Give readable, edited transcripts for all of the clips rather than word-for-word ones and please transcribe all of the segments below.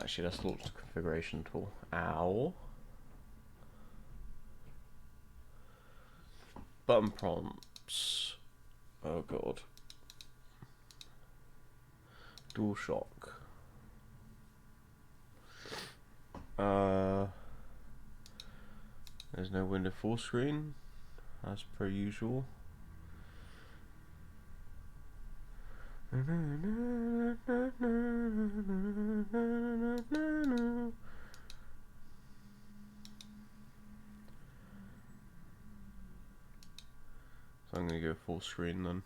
Actually, let's launch the configuration tool. Ow. Button prompts. Oh god. DualShock. There's no window full screen, as per usual. So I'm going to go full screen then.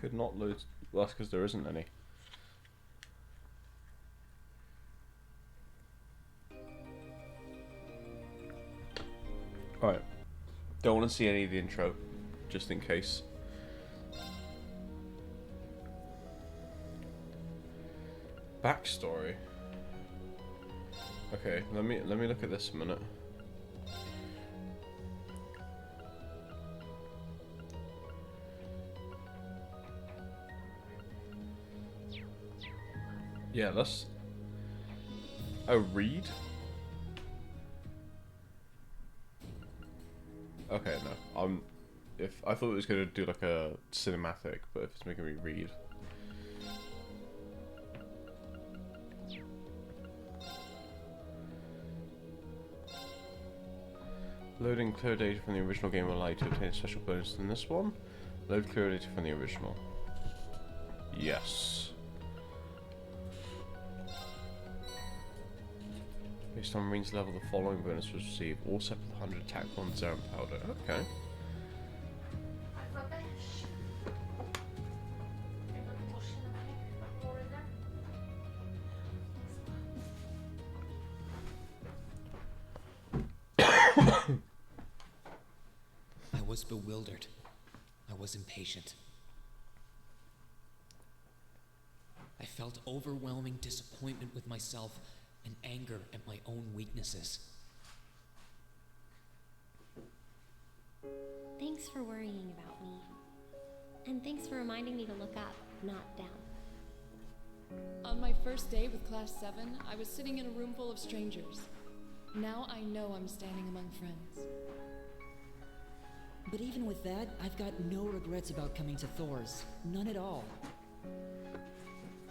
Could not load. Well, that's because there isn't any. Alright. Don't want to see any of the intro, just in case. Backstory. Okay, let me look at this a minute. Yeah, that's a read. Okay, no. If I thought it was gonna do like a cinematic, but if it's making me read. Loading clear data from the original game will allow you to obtain a special bonus in this one. Load clear data from the original. Yes. Based on Marine's level, the following bonus was received. All set with 100 attack on Zerum powder. Okay. I was bewildered. I was impatient. I felt overwhelming disappointment with myself and anger at my own weaknesses. Thanks for worrying about me. And thanks for reminding me to look up, not down. On my first day with Class 7, I was sitting in a room full of strangers. Now I know I'm standing among friends. But even with that, I've got no regrets about coming to Thor's. None at all.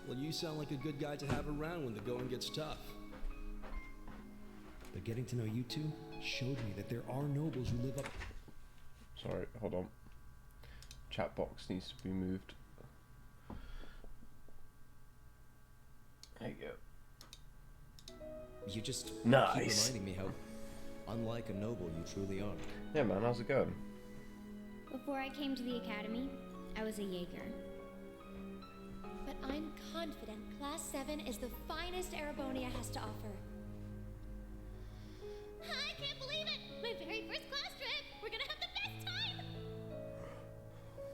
Well, you sound like a good guy to have around when the going gets tough. But getting to know you two showed me that there are nobles who live up... Sorry, hold on. Chat box needs to be moved. There you go. You just Nice. keep reminding me how unlike a noble you truly are. Yeah, man, how's it going? Before I came to the academy, I was a Jaeger. But I'm confident Class 7 is the finest Erebonia has to offer. I can't believe it! My very first class trip! We're gonna have the best time!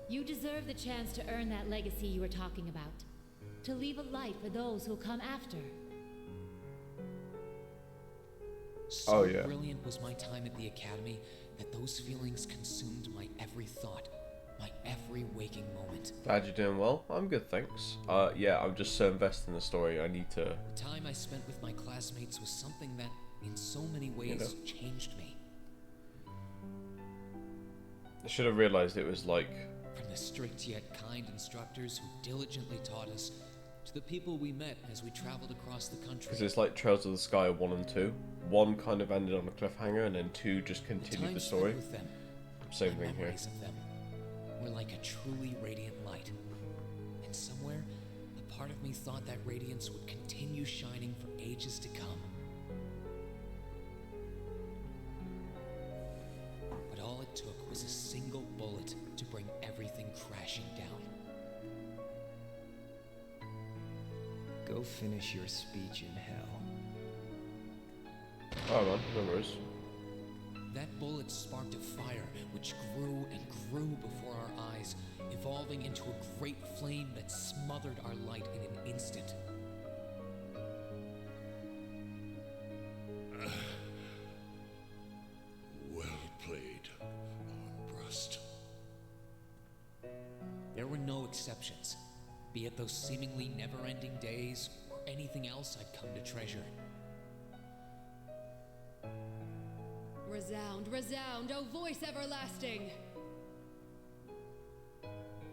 You deserve the chance to earn that legacy you were talking about. To leave a light for those who'll come after. So Oh, yeah. brilliant was my time at the academy that those feelings consumed my every thought, my every waking moment. Glad you're doing well. I'm good, thanks. Yeah, I'm just so invested in the story. I need to. The time I spent with my classmates was something that, in so many ways, changed me. I should have realized it was like. From the strict yet kind instructors who diligently taught us, to the people we met as we traveled across the country. Because it's like Trails of the Sky 1 and 2. 1 kind of ended on a cliffhanger, and then 2 just continued the story. With them, Same my thing here. memories of them were like a truly radiant light. And somewhere, a part of me thought that radiance would continue shining for ages to come. But all it took was a single bullet to bring everything crashing down. finish your speech in hell. Oh man, no worries. That bullet sparked a fire which grew and grew before our eyes, evolving into a great flame that smothered our light in an instant. Well played, Armbrust. There were no exceptions, be it those seemingly never-ending days or anything else I'd come to treasure. Resound, resound, O voice everlasting!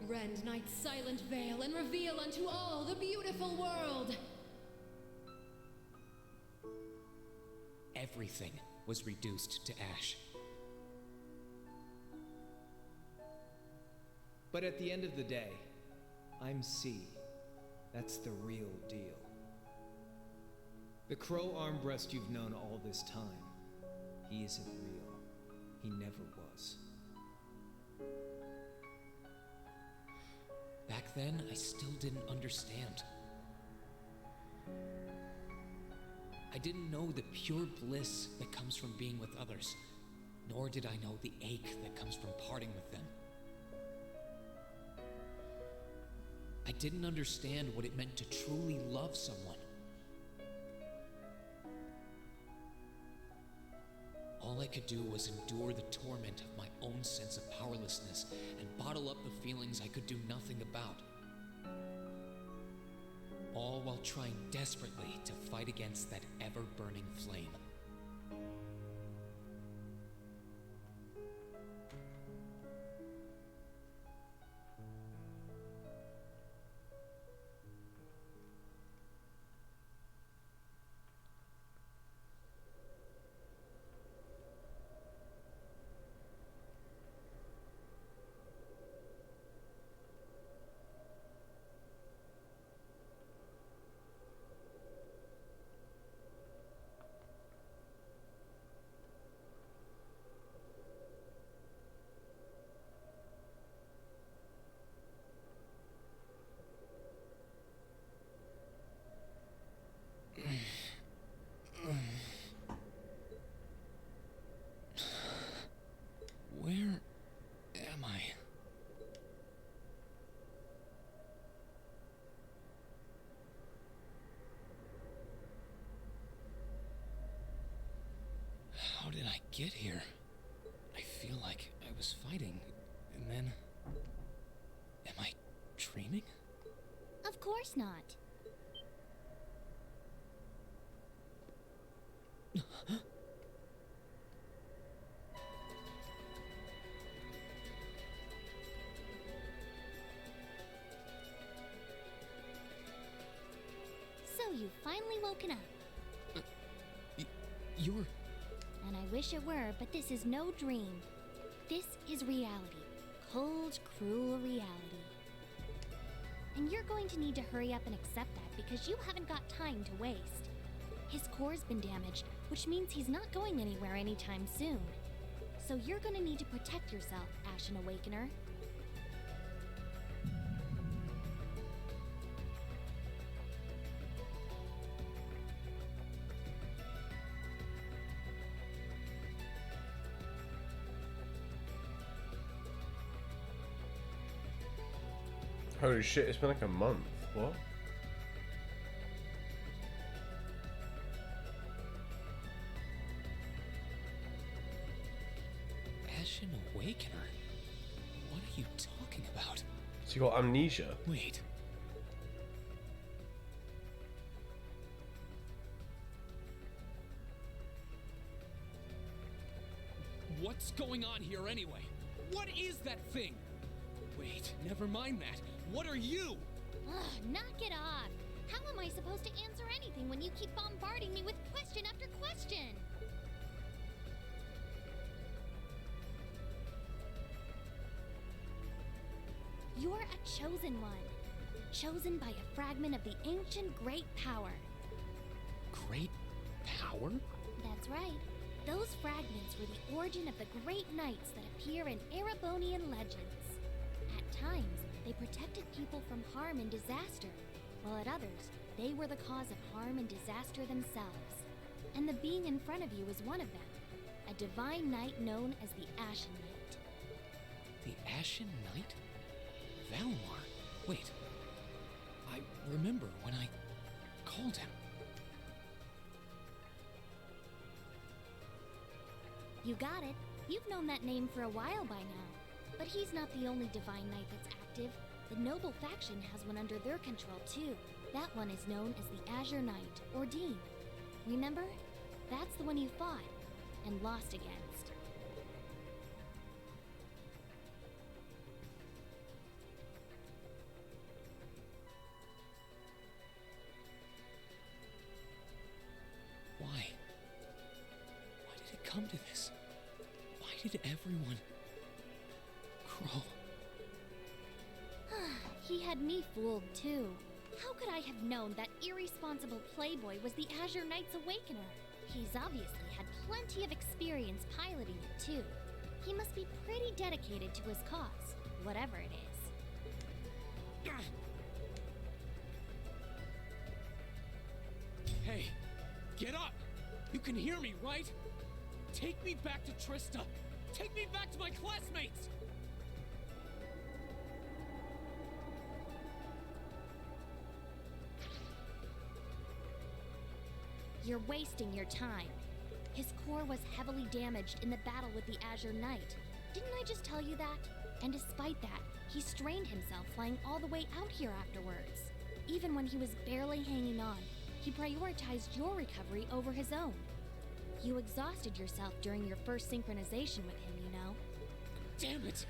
Rend night's silent veil and reveal unto all the beautiful world! Everything was reduced to ash. But at the end of the day, I'm C. That's the real deal. The Crow Armbrust you've known all this time, he isn't real. He never was. Back then, I still didn't understand. I didn't know the pure bliss that comes from being with others, nor did I know the ache that comes from parting with them. I didn't understand what it meant to truly love someone. All I could do was endure the torment of my own sense of powerlessness and bottle up the feelings I could do nothing about. All while trying desperately to fight against that ever-burning flame. Where am I? How did I get here? I feel like I was fighting, and then... Am I dreaming? Of course not. So you've finally woken up. You're... And I wish it were, but this is no dream. This is reality. Cold, cruel reality. And you're going to need to hurry up and accept that because you haven't got time to waste. His core's been damaged, which means he's not going anywhere anytime soon. So you're gonna need to protect yourself, Ashen Awakener. Holy shit, it's been like a month. What? Ashen Awakener? What are you talking about? So you got amnesia? Wait. What's going on here anyway? What is that thing? Wait, never mind that. What are you? Ugh, knock it off. How am I supposed to answer anything when you keep bombarding me with question after question? You're a chosen one. Chosen by a fragment of the ancient Great Power. Great Power? That's right. Those fragments were the origin of the great knights that appear in Erebonian legends. At times, they protected people from harm and disaster, while at others, They were the cause of harm and disaster themselves. And the being in front of you is one of them. A divine knight known as the Ashen Knight. The Ashen Knight? Valmar? Wait. I remember when I called him. You got it. You've known that name for a while by now. But he's not the only divine knight that's active. The noble faction has one under their control too. That one is known as the Azure Knight, or Dean. Remember? That's the one you fought and lost against. Why? Why did it come to this? Why did everyone... Crow? He had me fooled too. How could I have known that irresponsible playboy was the Azure Knight's Awakener? He's obviously had plenty of experience piloting it too. He must be pretty dedicated to his cause, whatever it is. Hey, get up! You can hear me, right? Take me back to Trista! Take me back to my classmates! You're wasting your time. His core was heavily damaged in the battle with the Azure Knight. Didn't I just tell you that? And despite that, he strained himself flying all the way out here afterwards. Even when he was barely hanging on, he prioritized your recovery over his own. You exhausted yourself during your first synchronization with him, you know? Damn it!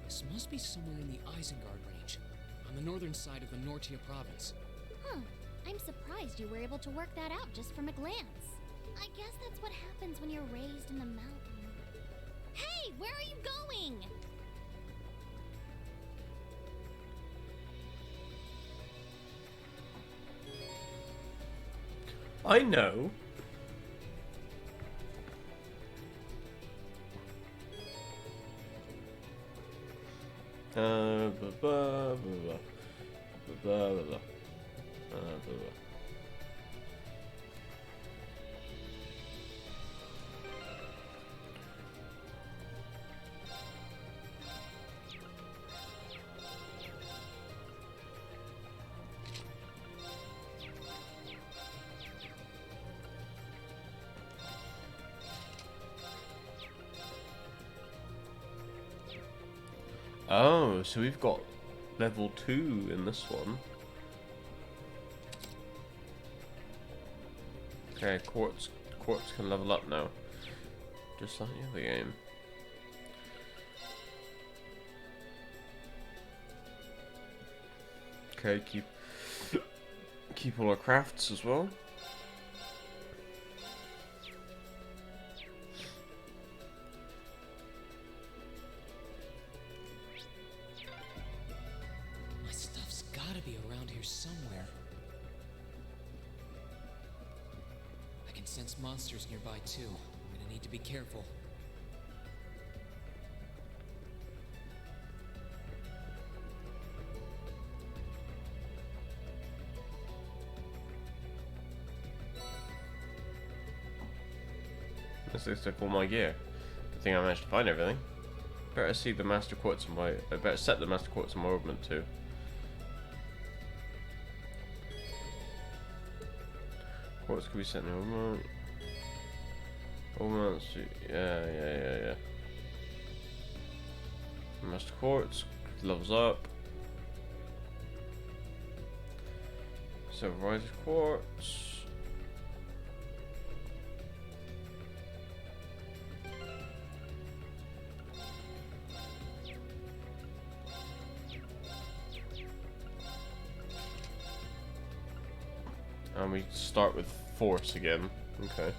This must be somewhere in the Isengard range, on the northern side of the Nortia province. Huh. I'm surprised you were able to work that out just from a glance. I guess that's what happens when you're raised in the mountain. Hey, where are you going? I know. Blah, blah, blah, blah, blah, blah, blah. Oh, so we've got level 2 in this one. Okay, Quartz can level up now. Just like the other game. Okay, keep all our crafts as well. My stuff's gotta be around here somewhere. I can sense monsters nearby too. I'm gonna need to be careful. This looks like all my gear. Good thing I managed to find everything. Better see the Master Quartz in my. I better set the Master Quartz in my orbment too. Quartz could be set in the orbment. Orbit. Yeah. Master Quartz levels up. So Rise Quartz. And we start with Force again. Okay.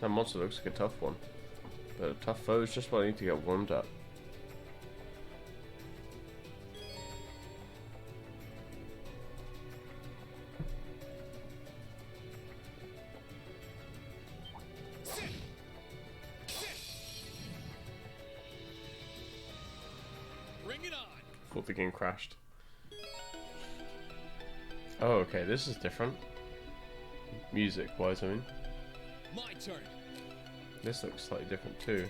That monster looks like a tough one. But a tough foe is just what I need to get warmed up. Bring it on. Thought the game crashed. Oh, okay, this is different. Music-wise, I mean. My turn. This looks slightly different too.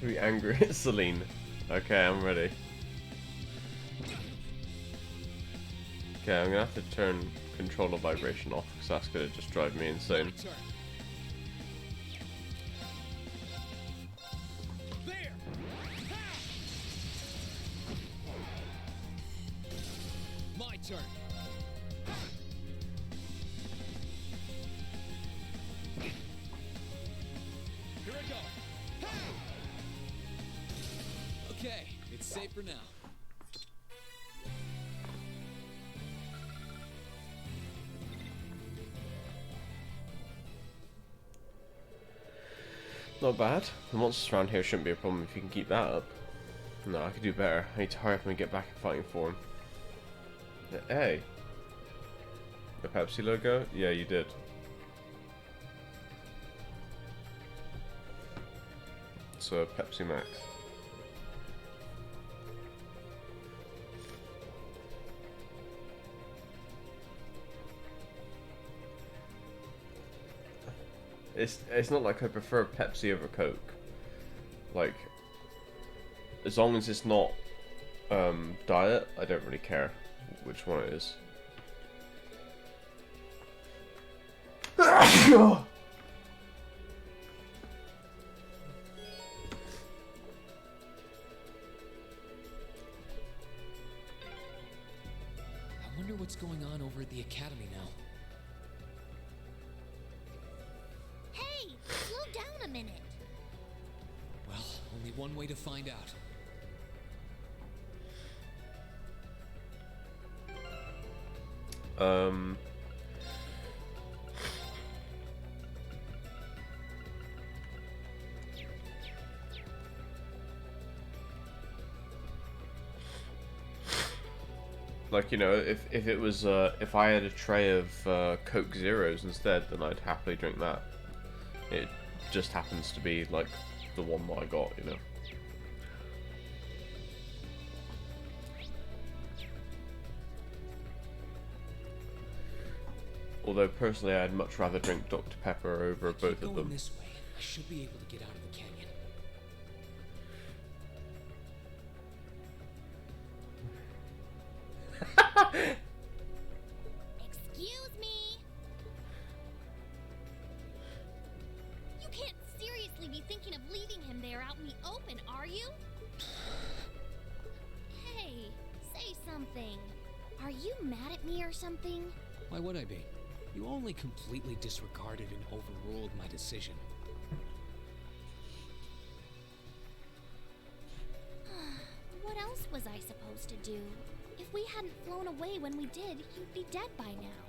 To be angry at Celine. Okay, I'm ready. Okay, I'm gonna have to turn controller vibration off because that's gonna just drive me insane. My turn. Here I go. Okay, it's safe for now. Not bad. The monsters around here shouldn't be a problem if you can keep that up. No, I could do better. I need to hurry up and get back and fighting for him. Hey. The Pepsi logo? Yeah, you did. So, Pepsi Max. It's not like I prefer Pepsi over Coke. Like, as long as it's not diet, I don't really care which one it is. I wonder what's going on over at the academy now. Hey, slow down a minute. Well, only one way to find out. Like, you know, if it was if I had a tray of Coke Zeros instead, then I'd happily drink that. It just happens to be like the one that I got, you know. Although personally, I'd much rather drink Dr. Pepper over both of them. This way, I should be able to get out of the canyon. Excuse me. You can't seriously be thinking of leaving him there out in the open, are you? Hey, say something. Are you mad at me or something? Why would I be? You only completely disregarded and overruled my decision. What else was I supposed to do? If we hadn't flown away when we did, you'd be dead by now.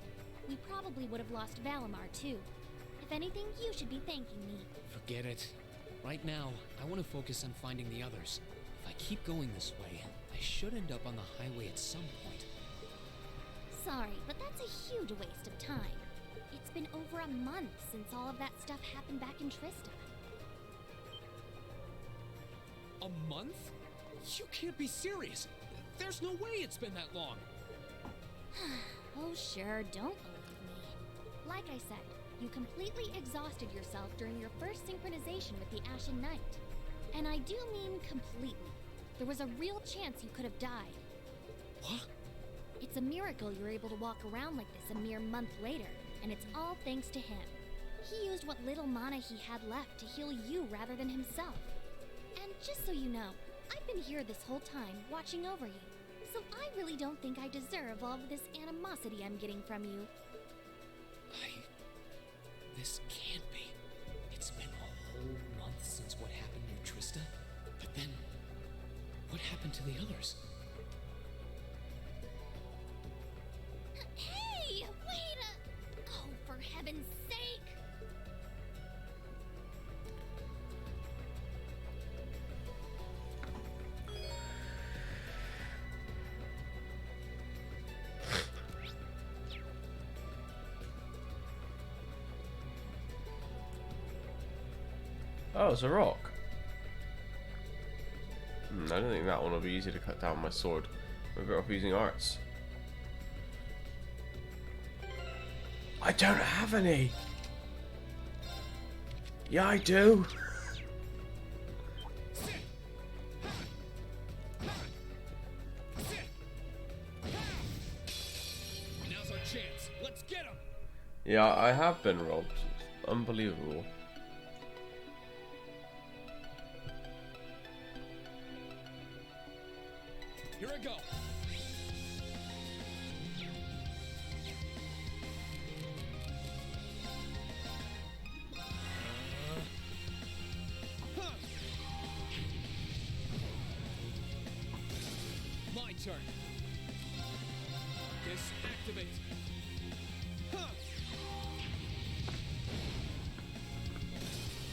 We probably would have lost Valimar too. If anything, you should be thanking me. Forget it. Right now, I want to focus on finding the others. If I keep going this way, I should end up on the highway at some point. Sorry, but that's a huge waste of time. It's been over a month since all of that stuff happened back in Trista. A month? You can't be serious. There's no way it's been that long. Oh sure, don't believe me. Like I said, you completely exhausted yourself during your first synchronization with the Ashen Knight. And I do mean completely. There was a real chance you could have died. What? It's a miracle you're able to walk around like this a mere month later, and it's all thanks to him. He used what little mana he had left to heal you rather than himself. And just so you know, I've been here this whole time, watching over you. So I really don't think I deserve all of this animosity I'm getting from you. This can't be. It's been a whole month since what happened near Trista. happened to the others? Hey, wait oh, for heaven's sake! Oh, it's a rock. I don't think that one will be easy to cut down with my sword. We're better off using arts. I don't have any! Yeah, I do! Now's our chance. Let's get him. Yeah, I have been robbed. It's unbelievable. Here I go. My turn. Disactivate. Huh.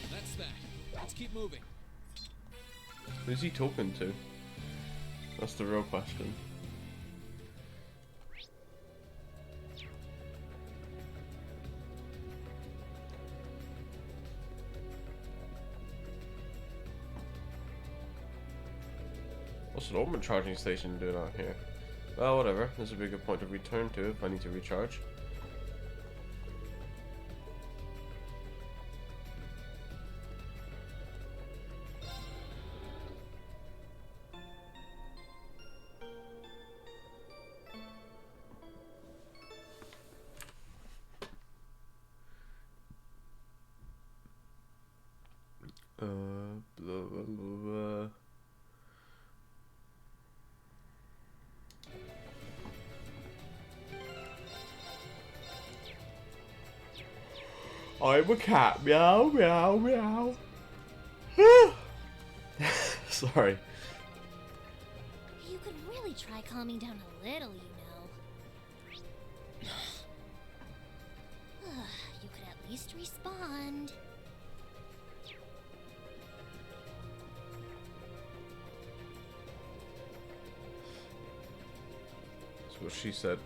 That's that. Let's keep moving. Who's he talking to? That's the real question. What's an ornament charging station doing out here? Well, whatever. This would be a good point to return to if I need to recharge. Blah, blah, blah, blah. I'm a cat. Meow, meow, meow. Sorry. You could really try calming down a little, you know. You could at least respond. That's what she said.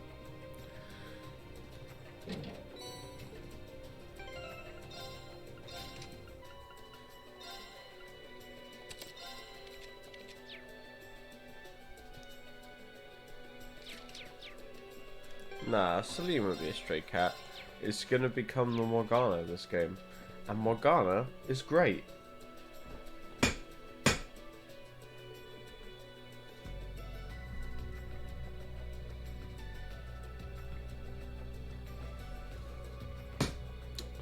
Nah, Celine won't be a stray cat. It's gonna become the Morgana this game. And Morgana is great.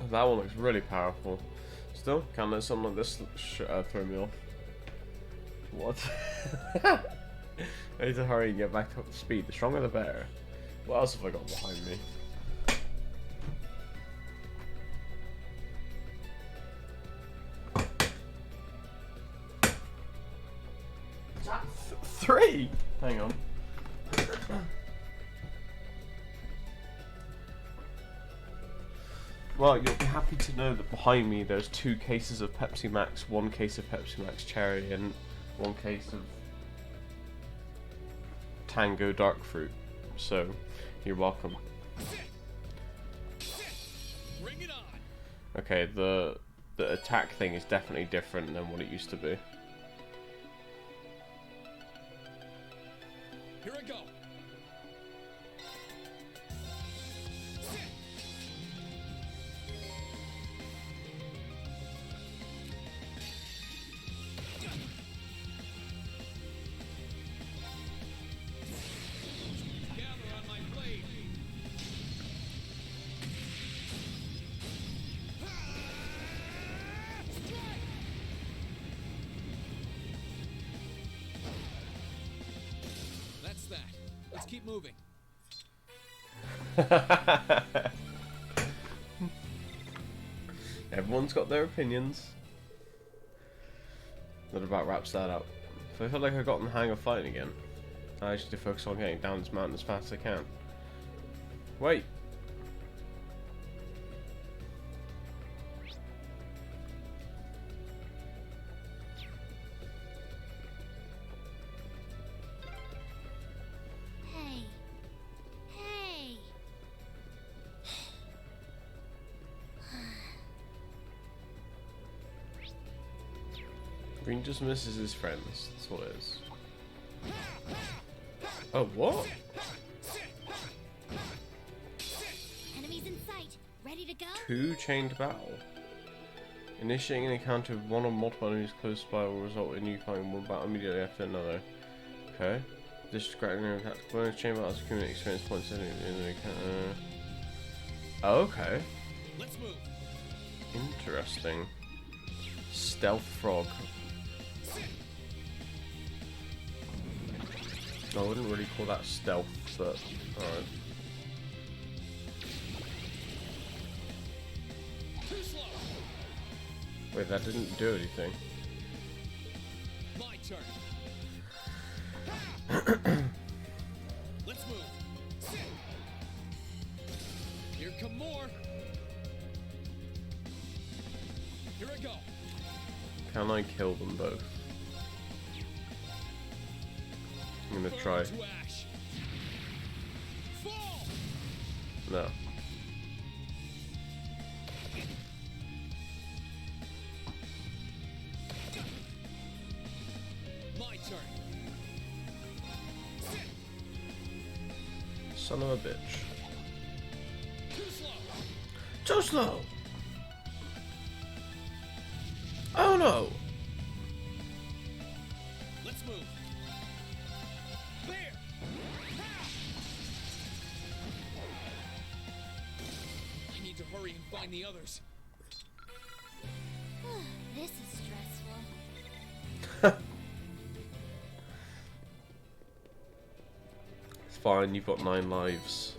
That one looks really powerful. Still, can't let something like this throw me off. What? I need to hurry and get back up to speed. The stronger the better. What else have I got behind me? Three! Hang on. Well, you'll be happy to know that behind me there's 2 cases of Pepsi Max, 1 case of Pepsi Max Cherry, and 1 case of Tango Dark Fruit. So, you're welcome. Bring it on. Okay, the attack thing is definitely different than what it used to be. Here I go. Let's keep moving. Everyone's got their opinions. That about wraps that up. I feel like I got in the hang of fighting again. I just need to focus on getting down this mountain as fast as I can. Wait! Hey. Hey. Green just misses his friends. That's what it is. Oh, what? Enemies in sight. Ready to go? 2 chained battle. Initiating an encounter with one or multiple enemies close by will result in you fighting one battle immediately after another. Okay. This is great. Tactical bonus chain battles accumulate experience points in the encounter. Okay. Let's move. Interesting. Stealth frog. I wouldn't really call that stealth, but alright. Wait, that didn't do anything. My turn. Let's move. Here come more. Here I go. Can I kill them both? I'm gonna try. To ash. Fall. No. My turn. Son of a bitch. Too slow. Too slow! Oh no! Let's move. There. I need to hurry and find the others. This is stressful. It's fine, you've got 9 lives.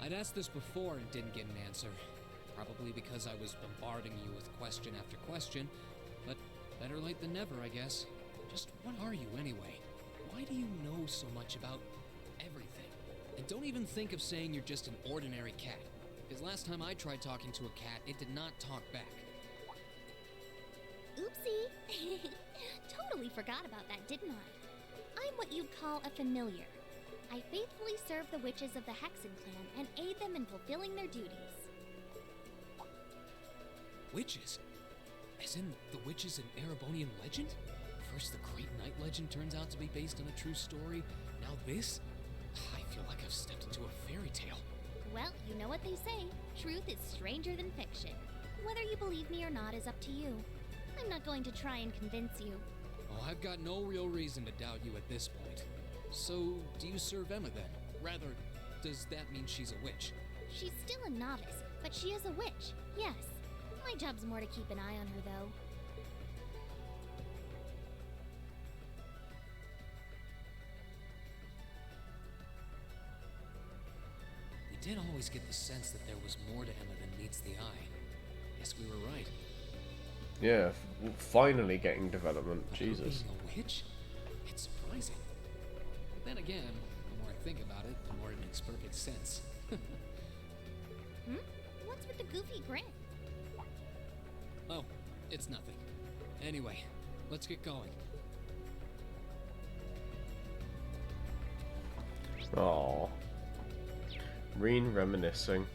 I'd asked this before and didn't get an answer. Probably because I was bombarding you with question after question. But better late than never, I guess. Just what are you anyway? Why do you know so much about everything? And don't even think of saying you're just an ordinary cat. Because last time I tried talking to a cat, it did not talk back. Oopsie. Totally forgot about that, didn't I? I'm what you'd call a familiar. I faithfully serve the witches of the Hexen clan and aid them in fulfilling their duties. Witches? As in the witches in Erebonian legend? First the Great Night legend turns out to be based on a true story. Now this? I feel like I've stepped into a fairy tale. Well, you know what they say. Truth is stranger than fiction. Whether you believe me or not is up to you. I'm not going to try and convince you. Oh, I've got no real reason to doubt you at this point. So, do you serve Emma then? Rather, does that mean she's a witch? She's still a novice, but she is a witch, yes. My job's more to keep an eye on her, though. We did always get the sense that there was more to Emma than meets the eye. Guess we were right. Yeah, finally getting development. Jesus. Being a witch? It's surprising. But then again, the more I think about it, the more it makes perfect sense. What's with the goofy grin? Oh, it's nothing. Anyway, let's get going. Aww. Reen reminiscing.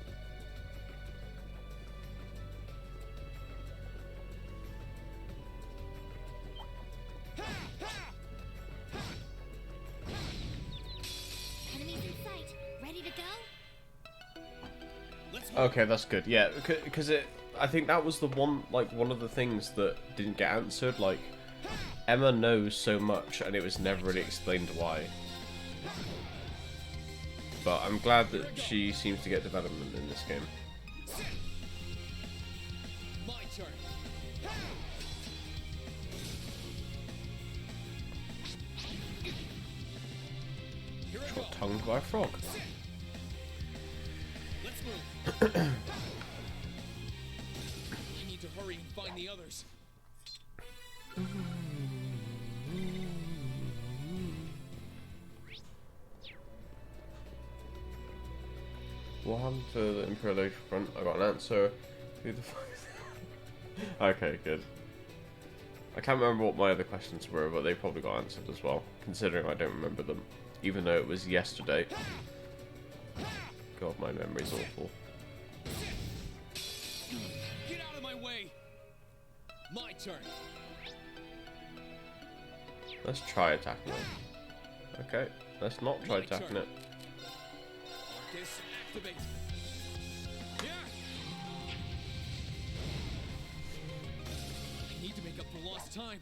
Enemies in sight. Ready to go? Okay, that's good. Yeah, because I think that was the one, like, one of the things that didn't get answered. Like, Emma knows so much, and it was never really explained why. But I'm glad that she seems to get development in this game. My turn. Here I go. Got tongued by a frog. Let's move. I need to hurry and find the others. What happened to the Imperial Ocean Front? I got an answer. Who the fuck is that? Okay, good. I can't remember what my other questions were, but they probably got answered as well, considering I don't remember them, even though it was yesterday. God, my memory's awful. Get out of my way. My turn. Let's try attacking it. Okay, let's not try attacking it. Arcus, activate. Yeah. I need to make up for lost time.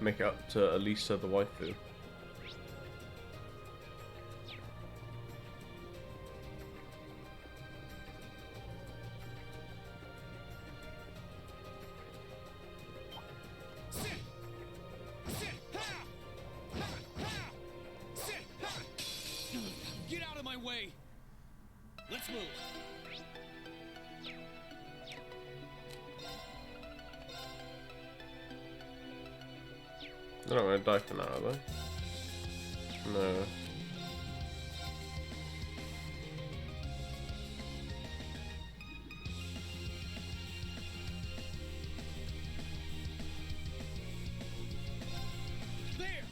Make it up to Elisa the waifu. Get out of my way. Let's move. They're not going to die for now, are they? No. There.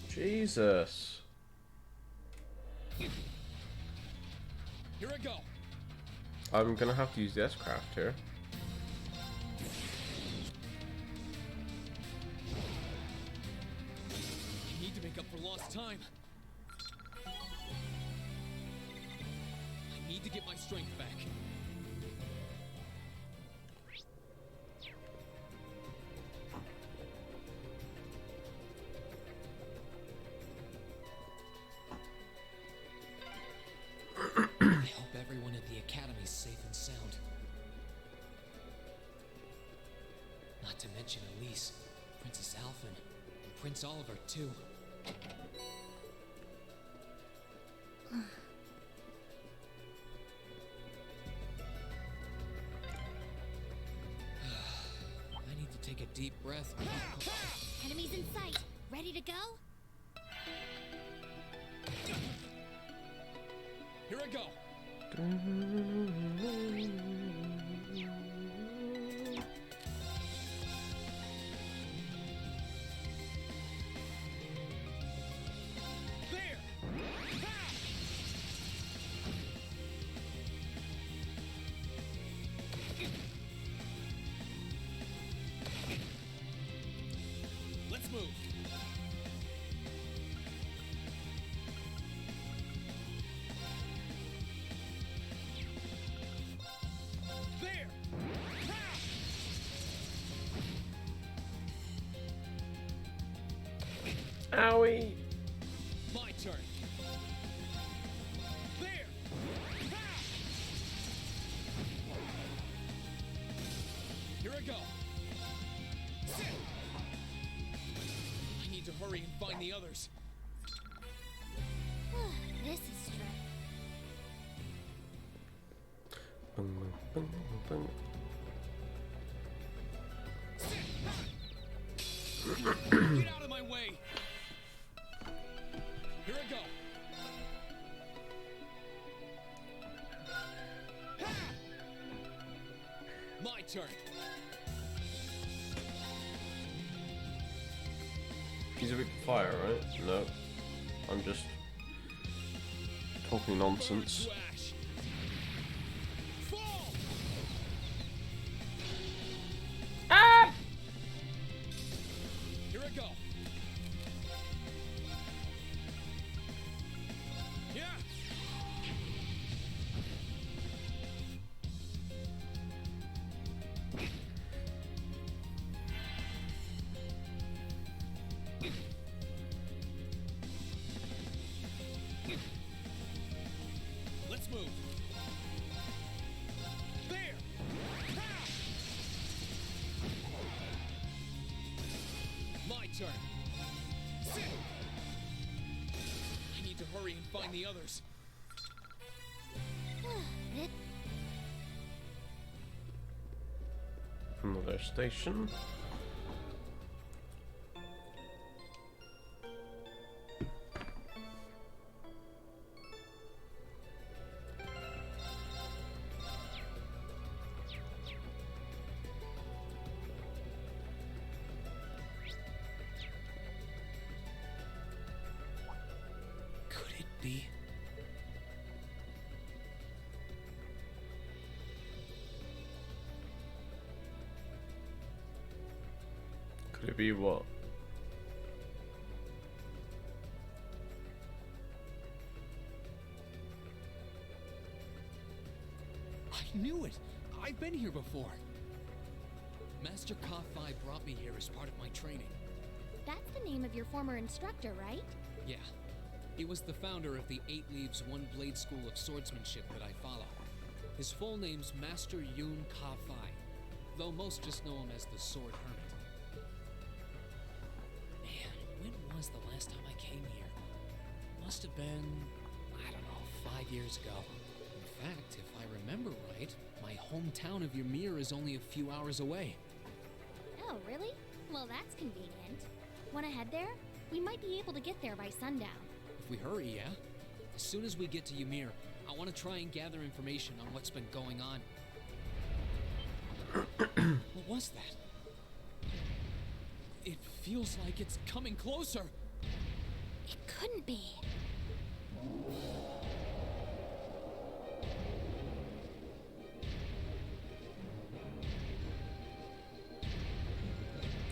Jesus. Here I go. I'm going to have to use the S-Craft here. I need to make up for lost time. I need to get my strength back. I hope everyone at the academy's safe and sound. Not to mention Elise, Princess Alphen, and Prince Oliver, too. I need to take a deep breath. Enemies in sight. Ready to go? Here I go. There. Let's move. There. Owie! My turn. There. Here I go. I need to hurry and find the others. This is stressful. Boom, boom, boom, boom. Get out of my way. Here I go. My turn. He's a big fire, right? No. I'm just talking nonsense. Ah! Here I go. Yeah. Let's move. There. My turn. Sit. I need to hurry and find the others. Another station. Could it be? Could it be what? I knew it! I've been here before. Master Ka-Fi brought me here as part of my training. That's the name of your former instructor, right? Yeah. He was the founder of the Eight Leaves One Blade School of Swordsmanship that I follow. His full name's Master Yun Ka-Fi, though most just know him as the Sword Hermit. Man, when was the last time I came here? Must have been, I don't know, 5 years ago. In fact, if I remember right, my hometown of Ymir is only a few hours away. Oh, really? Well, that's convenient. Wanna head there? We might be able to get there by sundown. If we hurry, yeah? As soon as we get to Ymir, I want to try and gather information on what's been going on. What was that? It feels like it's coming closer. It couldn't be.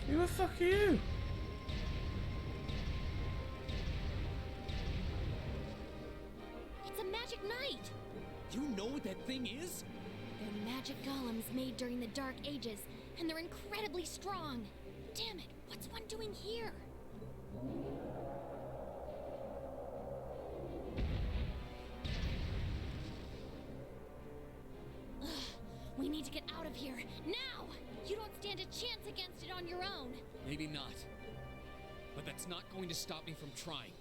Who the fuck are you? It's a magic knight! You know what that thing is? They're magic golems made during the Dark Ages, and they're incredibly strong. Damn it, what's one doing here? Ugh, we need to get out of here, now! You don't stand a chance against it on your own. Maybe not. But that's not going to stop me from trying.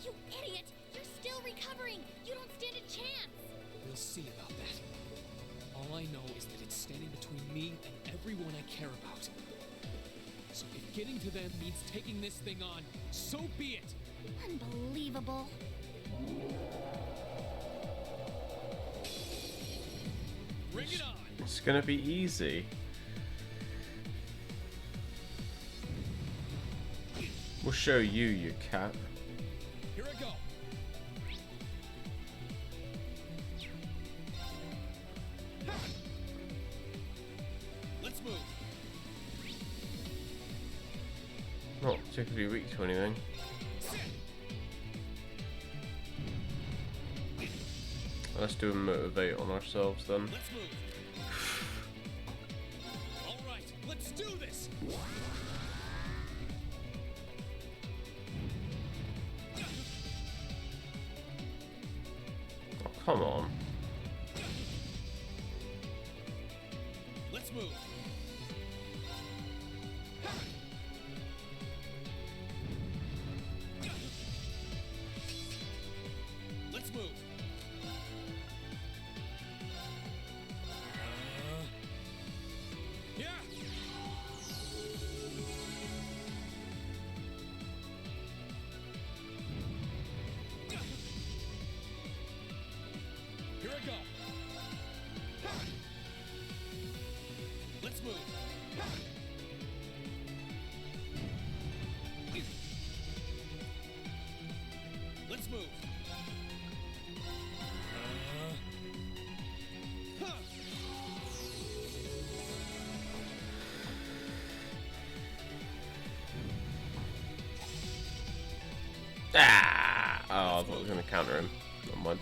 You idiot! You're still recovering! You don't stand a chance! We'll see about that. All I know is that it's standing between me and everyone I care about. So if getting to them means taking this thing on, so be it! Unbelievable. Bring it on! It's gonna be easy. We'll show you, you cat. Here I go! Let's move! Not particularly weak to anything. Let's do a motivate on ourselves then. Let's move! Alright, let's do this! Oh, come on. Let's move! Let's move! Yeah! move. Ah! Oh, I thought I was going to counter him. Not mind.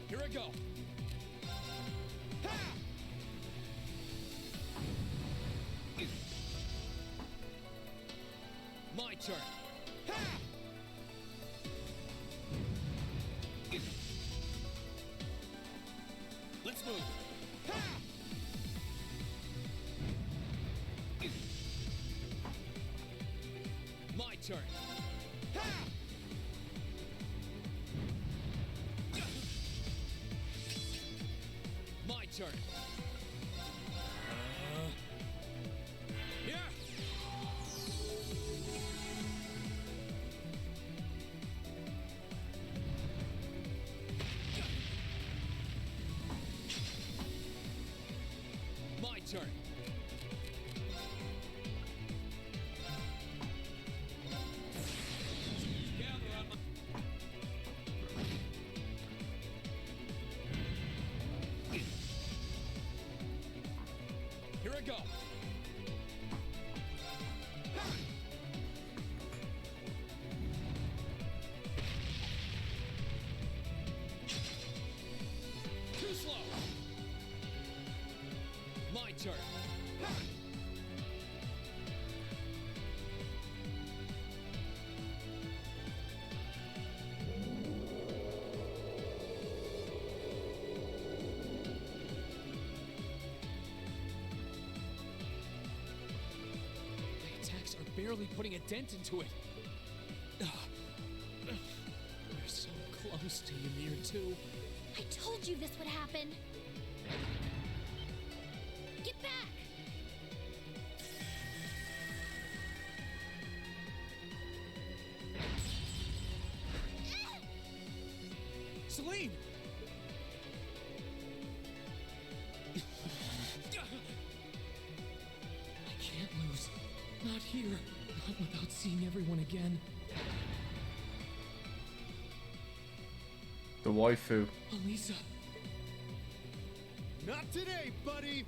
Here I go. My turn. Let's move. My turn. My turn. Yeah. My turn. Here I go. Too slow. My turn. The attacks are barely putting a dent into it. Ugh. We're so close to Ymir too. I told you this would happen. Get back! Celine! I can't lose. Not here. Not without seeing everyone again. The waifu. Elisa. Not today, buddy!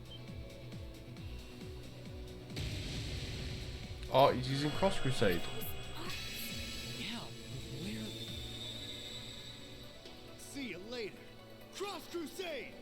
Oh, he's using Cross Crusade. Yeah, but where? See you later. Cross Crusade!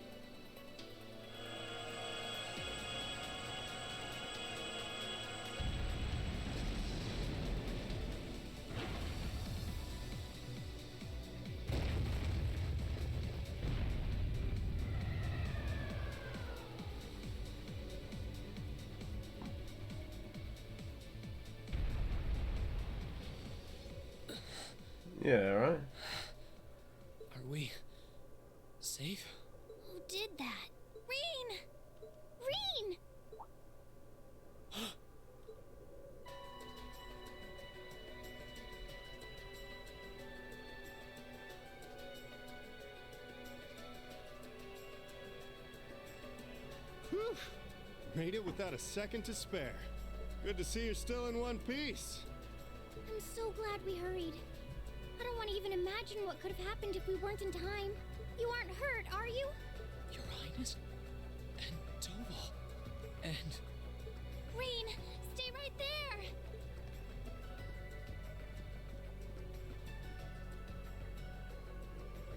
Yeah, right. Are we safe? Who did that? Reen! Reen! Whew! Made it without a second to spare. Good to see you're still in one piece. I'm so glad we hurried. I don't want to even imagine what could have happened if we weren't in time. You aren't hurt, are you? Your Highness? And Toval? And... Reen, stay right there!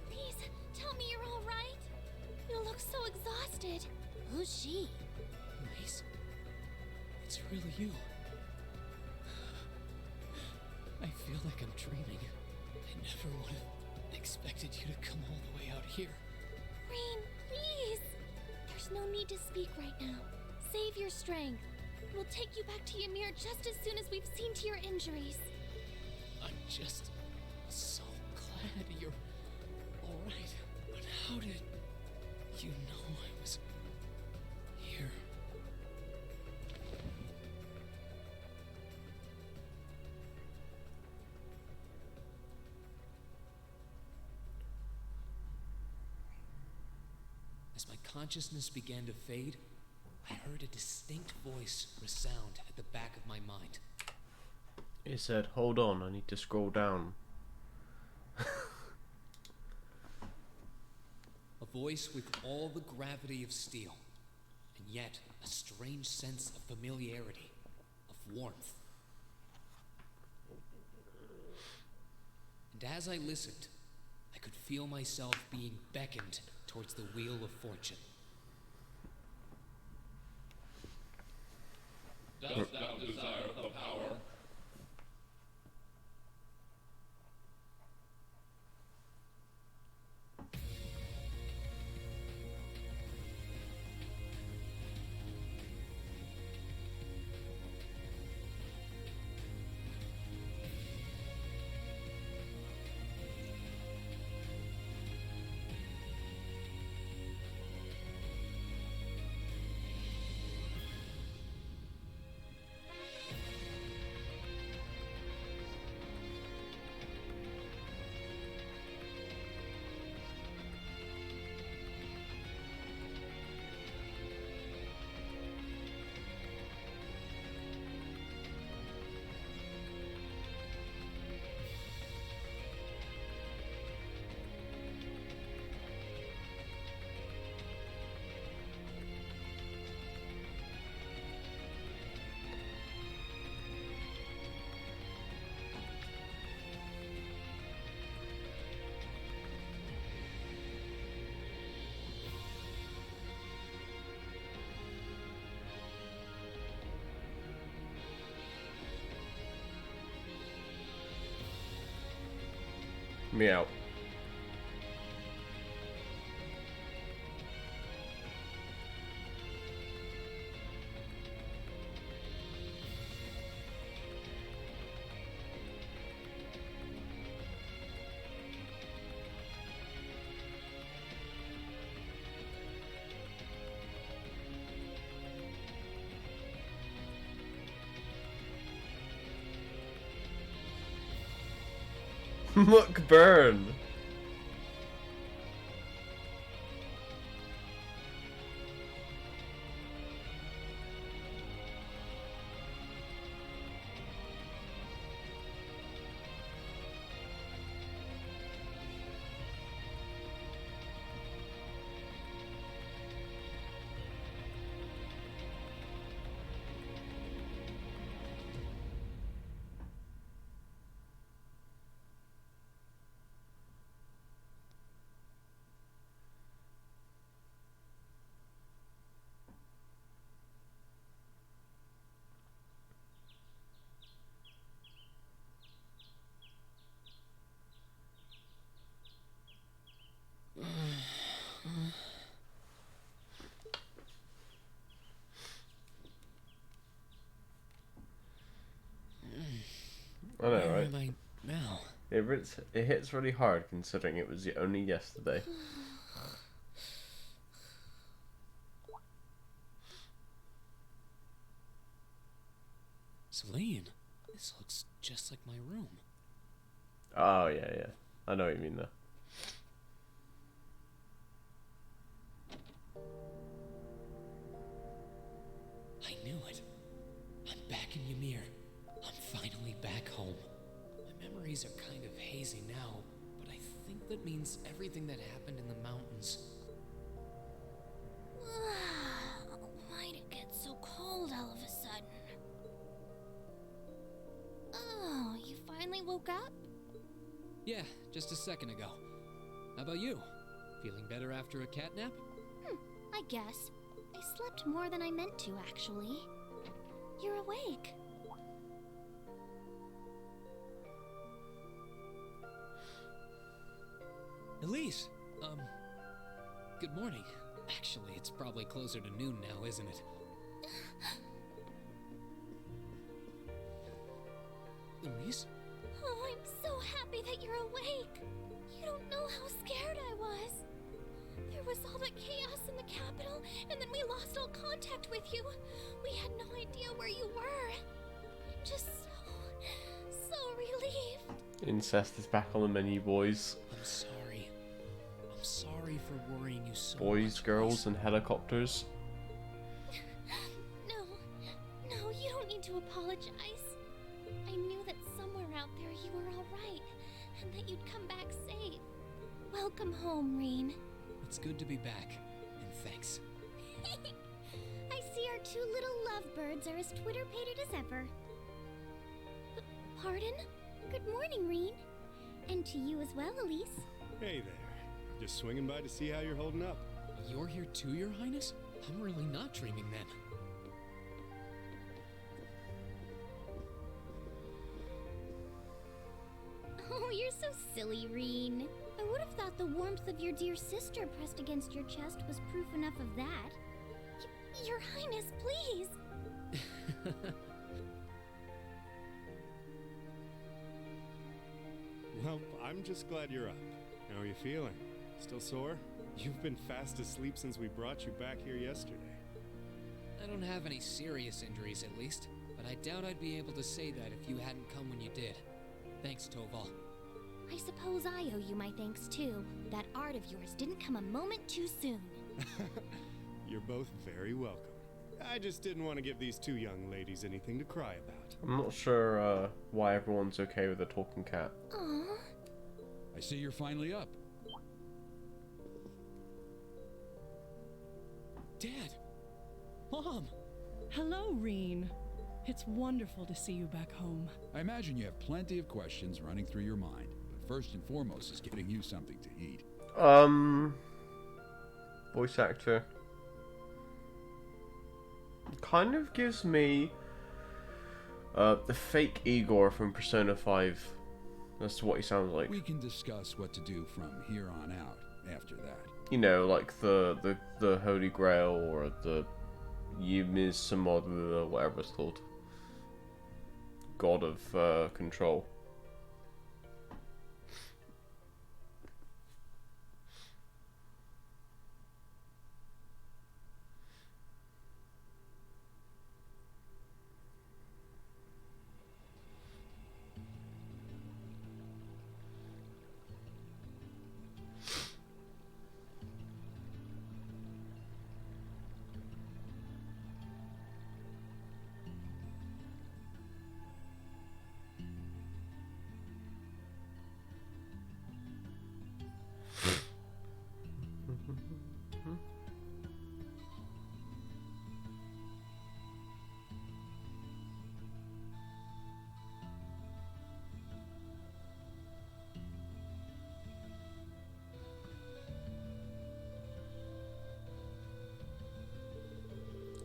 Please, tell me you're all right. You look so exhausted. Who's she? Mace? It's really you. I feel like I'm dreaming. I never would have expected you to come all the way out here. Reen, please! There's no need to speak right now. Save your strength. We'll take you back to Ymir just as soon as we've seen to your injuries. I'm just so glad you're alright. But how did you know I was here? consciousness began to fade, I heard a distinct voice resound at the back of my mind. It said, "Hold on, I need to scroll down." A voice with all the gravity of steel, and yet a strange sense of familiarity, of warmth. And as I listened, I could feel myself being beckoned towards the wheel of fortune. Dost thou desire the power? Meow. Look, burn. I know, Where right? am I now? It hits really hard considering it was only yesterday. Celine, this looks just like my room. Oh, yeah, yeah. I know what you mean, though. I knew it. I'm back in Ymir. I'm finally back home. My memories are kind of hazy now, but I think that means everything that happened in the mountains. Why'd it get so cold all of a sudden? Oh, you finally woke up? Yeah, just a second ago. How about you? Feeling better after a cat nap? I guess. I slept more than I meant to, actually. You're awake. Elise! Good morning. Actually, it's probably closer to noon now, isn't it? Elise? Oh, I'm so happy that you're awake. You don't know how scared I was. There was all that chaos in the capital, and then we lost all contact with you. We had no idea where you were. I'm just so relieved. Incest is back on the menu, boys. I'm sorry. I'm sorry sorry for worrying you so Boys, much, girls, and helicopters. No, no, you don't need to apologize. I knew that somewhere out there you were alright, and that you'd come back safe. Welcome home, Reen. It's good to be back, and thanks. I see our two little lovebirds are as Twitter-pated as ever. Pardon? Good morning, Reen. And to you as well, Elise. Hey there. Just swinging by to see how you're holding up. You're here too, Your Highness? I'm really not dreaming then. Oh, you're so silly, Reen. I would have thought the warmth of your dear sister pressed against your chest was proof enough of that. Your Highness, please! Well, I'm just glad you're up. How are you feeling? Still sore? You've been fast asleep since we brought you back here yesterday. I don't have any serious injuries, at least, but I doubt I'd be able to say that if you hadn't come when you did. Thanks, Toval. I suppose I owe you my thanks, too. That art of yours didn't come a moment too soon. You're both very welcome. I just didn't want to give these two young ladies anything to cry about. I'm not sure why everyone's okay with a talking cat. Aww. I see you're finally up. Dad! Mom! Hello, Reen. It's wonderful to see you back home. I imagine you have plenty of questions running through your mind, but first and foremost is getting you something to eat. Voice actor. Kind of gives me the fake Igor from Persona 5. That's what he sounds like. We can discuss what to do from here on out after that. You know, like the Holy Grail or the Ymiz Samod, whatever it's called. God of Control.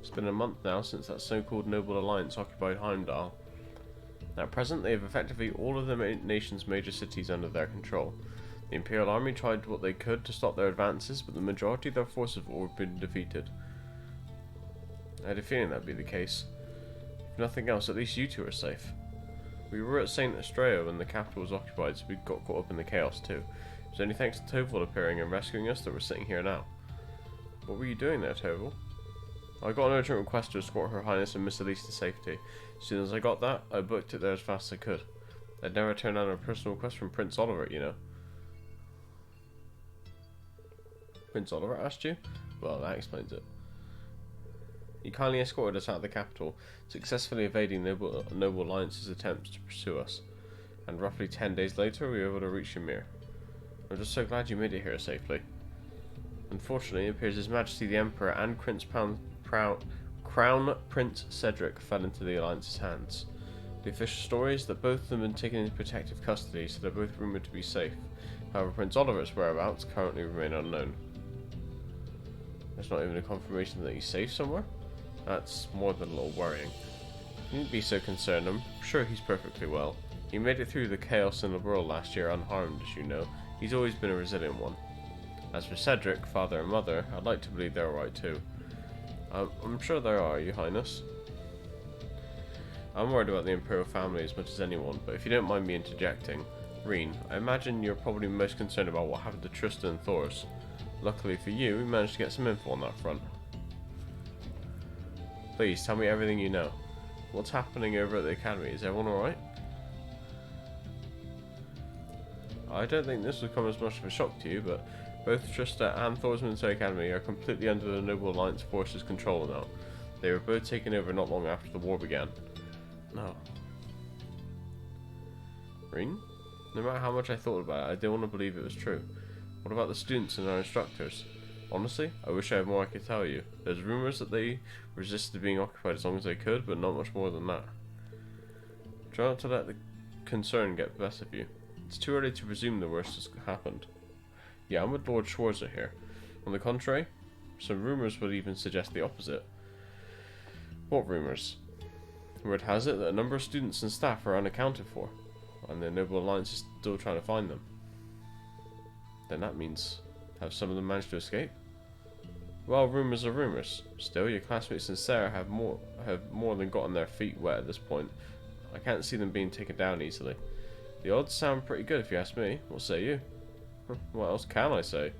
It's been a month now since that so-called Noble Alliance occupied Heimdall. At present, they have effectively all of the nation's major cities under their control. The Imperial Army tried what they could to stop their advances, but the majority of their forces have all been defeated. I had a feeling that'd be the case. If nothing else, at least you two are safe. We were at St. Estrella when the capital was occupied, so we got caught up in the chaos too. It was only thanks to Toval appearing and rescuing us that we're sitting here now. What were you doing there, Toval? I got an urgent request to escort Her Highness and Miss Elise to safety. As soon as I got that, I booked it there as fast as I could. I'd never turn down a personal request from Prince Oliver, you know. Prince Oliver asked you? Well, that explains it. He kindly escorted us out of the capital, successfully evading Noble Alliance's attempts to pursue us. And roughly 10 days later, we were able to reach Ymir. I'm just so glad you made it here safely. Unfortunately, it appears His Majesty the Emperor and Crown Prince Cedric fell into the Alliance's hands. The official story is that both of them have been taken into protective custody, so they're both rumoured to be safe. However, Prince Oliver's whereabouts currently remain unknown. There's not even a confirmation that he's safe somewhere? That's more than a little worrying. You needn't be so concerned, I'm sure he's perfectly well. He made it through the chaos in the world last year unharmed, as you know. He's always been a resilient one. As for Cedric, father and mother, I'd like to believe they're alright too. I'm sure they are, Your Highness. I'm worried about the Imperial family as much as anyone, but if you don't mind me interjecting, Reen, I imagine you're probably most concerned about what happened to Tristan and Thors. Luckily for you, we managed to get some info on that front. Please, tell me everything you know. What's happening over at the Academy? Is everyone alright? I don't think this will come as much of a shock to you, but both Trista and Thor's Military Academy are completely under the Noble Alliance forces' control now. They were both taken over not long after the war began. No. Rean? No matter how much I thought about it, I didn't want to believe it was true. What about the students and our instructors? Honestly, I wish I had more I could tell you. There's rumours that they resisted being occupied as long as they could, but not much more than that. Try not to let the concern get the best of you. It's too early to presume the worst has happened. Yeah, I'm with Lord Schwarzer here. On the contrary, some rumours would even suggest the opposite. What rumours? Word has it that a number of students and staff are unaccounted for, and the Noble Alliance is still trying to find them. Then that means, have some of them managed to escape? Well, rumours are rumours. Still, your classmates and Sarah have more than gotten their feet wet at this point. I can't see them being taken down easily. The odds sound pretty good if you ask me. What say you? What else can I say?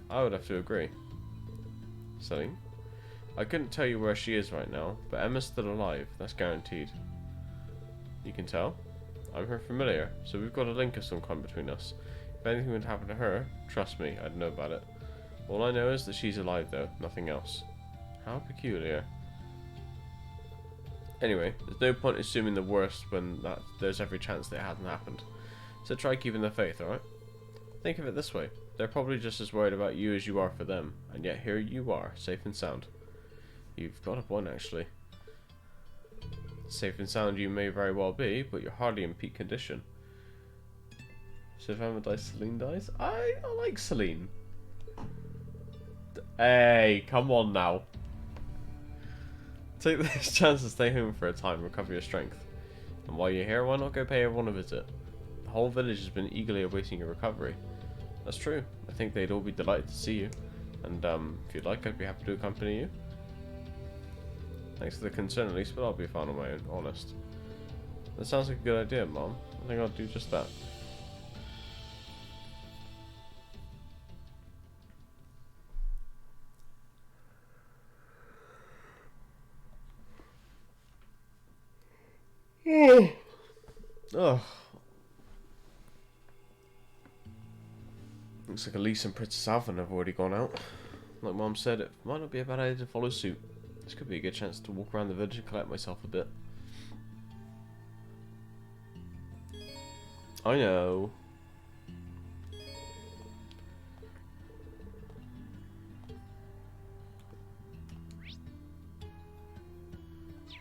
I would have to agree. Celine? I couldn't tell you where she is right now, but Emma's still alive, that's guaranteed. You can tell? I'm her familiar, so we've got a link of some kind between us. If anything would happen to her, trust me, I'd know about it. All I know is that she's alive though, nothing else. How peculiar. Anyway, there's no point assuming the worst when there's every chance that it hasn't happened. So try keeping the faith, alright? Think of it this way. They're probably just as worried about you as you are for them, and yet here you are, safe and sound. You've got a point, actually. Safe and sound you may very well be, but you're hardly in peak condition. So if Emma dies, Celine dies? I like Celine. Hey, come on now. Take this chance to stay home for a time, recover your strength. And while you're here, why not go pay everyone a visit? The whole village has been eagerly awaiting your recovery. That's true. I think they'd all be delighted to see you. And if you'd like, I'd be happy to accompany you. Thanks for the concern at least, but I'll be fine on my own, honest. That sounds like a good idea, Mom. I think I'll do just that. Oh. Looks like Elise and Princess Alphen have already gone out. Like Mom said, it might not be a bad idea to follow suit. This could be a good chance to walk around the village and collect myself a bit. I know.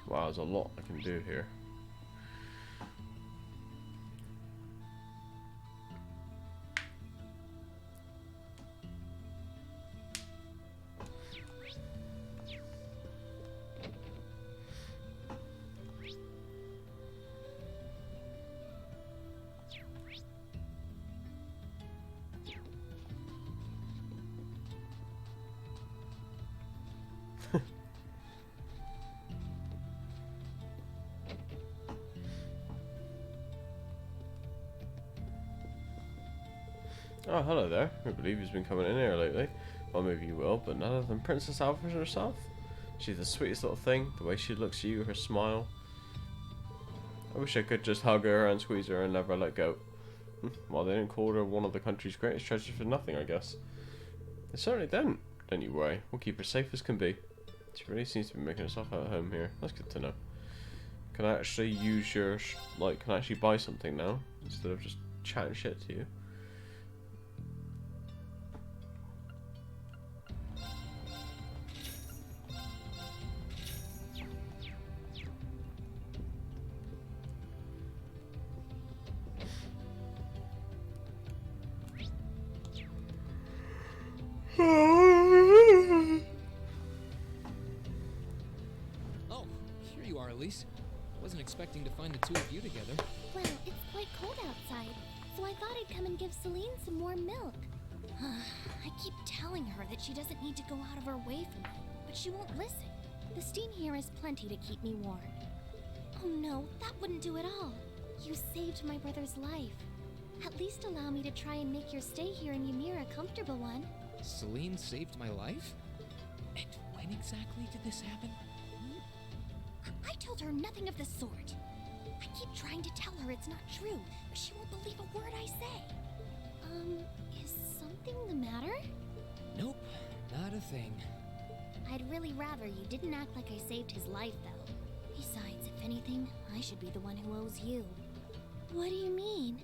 Wow, there's a lot I can do here. Oh, hello there. I believe he's been coming in here lately. Well, maybe you will, but none other than Princess Alphen herself. She's the sweetest little thing. The way she looks at you, her smile. I wish I could just hug her and squeeze her and never let go. Well, they didn't call her one of the country's greatest treasures for nothing, I guess. They certainly don't. Don't you worry. We'll keep her safe as can be. She really seems to be making herself at home here. That's good to know. Can I actually use your... can I actually buy something now? Instead of just chatting shit to you? Oh, here you are, Elise. Wasn't expecting to find the two of you together. Well, it's quite cold outside, so I thought I'd come and give Celine some warm milk. I keep telling her that she doesn't need to go out of her way for me, but she won't listen. The steam here is plenty to keep me warm. Oh no, that wouldn't do at all. You saved my brother's life. At least allow me to try and make your stay here in Ymir a comfortable one. Celine saved my life? And when exactly did this happen? I told her nothing of the sort. I keep trying to tell her it's not true, but she won't believe a word I say. Is something the matter? Nope, not a thing. I'd really rather you didn't act like I saved his life, though. Besides, if anything, I should be the one who owes you. What do you mean?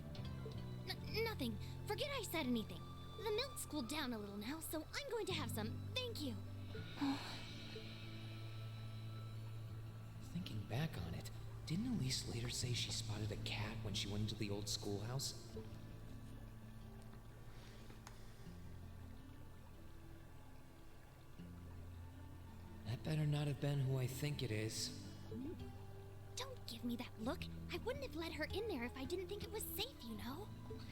Nothing. Forget I said anything. The milk's cooled down a little now, so I'm going to have some. Thank you. Thinking back on it, didn't Elise later say she spotted a cat when she went into the old schoolhouse? That better not have been who I think it is. Don't give me that look. I wouldn't have let her in there if I didn't think it was safe, you know?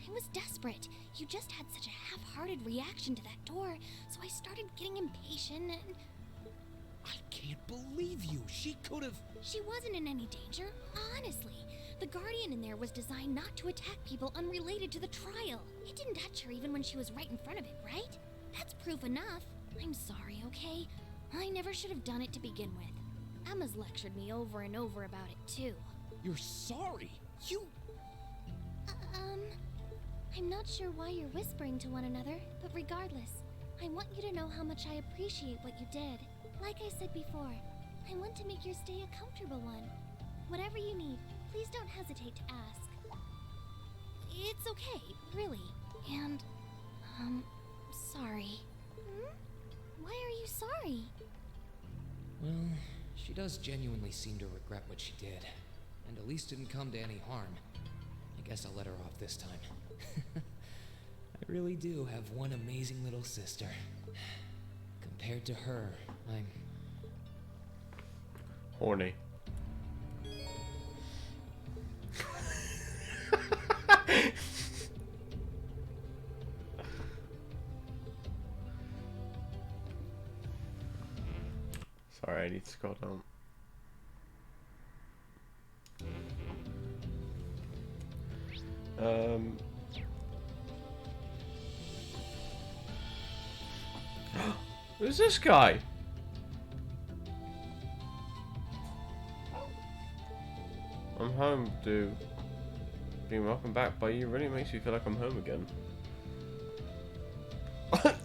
I was desperate. You just had such a half-hearted reaction to that door, so I started getting impatient and... I can't believe you! She could've... She wasn't in any danger, honestly. The Guardian in there was designed not to attack people unrelated to the trial. It didn't touch her even when she was right in front of it, right? That's proof enough. I'm sorry, okay? I never should have done it to begin with. Emma's lectured me over and over about it, too. You're sorry? You... I'm not sure why you're whispering to one another, but regardless, I want you to know how much I appreciate what you did. Like I said before, I want to make your stay a comfortable one. Whatever you need, please don't hesitate to ask. It's okay, really. And, sorry. Why are you sorry? Well, she does genuinely seem to regret what she did. And Elise didn't come to any harm. I guess I'll let her off this time. I really do have one amazing little sister. Compared to her, I'm... horny. Sorry, I need to scroll down. Who's this guy? I'm home, dude. Being welcomed back by you really makes me feel like I'm home again.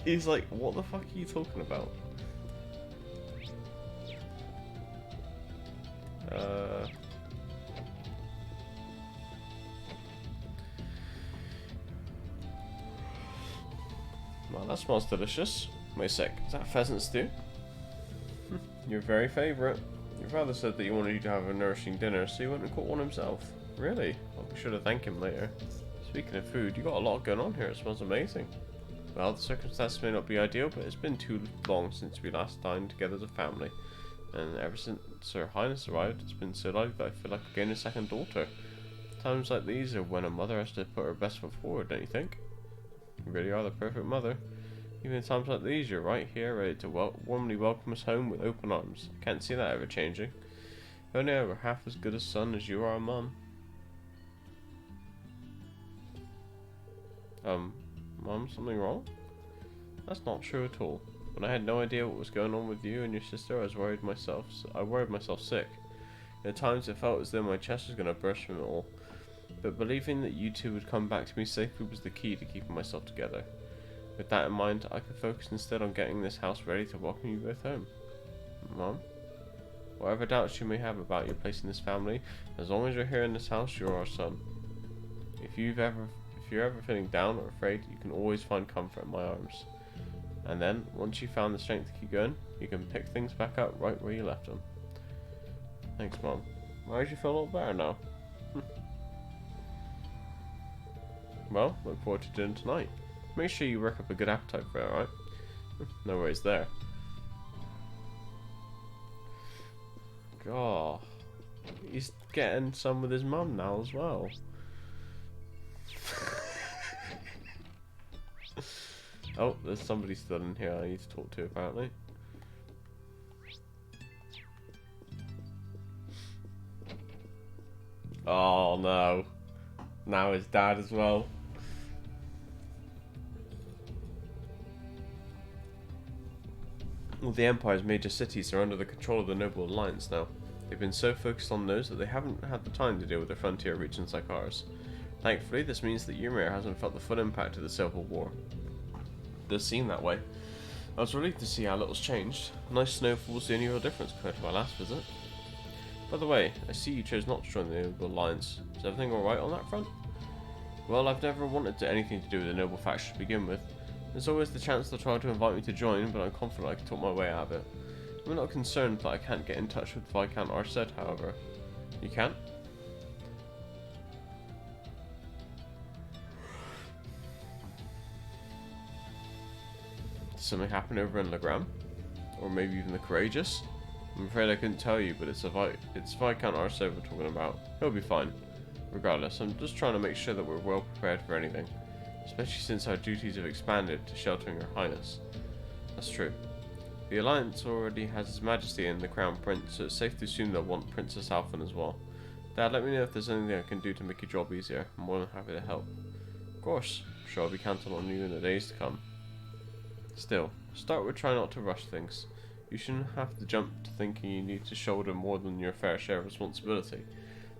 He's like, what the fuck are you talking about? Well, that smells delicious. Wait a sec, is that pheasant stew? Your very favourite. Your father said that he wanted you to have a nourishing dinner, so he went and caught one himself. Really? I'll be sure to thank him later. Speaking of food, you got a lot going on here. It smells amazing. Well, the circumstances may not be ideal, but it's been too long since we last dined together as a family. And ever since Her Highness arrived, it's been so lively that I feel like I've gained a second daughter. Times like these are when a mother has to put her best foot forward, don't you think? You really are the perfect mother. Even in times like these, you're right here, ready to warmly welcome us home with open arms. I can't see that ever changing. If only I were half as good a son as you are a mum. Mum, something wrong? That's not true at all. When I had no idea what was going on with you and your sister, I worried myself sick. At times it felt as though my chest was going to burst from it all. But believing that you two would come back to me safely was the key to keeping myself together. With that in mind, I could focus instead on getting this house ready to welcome you both home. Mom? Whatever doubts you may have about your place in this family, as long as you're here in this house, you're our son. If you're ever feeling down or afraid, you can always find comfort in my arms. And then, once you've found the strength to keep going, you can pick things back up right where you left them. Thanks, Mom. Why do you feel a little better now? Well, look forward to dinner tonight. Make sure you work up a good appetite for it, alright? No worries there. God. He's getting some with his mum now as well. Oh, there's somebody still in here I need to talk to apparently. Oh no. Now his dad as well. All the Empire's major cities are under the control of the Noble Alliance now. They've been so focused on those that they haven't had the time to deal with the frontier regions like ours. Thankfully, this means that Ymir hasn't felt the full impact of the Civil War. It does seem that way. I was relieved to see how little's changed. Nice snowfall's the only real difference compared to my last visit. By the way, I see you chose not to join the Noble Alliance. Is everything alright on that front? Well, I've never wanted anything to do with the Noble faction to begin with. There's always the chance they'll try to invite me to join, but I'm confident I can talk my way out of it. I'm not concerned that I can't get in touch with Viscount Arsed, however. You can't? Did something happen over in Legram? Or maybe even the Courageous? I'm afraid I couldn't tell you, but it's Viscount Arsed we're talking about. He'll be fine. Regardless, I'm just trying to make sure that we're well prepared for anything. Especially since our duties have expanded to sheltering Her Highness. That's true. The Alliance already has His Majesty and the Crown Prince, so it's safe to assume they'll want Princess Alphen as well. Dad, let me know if there's anything I can do to make your job easier. I'm more than happy to help. Of course. I'm sure I'll be counting on you in the days to come. Still, start with try not to rush things. You shouldn't have to jump to thinking you need to shoulder more than your fair share of responsibility.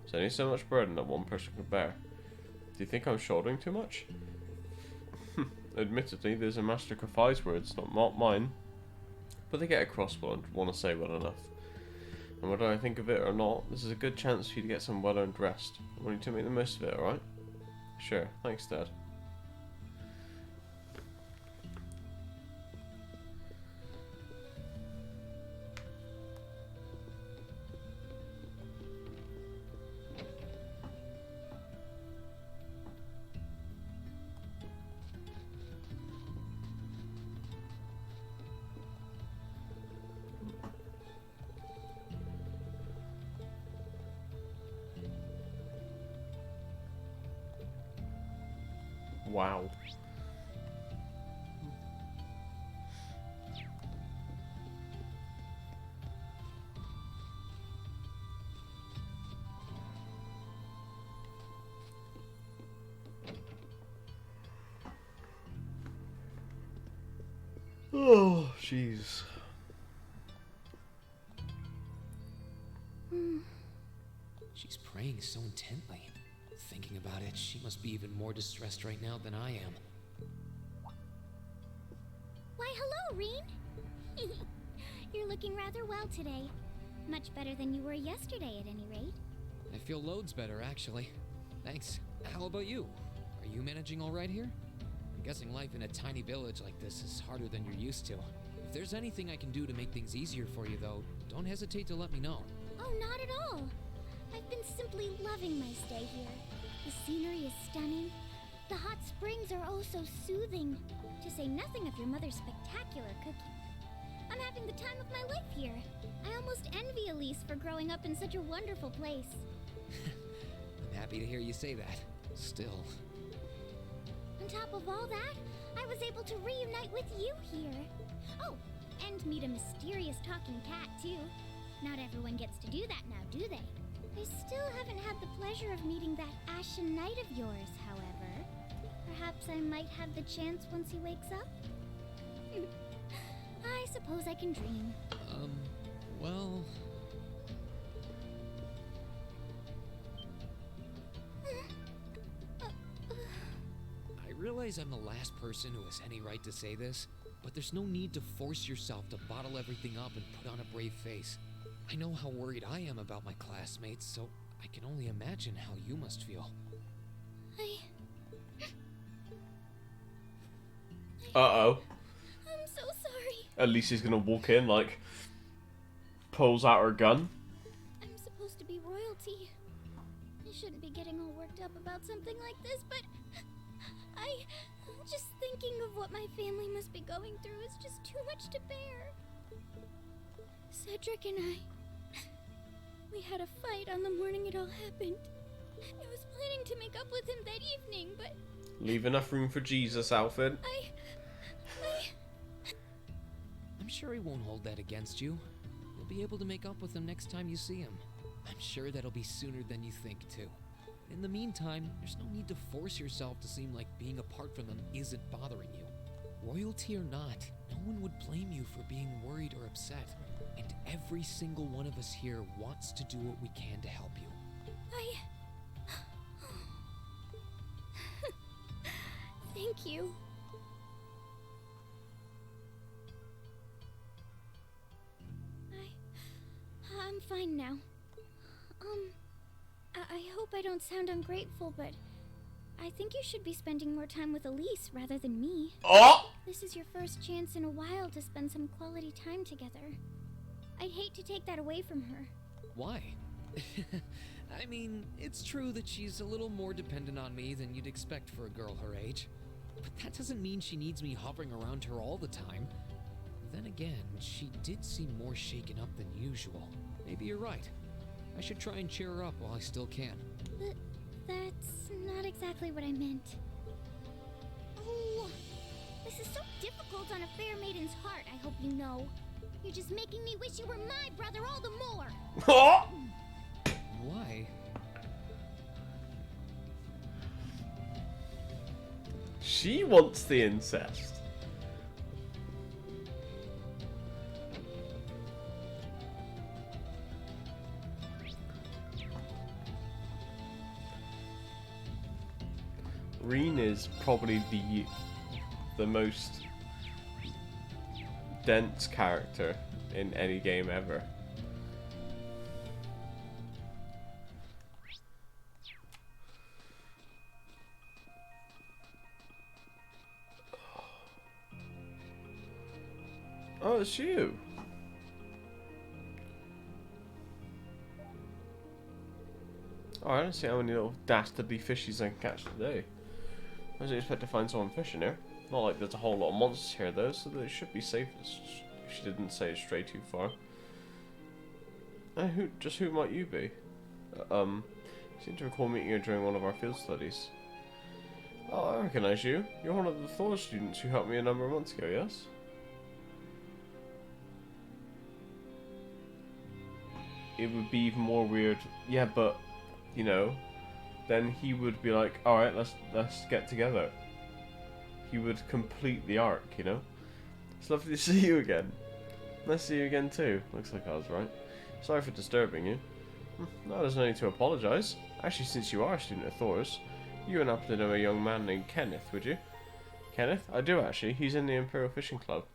There's only so much burden that one person can bear. Do you think I'm shouldering too much? Admittedly, there's a Master Kafai's words, not mine. But they get across what I want to say well enough. And whether I think of it or not, this is a good chance for you to get some well-earned rest. I want you to make the most of it, alright? Sure, thanks, Dad. Wow. Oh, jeez. She's praying so intently. Thinking about it, she must be even more distressed right now than I am. Why, hello, Reen! You're looking rather well today. Much better than you were yesterday, at any rate. I feel loads better, actually. Thanks. How about you? Are you managing all right here? I'm guessing life in a tiny village like this is harder than you're used to. If there's anything I can do to make things easier for you, though, don't hesitate to let me know. Oh, not at all. I've been simply loving my stay here. The scenery is stunning. The hot springs are oh so soothing. To say nothing of your mother's spectacular cooking. I'm having the time of my life here. I almost envy Elise for growing up in such a wonderful place. I'm happy to hear you say that. Still. On top of all that, I was able to reunite with you here. Oh, and meet a mysterious talking cat, too. Not everyone gets to do that now, do they? I still haven't had the pleasure of meeting that Ashen Knight of yours, however. Perhaps I might have the chance once he wakes up? I suppose I can dream. Well... I realize I'm the last person who has any right to say this, but there's no need to force yourself to bottle everything up and put on a brave face. I know how worried I am about my classmates, so I can only imagine how you must feel. Uh-oh. I'm so sorry. Alicia's gonna walk in, like, pulls out her gun. I'm supposed to be royalty. I shouldn't be getting all worked up about something like this, but just thinking of what my family must be going through is just too much to bear. Cedric and we had a fight on the morning it all happened. I was planning to make up with him that evening, but... Leave enough room for Jesus, Alfred. I'm sure he won't hold that against you. You'll be able to make up with him next time you see him. I'm sure that'll be sooner than you think, too. In the meantime, there's no need to force yourself to seem like being apart from them isn't bothering you. Royalty or not, no one would blame you for being worried or upset. And every single one of us here wants to do what we can to help you. Thank you. I'm fine now. I hope I don't sound ungrateful, but I think you should be spending more time with Elise rather than me. Oh! This is your first chance in a while to spend some quality time together. I'd hate to take that away from her. Why? I mean, it's true that she's a little more dependent on me than you'd expect for a girl her age. But that doesn't mean she needs me hovering around her all the time. Then again, she did seem more shaken up than usual. Maybe you're right. I should try and cheer her up while I still can. That's not exactly what I meant. Oh, this is so difficult on a fair maiden's heart, I hope you know. You're just making me wish you were my brother all the more. Why? She wants the incest. Rean is probably the most dense character in any game ever. Oh, it's you. Oh, I don't see how many little dastardly fishies I can catch today. I was expect to find someone fishing here. Not like there's a whole lot of monsters here though, so they should be safe if she didn't say stray too far. Who might you be? You seem to recall meeting you during one of our field studies. Oh, I recognize you. You're one of the Thor students who helped me a number of months ago, yes? It would be even more weird. Yeah, but, you know, then he would be like, alright, let's get together. He would complete the arc, you know? It's lovely to see you again. Nice to see you again too. Looks like I was right. Sorry for disturbing you. No, there's no need to apologise. Actually, since you are a student of Thor's, you wouldn't happen to know a young man named Kenneth, would you? Kenneth? I do actually. He's in the Imperial Fishing Club.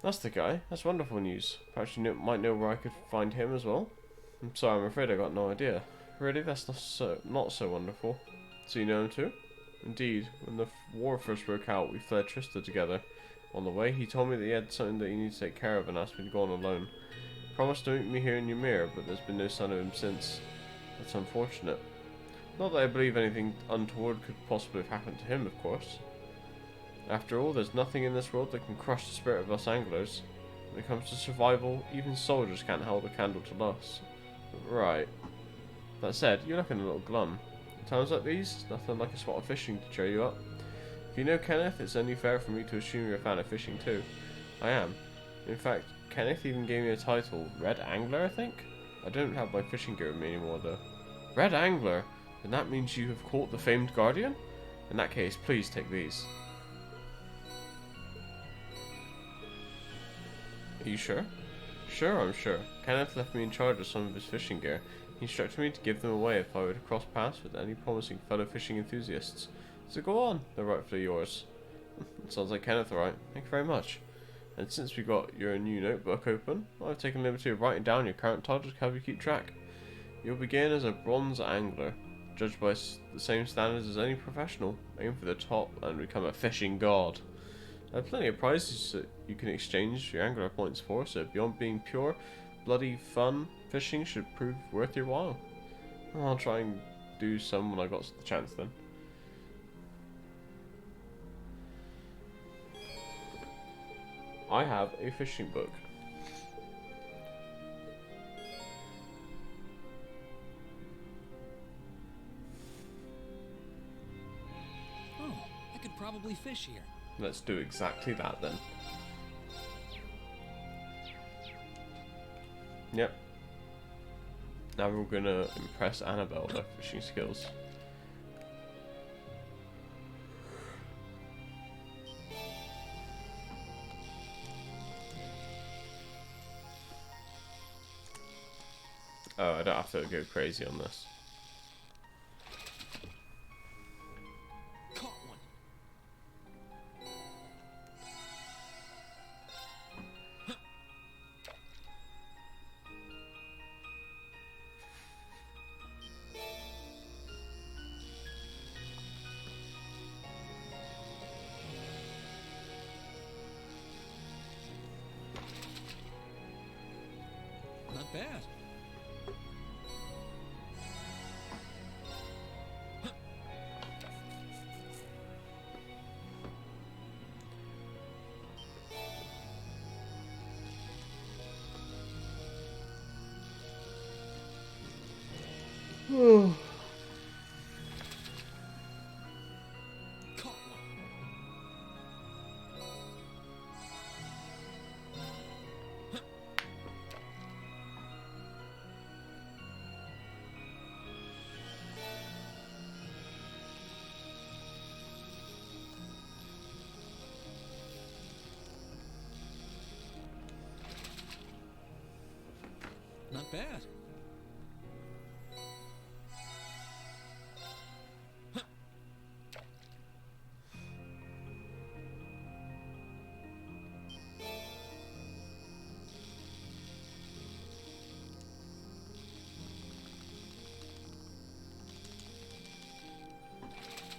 That's the guy. That's wonderful news. Perhaps you might know where I could find him as well. I'm sorry, I'm afraid I got no idea. Really? That's not so wonderful. So you know him too? Indeed. When the war first broke out, we fled Trista together. On the way, he told me that he had something that he needed to take care of and asked me to go on alone. He promised to meet me here in Ymir, but there's been no sign of him since. That's unfortunate. Not that I believe anything untoward could possibly have happened to him, of course. After all, there's nothing in this world that can crush the spirit of us anglers. When it comes to survival, even soldiers can't hold a candle to loss. Right. That said, you're looking a little glum. At times like these, nothing like a spot of fishing to cheer you up. If you know Kenneth, it's only fair for me to assume you're a fan of fishing too. I am. In fact, Kenneth even gave me a title, Red Angler, I think? I don't have my fishing gear with me anymore though. Red Angler? Then that means you have caught the famed Guardian? In that case, please take these. Are you sure? Sure, I'm sure. Kenneth left me in charge of some of his fishing gear. He instructed me to give them away if I were to cross paths with any promising fellow fishing enthusiasts. So go on, they're rightfully yours. Sounds like Kenneth, alright. Thank you very much. And since we got your new notebook open, I've taken the liberty of writing down your current title to help you keep track. You'll begin as a bronze angler, judged by the same standards as any professional. Aim for the top and become a fishing god. There are plenty of prizes that you can exchange your angler points for, so beyond being pure, bloody fun, fishing should prove worth your while. I'll try and do some when I got the chance then. I have a fishing book. Oh, I could probably fish here. Let's do exactly that then. Yep. Now we're gonna impress Annabelle with her fishing skills. Oh, I don't have to go crazy on this. Caught one. Not bad. Not bad.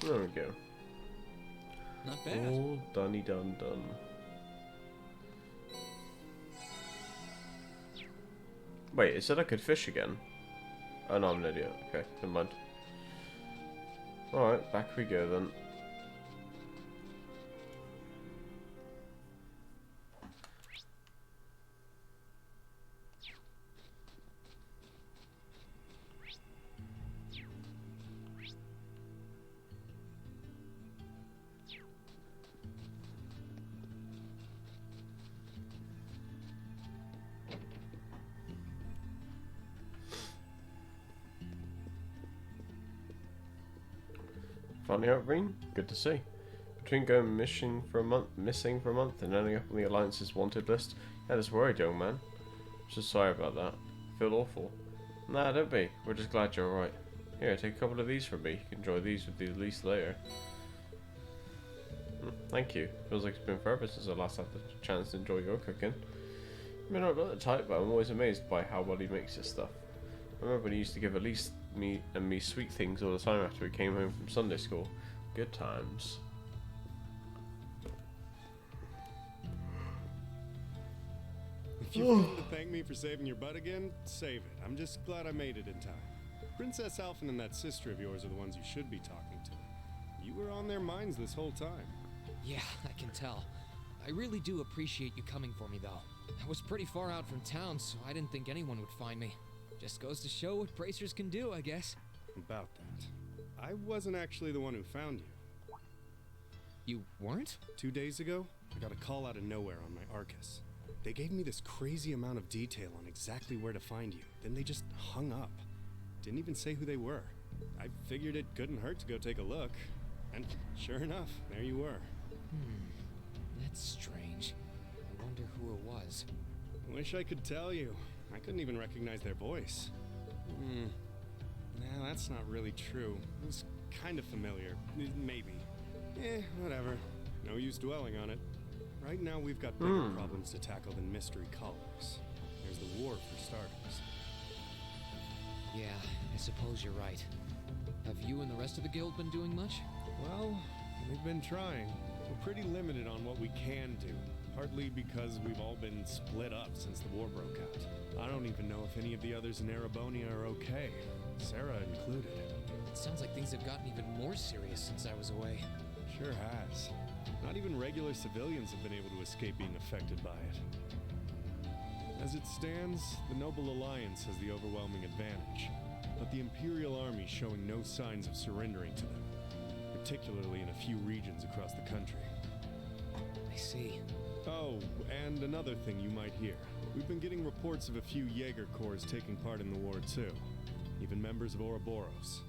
There we go. Not bad. All done. Wait, it said I could fish again. Oh no, I'm an idiot. Okay, never mind. Alright, back we go then. Finally out, Green. Good to see. Between going missing for a month and ending up on the Alliance's wanted list, you had us worried, young man. I'm so sorry about that. I feel awful. Nah, don't be. We're just glad you're alright. Here, take a couple of these from me. You can enjoy these with the least later. Thank you. Feels like it's been forever since I last had the chance to enjoy your cooking. I mean, I'm not the type, but I'm always amazed by how well he makes his stuff. I remember when he used to give at least me sweet things all the time after we came home from Sunday school. Good times. If you've come to thank me for saving your butt again, save it. I'm just glad I made it in time. Princess Alphen and that sister of yours are the ones you should be talking to. You were on their minds this whole time. Yeah, I can tell. I really do appreciate you coming for me, though. I was pretty far out from town, so I didn't think anyone would find me. Just goes to show what bracers can do, I guess. About that. I wasn't actually the one who found you. You weren't? 2 days ago, I got a call out of nowhere on my Arcus. They gave me this crazy amount of detail on exactly where to find you. Then they just hung up. Didn't even say who they were. I figured it couldn't hurt to go take a look. And sure enough, there you were. That's strange. I wonder who it was. Wish I could tell you. I couldn't even recognize their voice. Nah, that's not really true. It was kind of familiar. Maybe. Whatever. No use dwelling on it. Right now we've got bigger problems to tackle than mystery callers. There's the war for starters. Yeah, I suppose you're right. Have you and the rest of the guild been doing much? Well, we've been trying. We're pretty limited on what we can do. Partly because we've all been split up since the war broke out. I don't even know if any of the others in Erebonia are okay. Sarah included. It sounds like things have gotten even more serious since I was away. Sure has. Not even regular civilians have been able to escape being affected by it. As it stands, the Noble Alliance has the overwhelming advantage, but the Imperial Army showing no signs of surrendering to them, particularly in a few regions across the country. I see. Oh, and another thing you might hear. We've been getting reports of a few Jaeger Corps taking part in the war too. Even members of Ouroboros.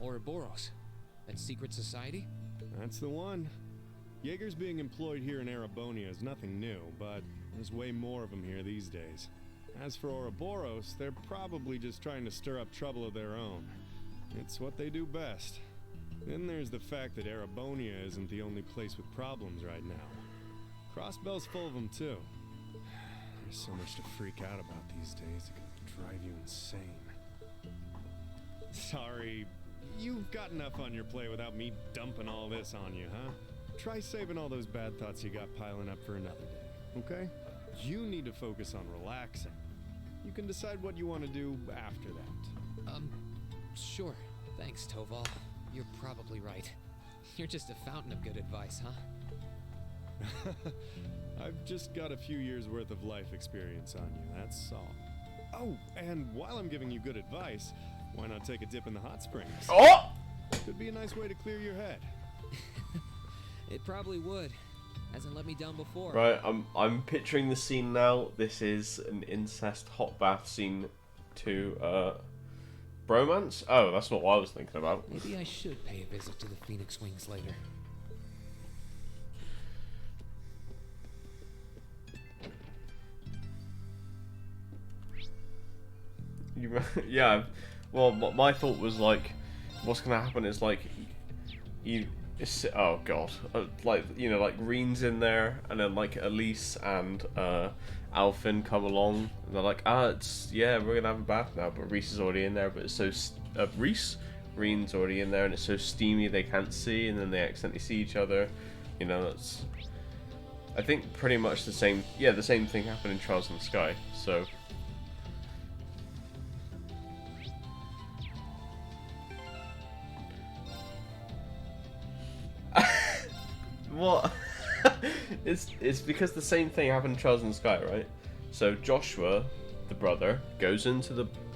Ouroboros? That secret society? That's the one. Jaegers being employed here in Erebonia is nothing new, but there's way more of them here these days. As for Ouroboros, they're probably just trying to stir up trouble of their own. It's what they do best. Then there's the fact that Erebonia isn't the only place with problems right now. Crossbell's full of them too. There's so much to freak out about these days, it can drive you insane. Sorry, You've got enough on your plate without me dumping all this on you, huh? Try saving all those bad thoughts you got piling up for another day, okay? You need to focus on relaxing. You can decide what you want to do after that. Sure. Thanks, Toval. You're probably right. You're just a fountain of good advice, huh? I've just got a few years worth of life experience on you, that's all. Oh, and while I'm giving you good advice, why not take a dip in the hot springs? Oh! Could be a nice way to clear your head. It probably would. Hasn't let me down before. Right, I'm picturing the scene now. This is an incest hot bath scene to bromance? Oh, that's not what I was thinking about. Maybe I should pay a visit to the Phoenix Wings later. Yeah, well, my thought was like, what's gonna happen is like, oh god, like, you know, like Reen's in there, and then like Elise and Alfin come along, and they're like, yeah, we're gonna have a bath now, but Reese is already in there, but it's so Reen's already in there, and it's so steamy they can't see, and then they accidentally see each other. You know, that's, I think, pretty much the same thing happened in Trials in the Sky. So. What? It's because the same thing happened in Trials in the Sky, right? So Joshua, the brother, goes into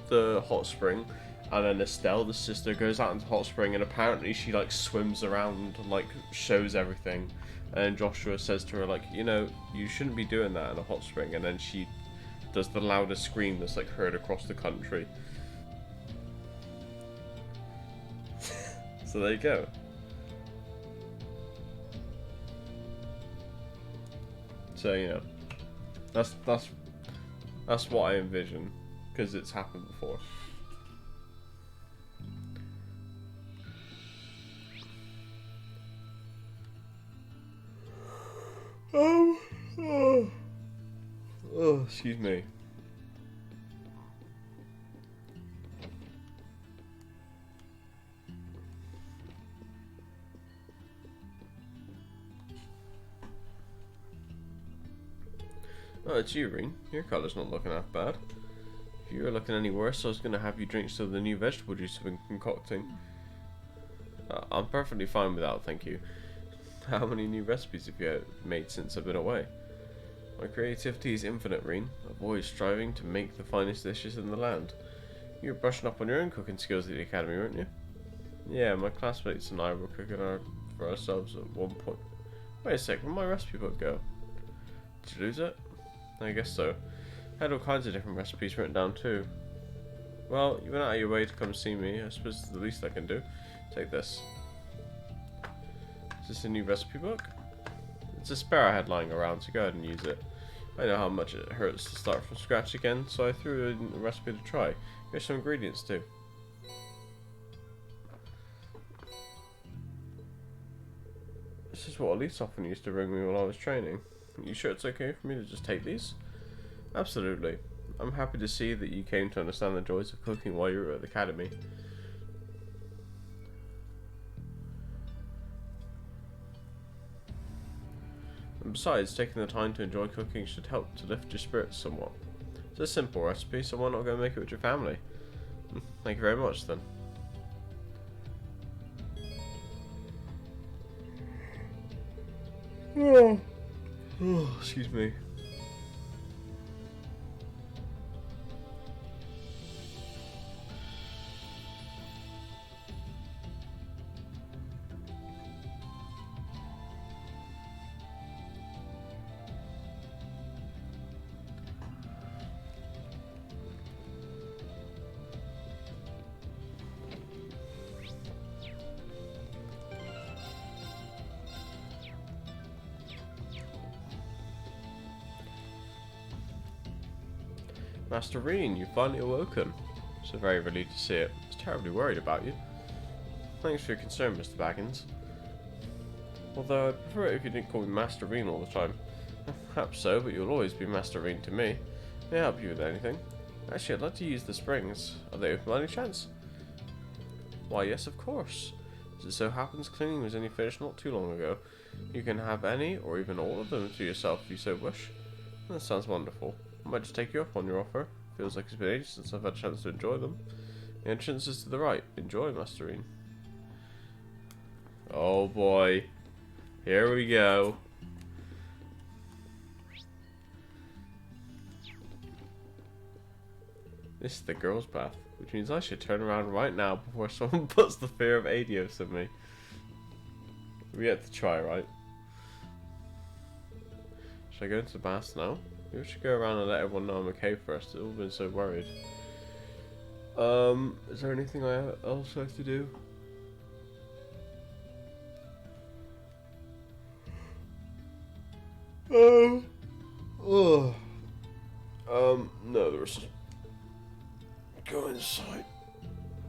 the hot spring, and then Estelle, the sister, goes out into the hot spring, and apparently she like swims around and like shows everything. And then Joshua says to her like, you know, you shouldn't be doing that in a hot spring. And then she does the loudest scream that's like heard across the country. So there you go. So, you know, that's what I envision, because it's happened before. Oh, excuse me. Oh, it's you, Reen. Your colour's not looking half bad. If you were looking any worse, I was going to have you drink some of the new vegetable juice I've been concocting. I'm perfectly fine without, thank you. How many new recipes have you made since I've been away? My creativity is infinite, Reen. I'm always striving to make the finest dishes in the land. You were brushing up on your own cooking skills at the academy, weren't you? Yeah, my classmates and I were cooking for ourselves at one point. Wait a sec, where'd my recipe book go? Did you lose it? I guess so. I had all kinds of different recipes written down too. Well, you went out of your way to come see me. I suppose it's the least I can do. Take this. Is this a new recipe book? It's a spare I had lying around, so go ahead and use it. I know how much it hurts to start from scratch again, so I threw in a recipe to try. Here's some ingredients too. This is what Elise often used to bring me while I was training. You sure it's okay for me to just take these? Absolutely. I'm happy to see that you came to understand the joys of cooking while you were at the academy. And besides, taking the time to enjoy cooking should help to lift your spirits somewhat. It's a simple recipe, so why not go make it with your family? Thank you very much, then. Oh, excuse me. Master Reen, you've finally awoken. So very relieved to see it. I was terribly worried about you. Thanks for your concern, Mr. Baggins. Although I'd prefer it if you didn't call me Master Reen all the time. Perhaps so, but you'll always be Master Reen to me. May I help you with anything? Actually, I'd like to use the springs. Are they open by any chance? Why, yes, of course. As it so happens, cleaning was only finished not too long ago. You can have any, or even all of them to yourself if you so wish. That sounds wonderful. I might just take you up on your offer. Feels like it's been ages since I've had a chance to enjoy them. The entrance is to the right. Enjoy, Masterine. Oh boy. Here we go. This is the girls' bath, which means I should turn around right now before someone puts the fear of Adios in me. We get to try, right? Should I go into the bath now? Maybe we should go around and let everyone know I'm okay first. They've all been so worried. Is there anything else I have to do? No, there was... Go inside.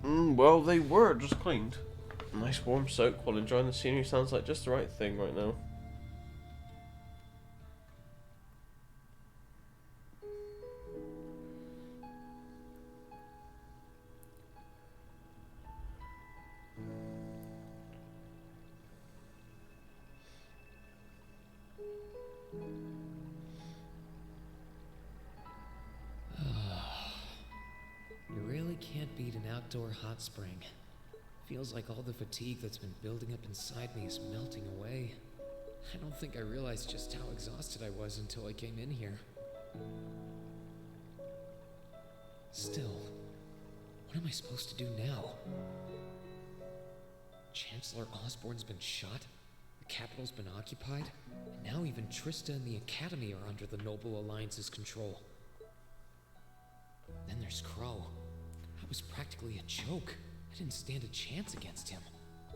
Well, they were just cleaned. Nice warm soak while enjoying the scenery sounds like just the right thing right now. You really can't beat an outdoor hot spring. Feels like all the fatigue that's been building up inside me is melting away. I don't think I realized just how exhausted I was until I came in here. Still, what am I supposed to do now? Chancellor Osborne's been shot, the capital's been occupied, and now even Trista and the Academy are under the Noble Alliance's control. Then there's Crow. That was practically a joke. I didn't stand a chance against him.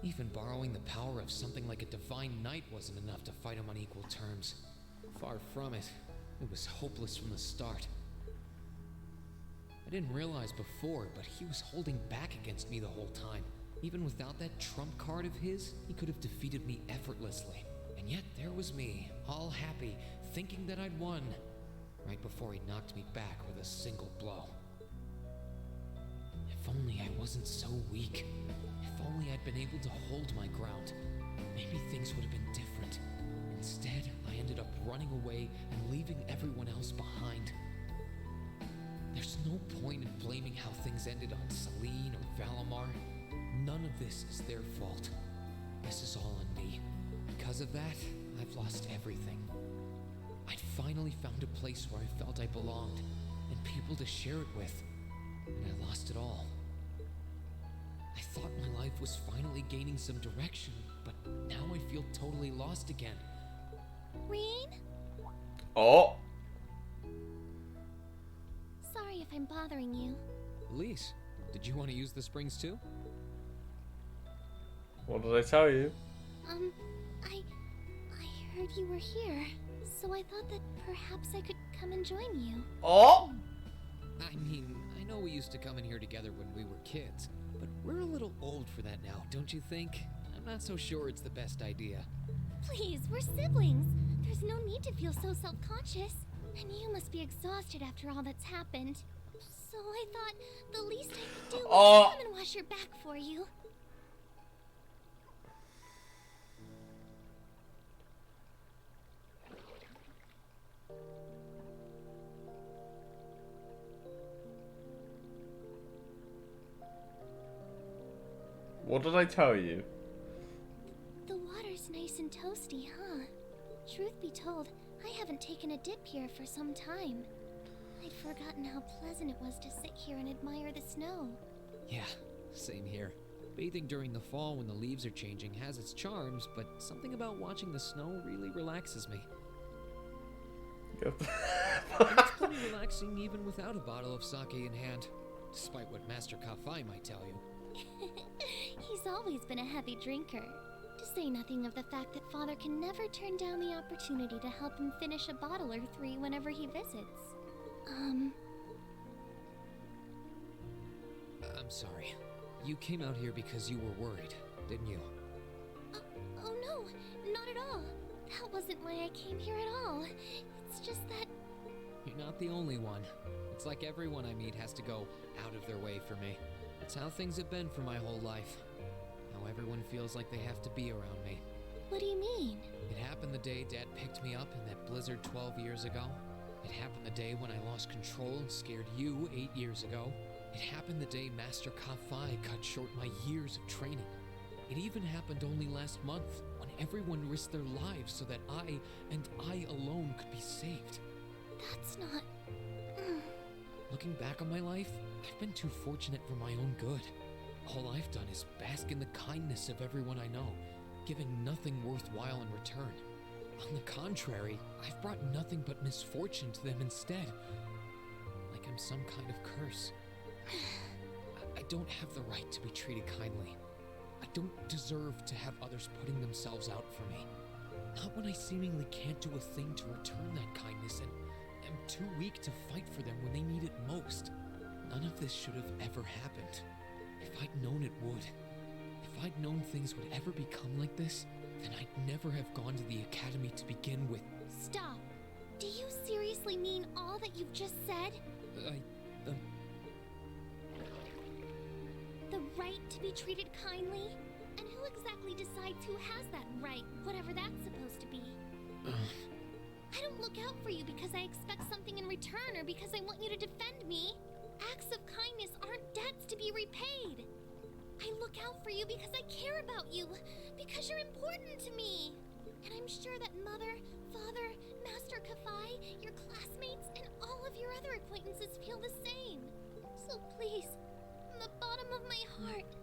Even borrowing the power of something like a divine knight wasn't enough to fight him on equal terms. Far from it. It was hopeless from the start. I didn't realize before, but he was holding back against me the whole time. Even without that trump card of his, he could have defeated me effortlessly. And yet there was me, all happy, thinking that I'd won. Right before he knocked me back with a single blow. If only I wasn't so weak. If only I'd been able to hold my ground. Maybe things would have been different. Instead, I ended up running away and leaving everyone else behind. There's no point in blaming how things ended on Celine or Valimar. None of this is their fault. This is all on me. Because of that, I've lost everything. I'd finally found a place where I felt I belonged, and people to share it with, and I lost it all. I thought my life was finally gaining some direction, but now I feel totally lost again. Rean? Oh! Sorry if I'm bothering you. Elise, did you want to use the springs too? What did I tell you? I heard you were here, so I thought that perhaps I could come and join you. Oh! I mean, I know we used to come in here together when we were kids, but we're a little old for that now, don't you think? I'm not so sure it's the best idea. Please, we're siblings. There's no need to feel so self-conscious. And you must be exhausted after all that's happened. So I thought the least I could do was come and wash your back for you. What did I tell you? The water's nice and toasty, huh? Truth be told, I haven't taken a dip here for some time. I'd forgotten how pleasant it was to sit here and admire the snow. Yeah, same here. Bathing during the fall when the leaves are changing has its charms, but something about watching the snow really relaxes me. It's pretty relaxing even without a bottle of sake in hand, despite what Master Kafai might tell you. He's always been a heavy drinker. To say nothing of the fact that Father can never turn down the opportunity to help him finish a bottle or three whenever he visits. I'm sorry. You came out here because you were worried, didn't you? Oh no, not at all. That wasn't why I came here at all. It's just that... You're not the only one. It's like everyone I meet has to go out of their way for me. It's how things have been for my whole life. How everyone feels like they have to be around me. What do you mean? It happened the day Dad picked me up in that blizzard 12 years ago. It happened the day when I lost control and scared you 8 years ago. It happened the day Master Kafai cut short my years of training. It even happened only last month, when everyone risked their lives so that I, and I alone, could be saved. That's not... Looking back on my life, I've been too fortunate for my own good. All I've done is bask in the kindness of everyone I know, giving nothing worthwhile in return. On the contrary, I've brought nothing but misfortune to them instead. Like I'm some kind of curse. I don't have the right to be treated kindly. I don't deserve to have others putting themselves out for me. Not when I seemingly can't do a thing to return that kindness and am too weak to fight for them when they need it most. None of this should have ever happened. If I'd known it would, if I'd known things would ever become like this, then I'd never have gone to the academy to begin with. Stop. Do you seriously mean all that you've just said? The right to be treated kindly? And who exactly decides who has that right, whatever that's supposed to be? I don't look out for you because I expect something in return or because I want you to defend me. Acts of kindness aren't debts to be repaid. I look out for you because I care about you, because you're important to me. And I'm sure that Mother, Father, Master Kafai, your classmates, and all of your other acquaintances feel the same. So please, from the bottom of my heart,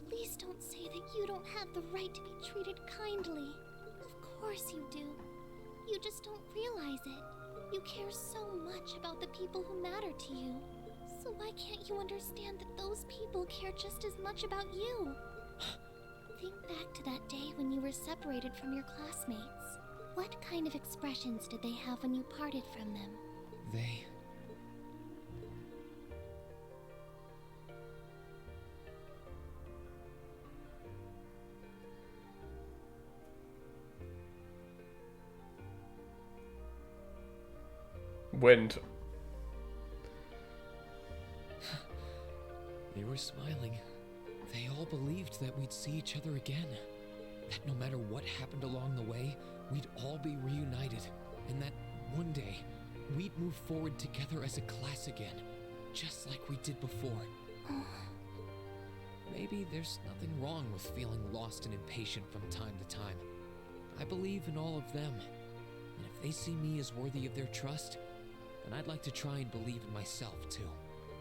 please don't say that you don't have the right to be treated kindly. Of course you do. You just don't realize it. You care so much about the people who matter to you. So why can't you understand that those people care just as much about you? Think back to that day when you were separated from your classmates. What kind of expressions did they have when you parted from them? They... Wind. They were smiling. They all believed that we'd see each other again. That no matter what happened along the way, we'd all be reunited. And that one day, we'd move forward together as a class again. Just like we did before. Maybe there's nothing wrong with feeling lost and impatient from time to time. I believe in all of them. And if they see me as worthy of their trust, then I'd like to try and believe in myself too.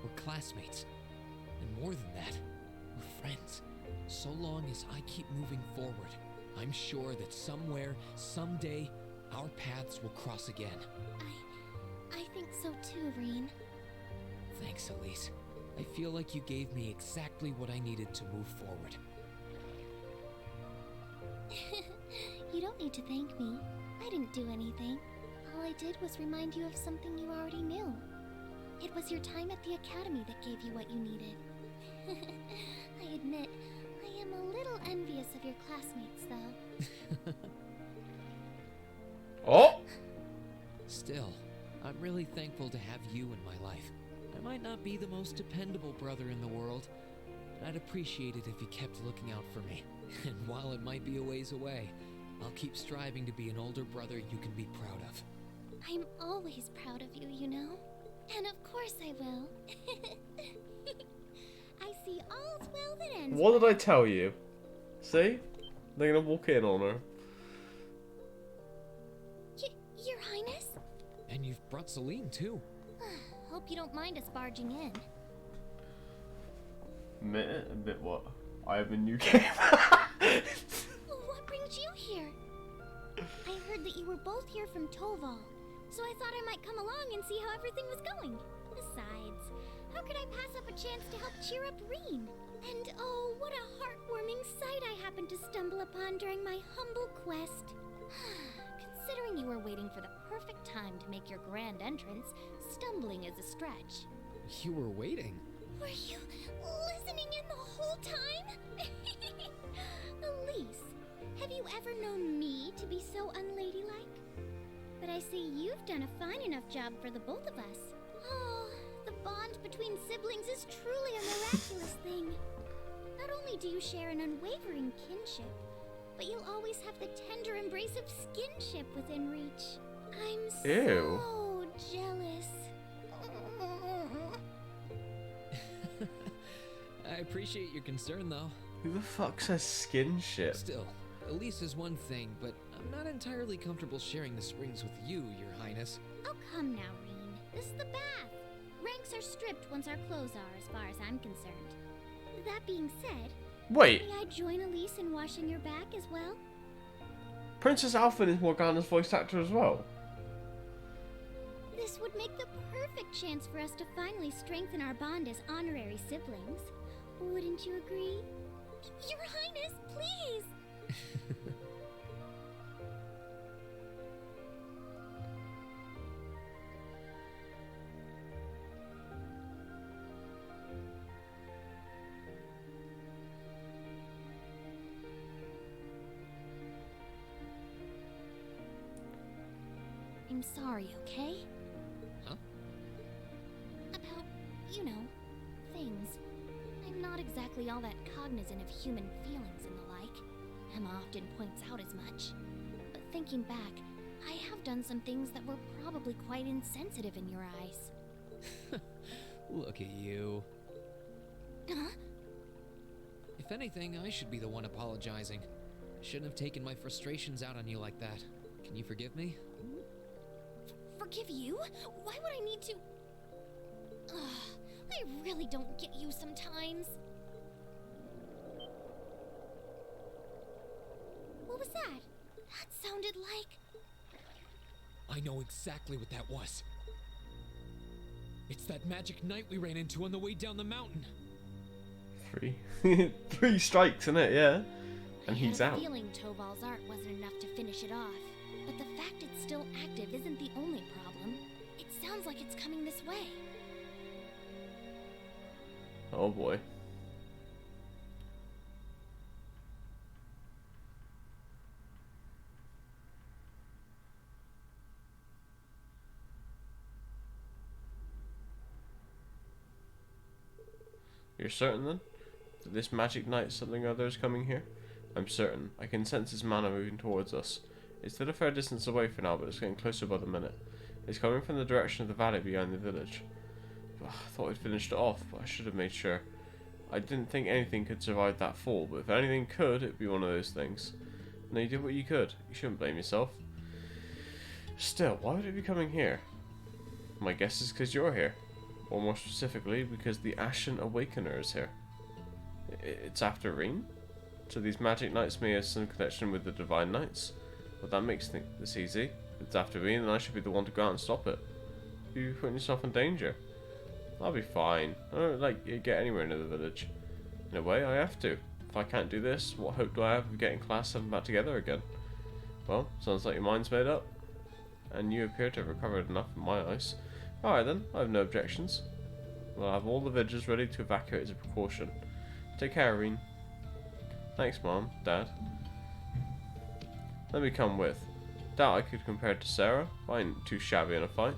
We're classmates. And more than that, we're friends. So long as I keep moving forward, I'm sure that somewhere, someday, our paths will cross again. I think so too, Rean. Thanks, Elise. I feel like you gave me exactly what I needed to move forward. You don't need to thank me. I didn't do anything. All I did was remind you of something you already knew. It was your time at the academy that gave you what you needed. I admit, I am a little envious of your classmates, though. Oh! Still, I'm really thankful to have you in my life. I might not be the most dependable brother in the world, but I'd appreciate it if you kept looking out for me. And while it might be a ways away, I'll keep striving to be an older brother you can be proud of. I'm always proud of you, you know? And of course I will. I see all's well that ends. What did I tell you? See? They're gonna walk in on her. Your Highness? And you've brought Celine, too. Hope you don't mind us barging in. Admit what? I have a new game. What brings you here? I heard that you were both here from Toval, so I thought I might come along and see how everything was going. Besides, how could I pass up a chance to help cheer up Rean? And oh, what a heartwarming sight I happened to stumble upon during my humble quest. Considering you were waiting for the perfect time to make your grand entrance, stumbling is a stretch. You were waiting? Were you listening in the whole time? Elise, have you ever known me to be so unladylike? But I see you've done a fine enough job for the both of us. Oh, siblings is truly a miraculous thing. Not only do you share an unwavering kinship, but you'll always have the tender embrace of skinship within reach. I'm so jealous. I appreciate your concern, though. Who the fuck says skin shit? Still, Elise is one thing, but I'm not entirely comfortable sharing the springs with you, Your Highness. Oh, come now, Reen. This is the bath. Ranks are stripped once our clothes are, as far as I'm concerned. That being said, wait, may I join Elise in washing your back as well? Princess Alphen is Morgana's voice actor as well. This would make the perfect chance for us to finally strengthen our bond as honorary siblings. Wouldn't you agree? Your Highness, please! I'm sorry, okay? Huh? About, you know, things. I'm not exactly all that cognizant of human feelings and the like. Emma often points out as much. But thinking back, I have done some things that were probably quite insensitive in your eyes. Look at you. Huh? If anything, I should be the one apologizing. Shouldn't have taken my frustrations out on you like that. Can you forgive me? Forgive you? Why would I need to? Ugh, I really don't get you sometimes. What was that? That sounded like... I know exactly what that was. It's that magic knight we ran into on the way down the mountain. 3. 3 strikes, innit? Yeah. And he's I had out. a feeling Toval's art wasn't enough to finish it off. But the fact it's still active isn't the only problem. It sounds like it's coming this way. Oh boy. You're certain then? That this magic knight something or other is coming here? I'm certain. I can sense his mana moving towards us. It's still a fair distance away for now, but it's getting closer by the minute. It's coming from the direction of the valley behind the village. I thought we'd finished it off, but I should have made sure. I didn't think anything could survive that fall, but if anything could, it'd be one of those things. No, you did what you could. You shouldn't blame yourself. Still, why would it be coming here? My guess is because you're here. Or more specifically, because the Ashen Awakener is here. It's after Reen? So these magic knights may have some connection with the Divine Knights? But that makes this easy. If it's after Reen, then I should be the one to go out and stop it. You're putting yourself in danger. I'll be fine. I don't like to get anywhere near the village. In a way, I have to. If I can't do this, what hope do I have of getting Class 7 back together again? Well, sounds like your mind's made up. And you appear to have recovered enough in my eyes. Alright then, I have no objections. We'll have all the villagers ready to evacuate as a precaution. Take care, Reen. Thanks, Mom, Dad. Let me come with. Doubt I could compare it to Sarah. I ain't too shabby in a fight.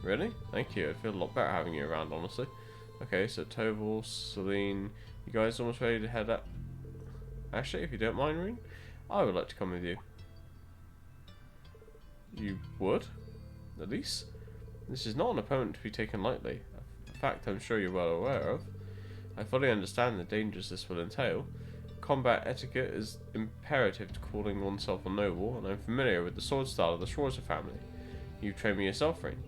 Really? Thank you. I'd feel a lot better having you around, honestly. Okay, so Toval, Celine, you guys almost ready to head up? Actually, if you don't mind, Reen, I would like to come with you. You would? Elise? This is not an opponent to be taken lightly. A fact I'm sure you're well aware of. I fully understand the dangers this will entail. Combat etiquette is imperative to calling oneself a noble, and I'm familiar with the sword style of the Schwarzer family. You've trained me yourself, Reen.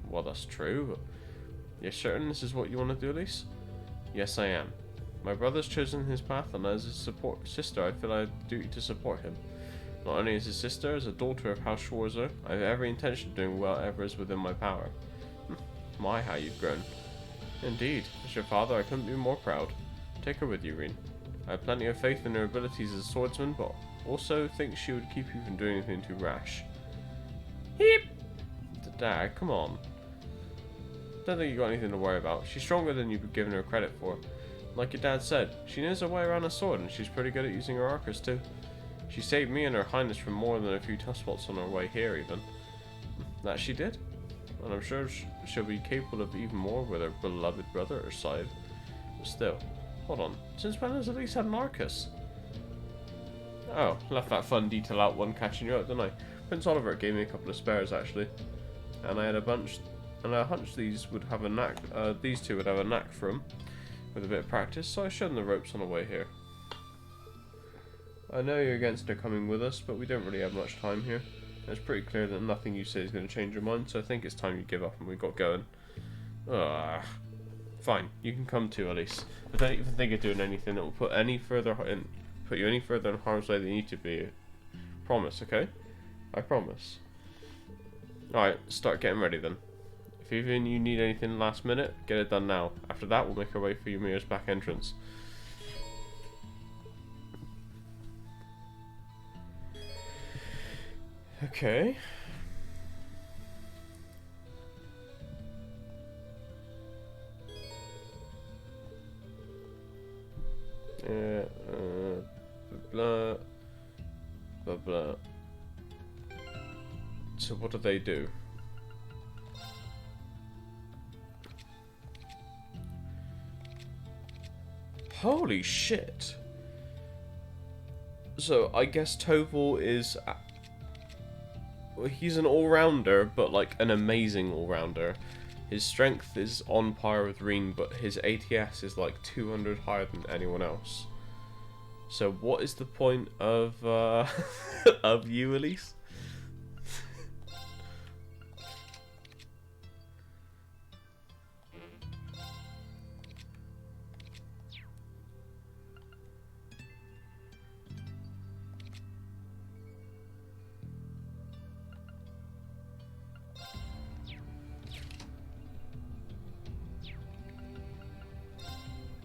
Well, that's true, but you're certain this is what you want to do, Elise? Yes, I am. My brother's chosen his path, and as his sister, I feel I have a duty to support him. Not only as his sister, as a daughter of House Schwarzer, I have every intention of doing whatever is within my power. My, how you've grown. Indeed, as your father, I couldn't be more proud. Take her with you, Reen. I have plenty of faith in her abilities as a swordsman, but also think she would keep you from doing anything too rash. Heep! Dad, come on. Don't think you got anything to worry about. She's stronger than you've given her credit for. Like your dad said, she knows her way around a sword, and she's pretty good at using her arcers too. She saved me and her highness from more than a few tough spots on her way here, even. That she did? and I'm sure she'll be capable of even more with her beloved brother at her side. But still, hold on. Since when has Elise had an Arcus? Oh, left that fun detail out when catching you up, didn't I? Prince Oliver gave me a couple of spares actually, and I had a bunch, and I hunched these would have a knack. These two would have a knack for them with a bit of practice, so I showed them the ropes on the way here. I know you're against her coming with us, but we don't really have much time here. It's pretty clear that nothing you say is going to change your mind, so I think it's time you give up and we got going. Fine, you can come too, Elise. But don't even think of doing anything that will put you any further in harm's way than you need to be. Promise, okay? I promise. Alright, start getting ready then. If even you need anything last minute, get it done now. After that, we'll make our way for Ymir's back entrance. Okay. Blah blah blah. So what do they do? Holy shit! So I guess Toval is. He's an all-rounder, but like an amazing all-rounder. His strength is on par with Rean, but his ATS is like 200 higher than anyone else. So what is the point of of you, Elise?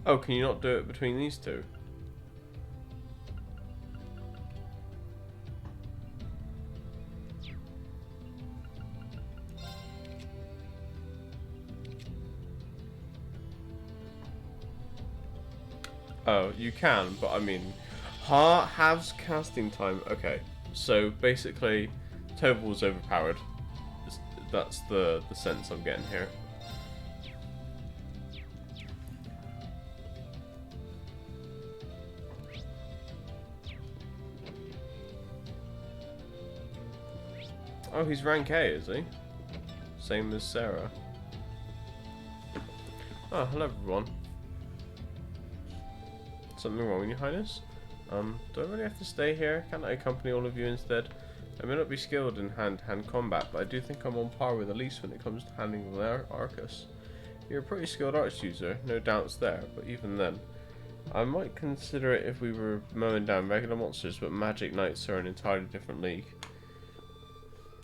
Oh, can you not do it between these two? Oh, you can, but I mean, halves casting time. Okay, so basically, Toval's overpowered. That's the sense I'm getting here. Oh, he's rank A, is he? Same as Sarah. Oh, hello everyone. Something wrong with your highness? Do I really have to stay here? Can't I accompany all of you instead? I may not be skilled in hand-to-hand combat, but I do think I'm on par with Elise when it comes to handling the Arcus. You're a pretty skilled arch user, no doubts there, but even then. I might consider it if we were mowing down regular monsters, but magic knights are an entirely different league.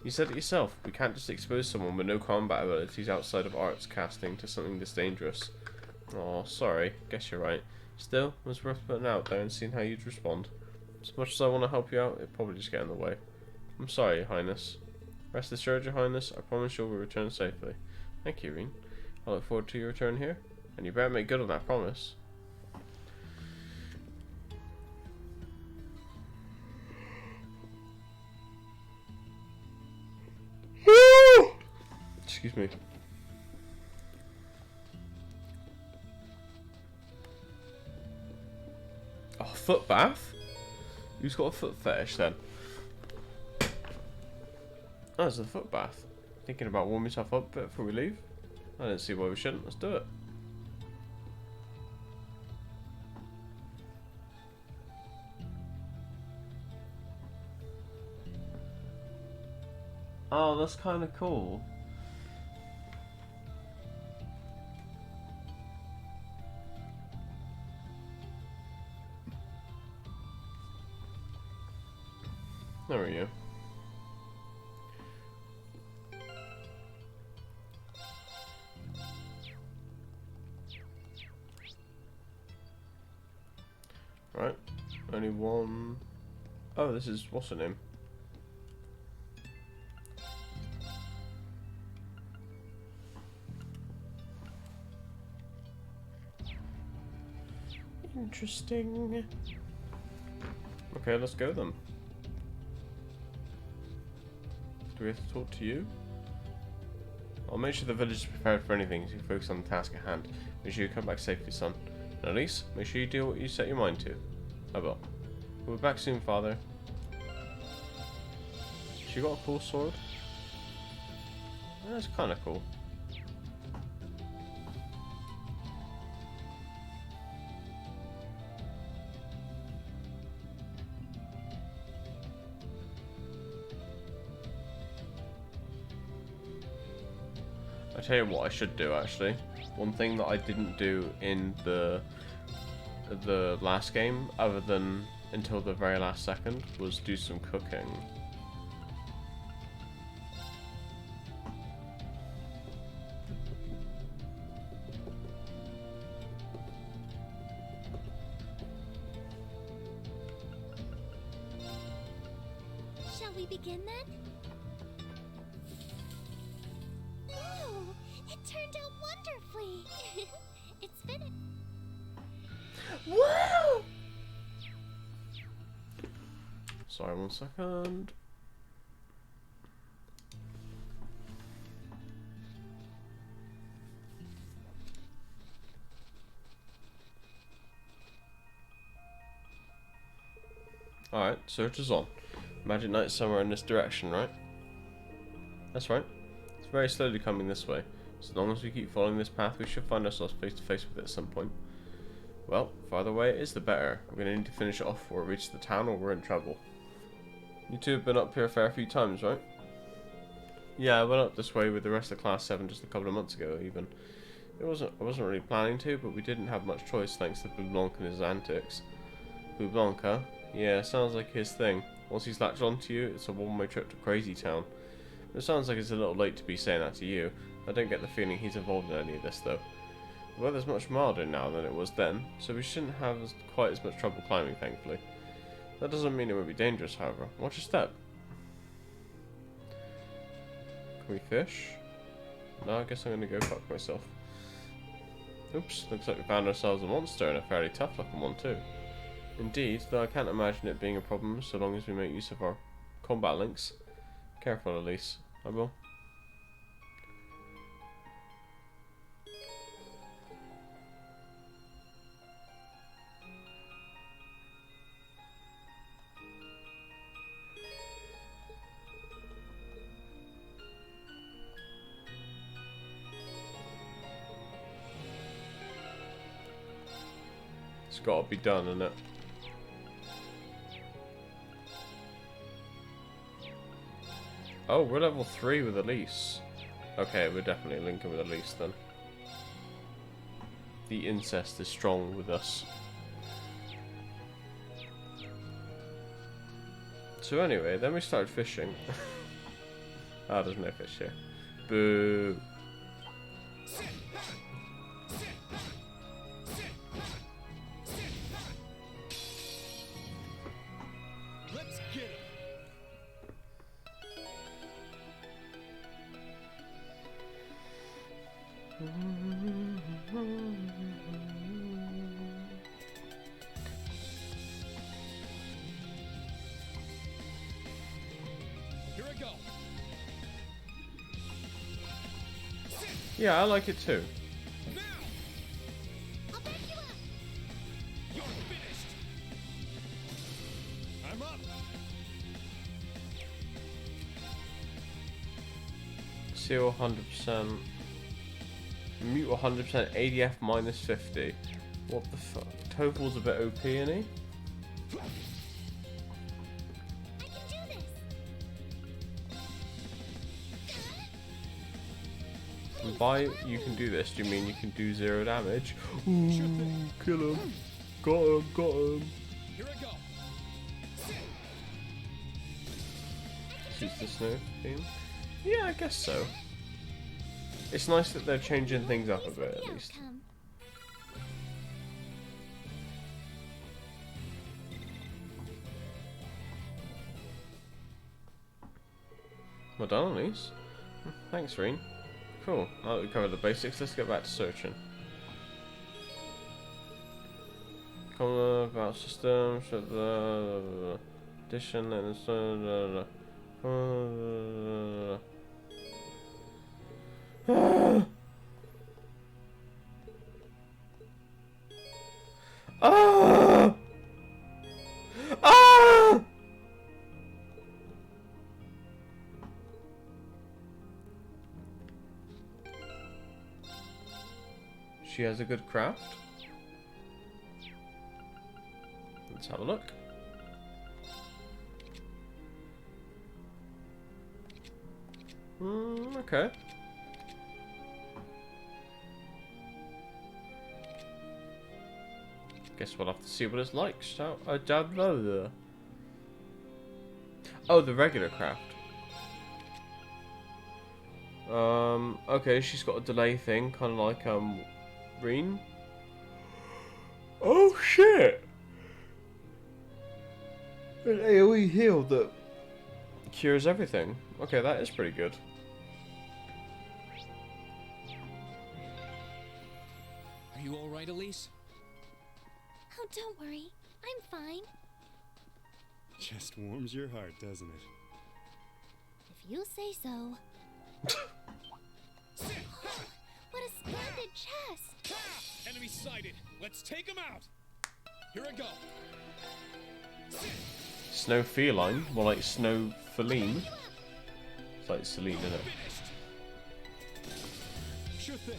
You said it yourself, we can't just expose someone with no combat abilities outside of arts casting to something this dangerous. Oh, sorry, guess you're right. Still, it was worth putting out there and seeing how you'd respond. As much as I want to help you out, it'd probably just get in the way. I'm sorry, Your Highness. Rest assured, Your Highness, I promise you will return safely. Thank you, Rean. I look forward to your return here, and you better make good on that promise. Excuse me. Oh, foot bath? Who's got a foot fetish then? Oh, it's a foot bath. Thinking about warming yourself up a bit before we leave? I don't see why we shouldn't. Let's do it. Oh, that's kind of cool. There we go. Right, only one. Oh, this is what's her name? Interesting. Okay, let's go then. Do we have to talk to you? I'll make sure the village is prepared for anything as you focus on the task at hand. Make sure you come back safely, son. And Elise, make sure you do what you set your mind to. I will. We'll be back soon, father. She got a cool sword. That's kind of cool. I tell you what I should do actually. One thing that I didn't do in the last game, other than until the very last second, was do some cooking. Shall we begin then? Oh, it turned out wonderfully. It's finished. Wow! Sorry, 1 second. Alright, search is on. Magic Knight's somewhere in this direction, right? That's right. It's very slowly coming this way. As long as we keep following this path, we should find ourselves face to face with it at some point. Well, farther away it is, the better. We're going to need to finish it off before we reach the town or we're in trouble. You two have been up here a fair few times, right? Yeah, I went up this way with the rest of Class 7 just a couple of months ago, even. I wasn't really planning to, but we didn't have much choice thanks to Blanc and his antics. Blanc, huh? Yeah, sounds like his thing. Once he's latched onto you, it's a one-way trip to Crazy Town. It sounds like it's a little late to be saying that to you. I don't get the feeling he's involved in any of this, though. The weather's much milder now than it was then, so we shouldn't have quite as much trouble climbing, thankfully. That doesn't mean it won't be dangerous, however. Watch your step. Can we fish? No, I guess I'm going to go fuck myself. Oops, looks like we found ourselves a monster, and a fairly tough-looking one, too. Indeed, though I can't imagine it being a problem so long as we make use of our combat links. Careful, Elise. I will. It's got to be done, isn't it? Oh, we're level 3 with Elise. Okay, we're definitely linking with Elise then. The incest is strong with us. So anyway, then we started fishing. Ah, there's no fish here. Boo. Here I go. Yeah, I like it too. Now. I'll back you up. You're finished. I'm up. Seal 100%. Mute 100%. ADF minus 50. What the fuck? Toval's a bit OP, isn't he? And by you can do this, do you mean you can do 0 damage? Ooh, kill him. Got him, got him. Here I go. Suits the snow theme? Yeah, I guess so. It's nice that they're changing things up a bit, at least. Well done, Elise. Thanks, Reen. Cool. Now that we covered the basics, let's get back to searching. Come about systems, the addition, and Ah! Ah! She has a good craft. Let's have a look. Okay. Guess we'll have to see what it's like. So, oh, the regular craft. Okay, she's got a delay thing, kind of like, Reen. Oh, shit! An AoE heal that cures everything. Okay, that is pretty good. Are you alright, Elise? Oh, don't worry. I'm fine. Just warms your heart, doesn't it? If you say so. What a splendid chest! Enemy sighted. Let's take him out. Here I go. Snow feline, more like snow feline. It's like Celine, isn't it? Sure thing.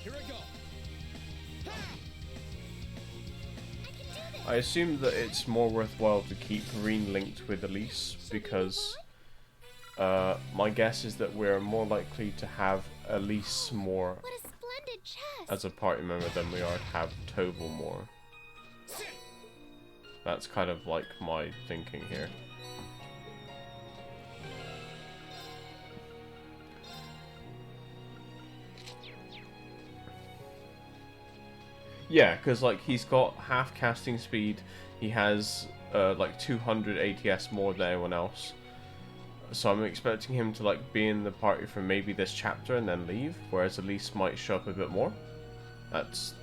Here I go. I assume that it's more worthwhile to keep Reen linked with Elise because my guess is that we're more likely to have Elise more as a party member than we are to have Tobal more. That's kind of like my thinking here. Yeah, because like he's got half casting speed, he has like 200 ATS more than anyone else. So I'm expecting him to like be in the party for maybe this chapter and then leave, whereas Elise might show up a bit more. That's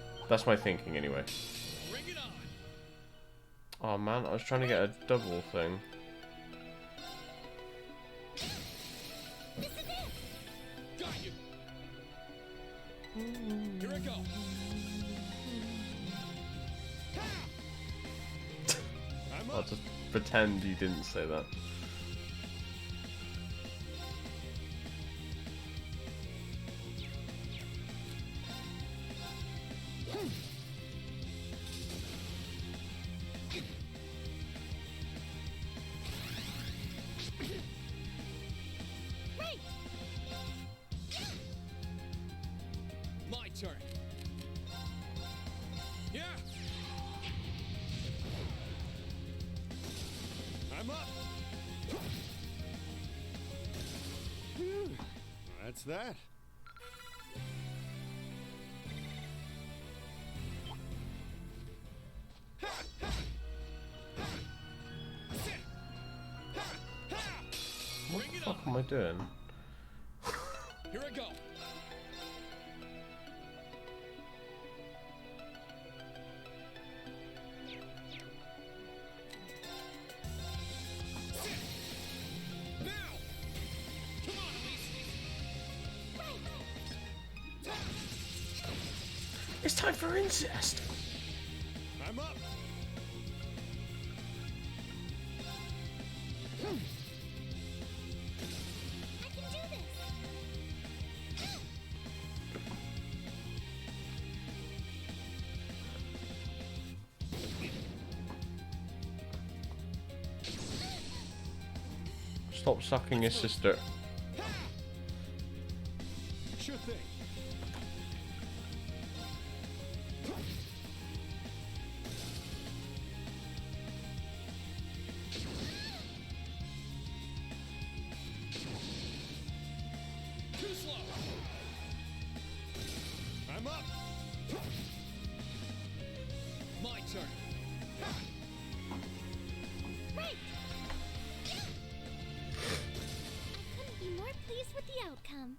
my thinking anyway. Oh man, I was trying to get a double thing. Got you. Here I go. I'll just pretend you didn't say that. My turn. Yeah. I'm up. Whew. That's that. What the fuck am I doing? Here I go. It's time for incest! I'm up. Stop sucking his sister. Sure thing. Too slow. I'm up. My turn. Couldn't be more pleased with the outcome.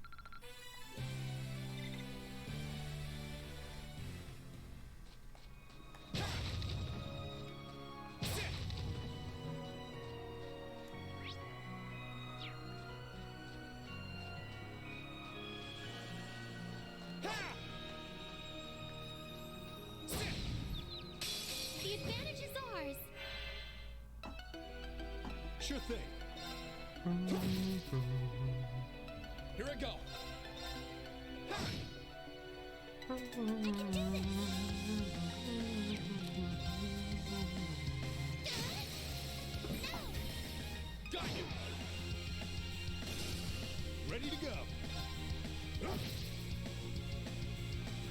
Sure thing. Here I go. Got you. Ready to go.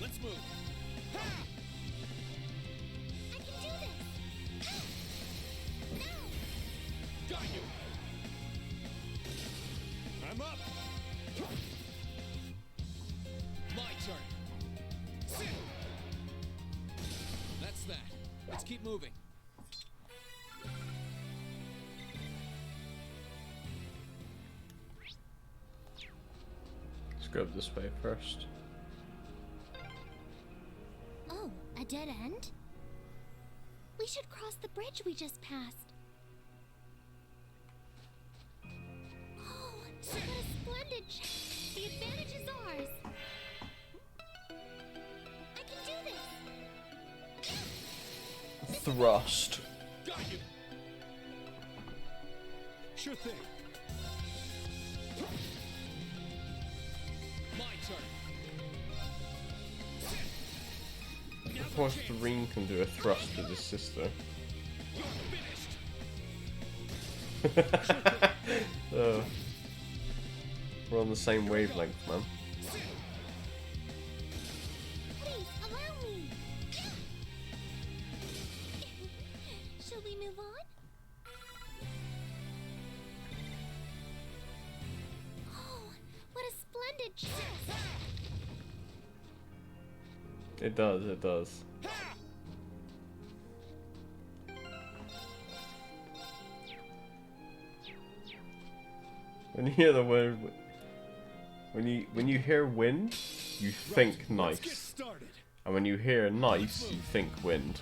Let's move. Got you. I'm up. My turn. Sit. That's that. Let's keep moving. Let's go up this way first. Oh, a dead end? We should cross the bridge we just passed. Oh, what a splendid chance. The advantage is ours. I can do this. Thrust. Got you. Sure thing. My turn. Of course, Doreen can do a thrust with his sister. Oh. We're on the same wavelength, man. Please, allow me. Shall we move on? Oh, what a splendid chance. It does, it does. When you hear the word, when you hear wind, you think nice, and when you hear nice, you think wind.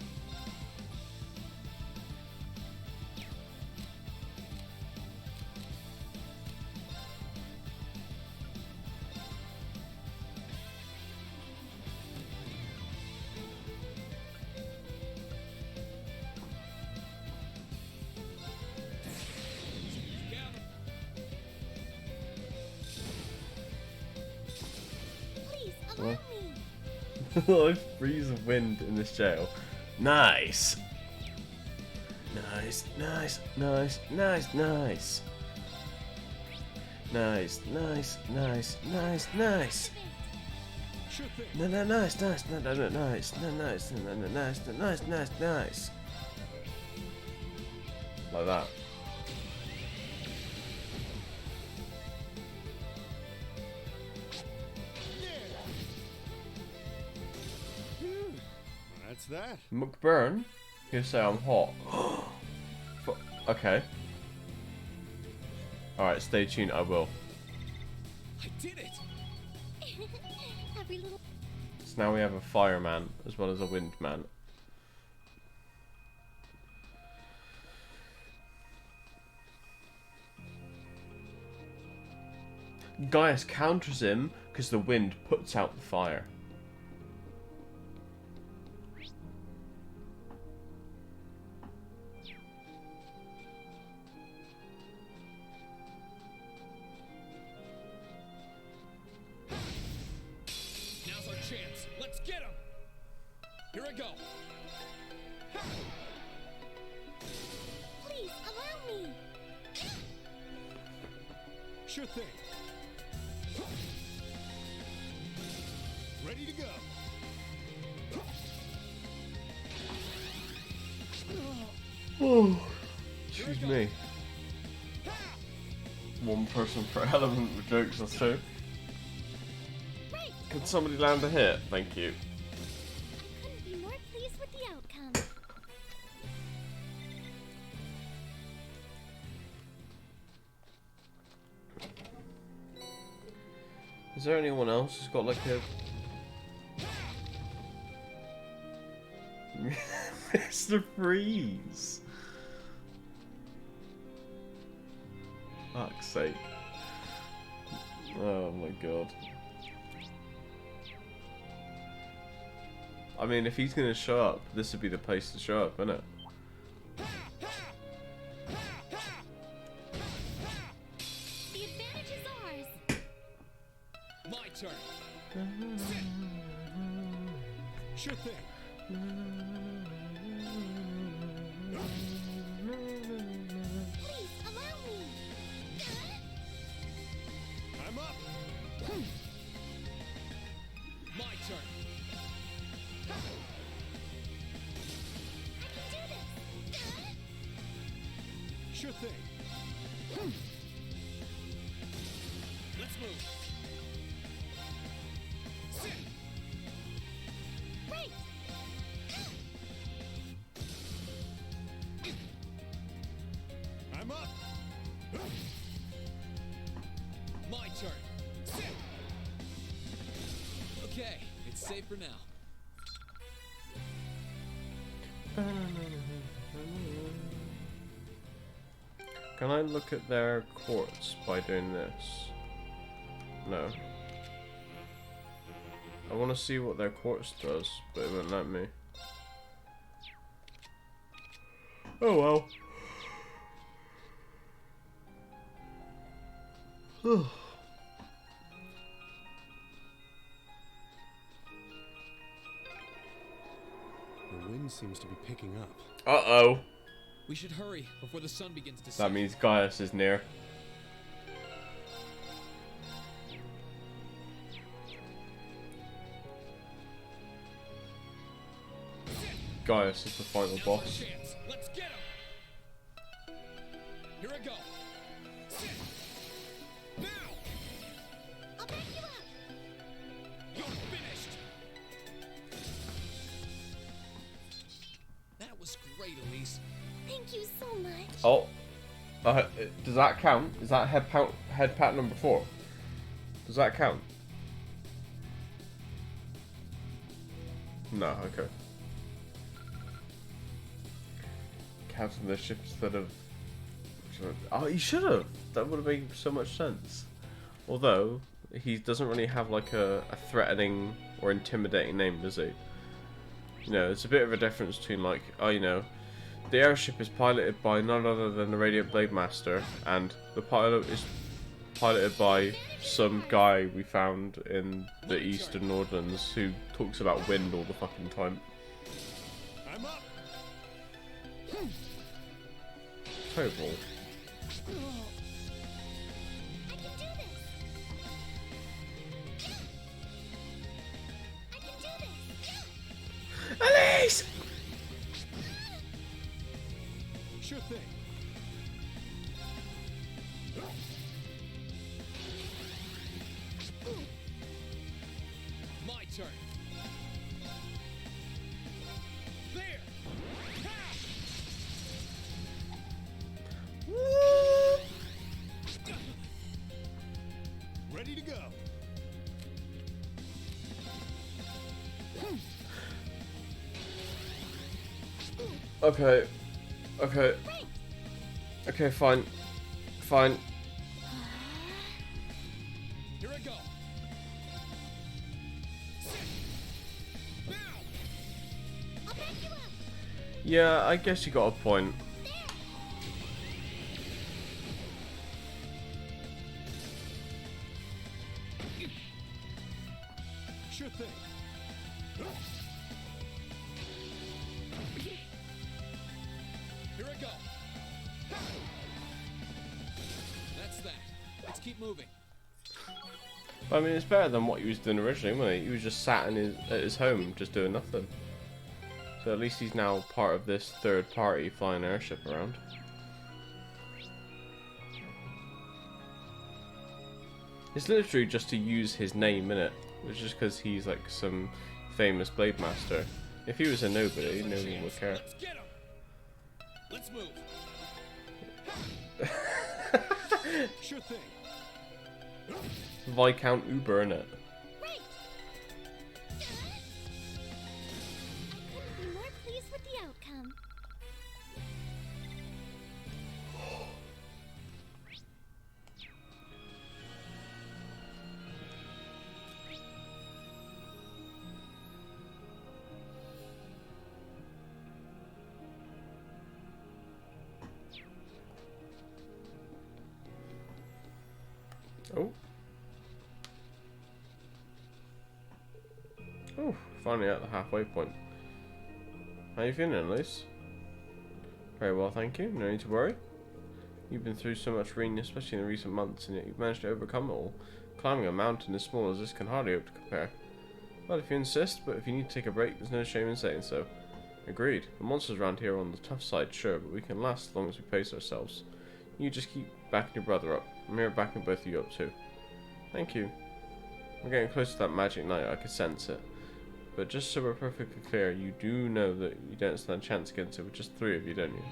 Allow me. I freeze of wind in this jail. Nice. Nice, nice, nice, nice, nice. Nice, nice, nice, nice, nice. No, no, nice, nice, no, no, no, nice, no, nice, no, no, nice, no, nice, nice, nice. Like that. That's that. McBurn, you say I'm hot. Okay. Alright, stay tuned, I will. I did it. Every little. So now we have a fireman as well as a windman. Gaius counters him because the wind puts out the fire. Now's our chance. Let's get him. Here I go. Please, allow me. Sure thing. Ready to go. Oh, excuse me. One person per element with jokes, that's two. Can somebody land a hit? Thank you. I couldn't be more pleased with the outcome. Is there anyone else who's got like a Mr. Freeze? Fuck's sake. Oh my god. I mean, if he's gonna show up, this would be the place to show up, isn't it? turn. Sure thing. Please, allow me. I'm up. My turn. I can do this. Sure thing. Let's move. Sit. Right. I'm up. My turn. Sit. Okay, it's safe for now. Can I look at their quartz by doing this? No. I want to see what their quartz does, but it won't let me. Oh well. The wind seems to be picking up. Uh-oh. We should hurry before the sun begins to set. That means Gaius is near. Gaius is the final boss. Chance. Let's get him. Here I go. Sit. Now. I'll back you up. You're finished. That was great, Elise. Thank you so much. Oh. Does that count? Is that head pat number 4? Does that count? No, okay. Counting the ship instead of... Oh, he should have! That would have made so much sense. Although, he doesn't really have like a threatening or intimidating name, does he? You know, it's a bit of a difference between like, oh, you know, the airship is piloted by none other than the Radiant Blade Master, and the pilot is piloted by some guy we found in the Eastern Nordlands who talks about wind all the fucking time. I'm up. Terrible. I can do this. I can do this. Elise! Sure thing. My turn. There. Ready to go. Okay. Okay. Okay, fine. Fine. Here I go. Now. I'll back you up. Yeah, I guess you got a point. Sure thing. Here I go. That's that. Let's keep moving. I mean, it's better than what he was doing originally, wasn't he? He was just sat in at his home, just doing nothing. So at least he's now part of this third party flying airship around. It's literally just to use his name, innit? It's just because he's like some famous Blade Master. If he was a nobody, no one would care. Let's get him. Let's move. Sure thing. Viscount Uber, innit? Right. I couldn't be more pleased with the outcome. Oh. Oh, finally at the halfway point. How you feeling, Elise? Very well, thank you. No need to worry. You've been through so much, Rean, especially in the recent months, and yet you've managed to overcome it all. Climbing a mountain as small as this can hardly hope to compare. Well, if you insist, but if you need to take a break, there's no shame in saying so. Agreed. The monsters around here are on the tough side, sure, but we can last as long as we pace ourselves. You just keep backing your brother up. I'm here backing both of you up too. Thank you. We're getting close to that magic night, I can sense it. But just so we're perfectly clear, you do know that you don't stand a chance against it with just 3 of you, don't you?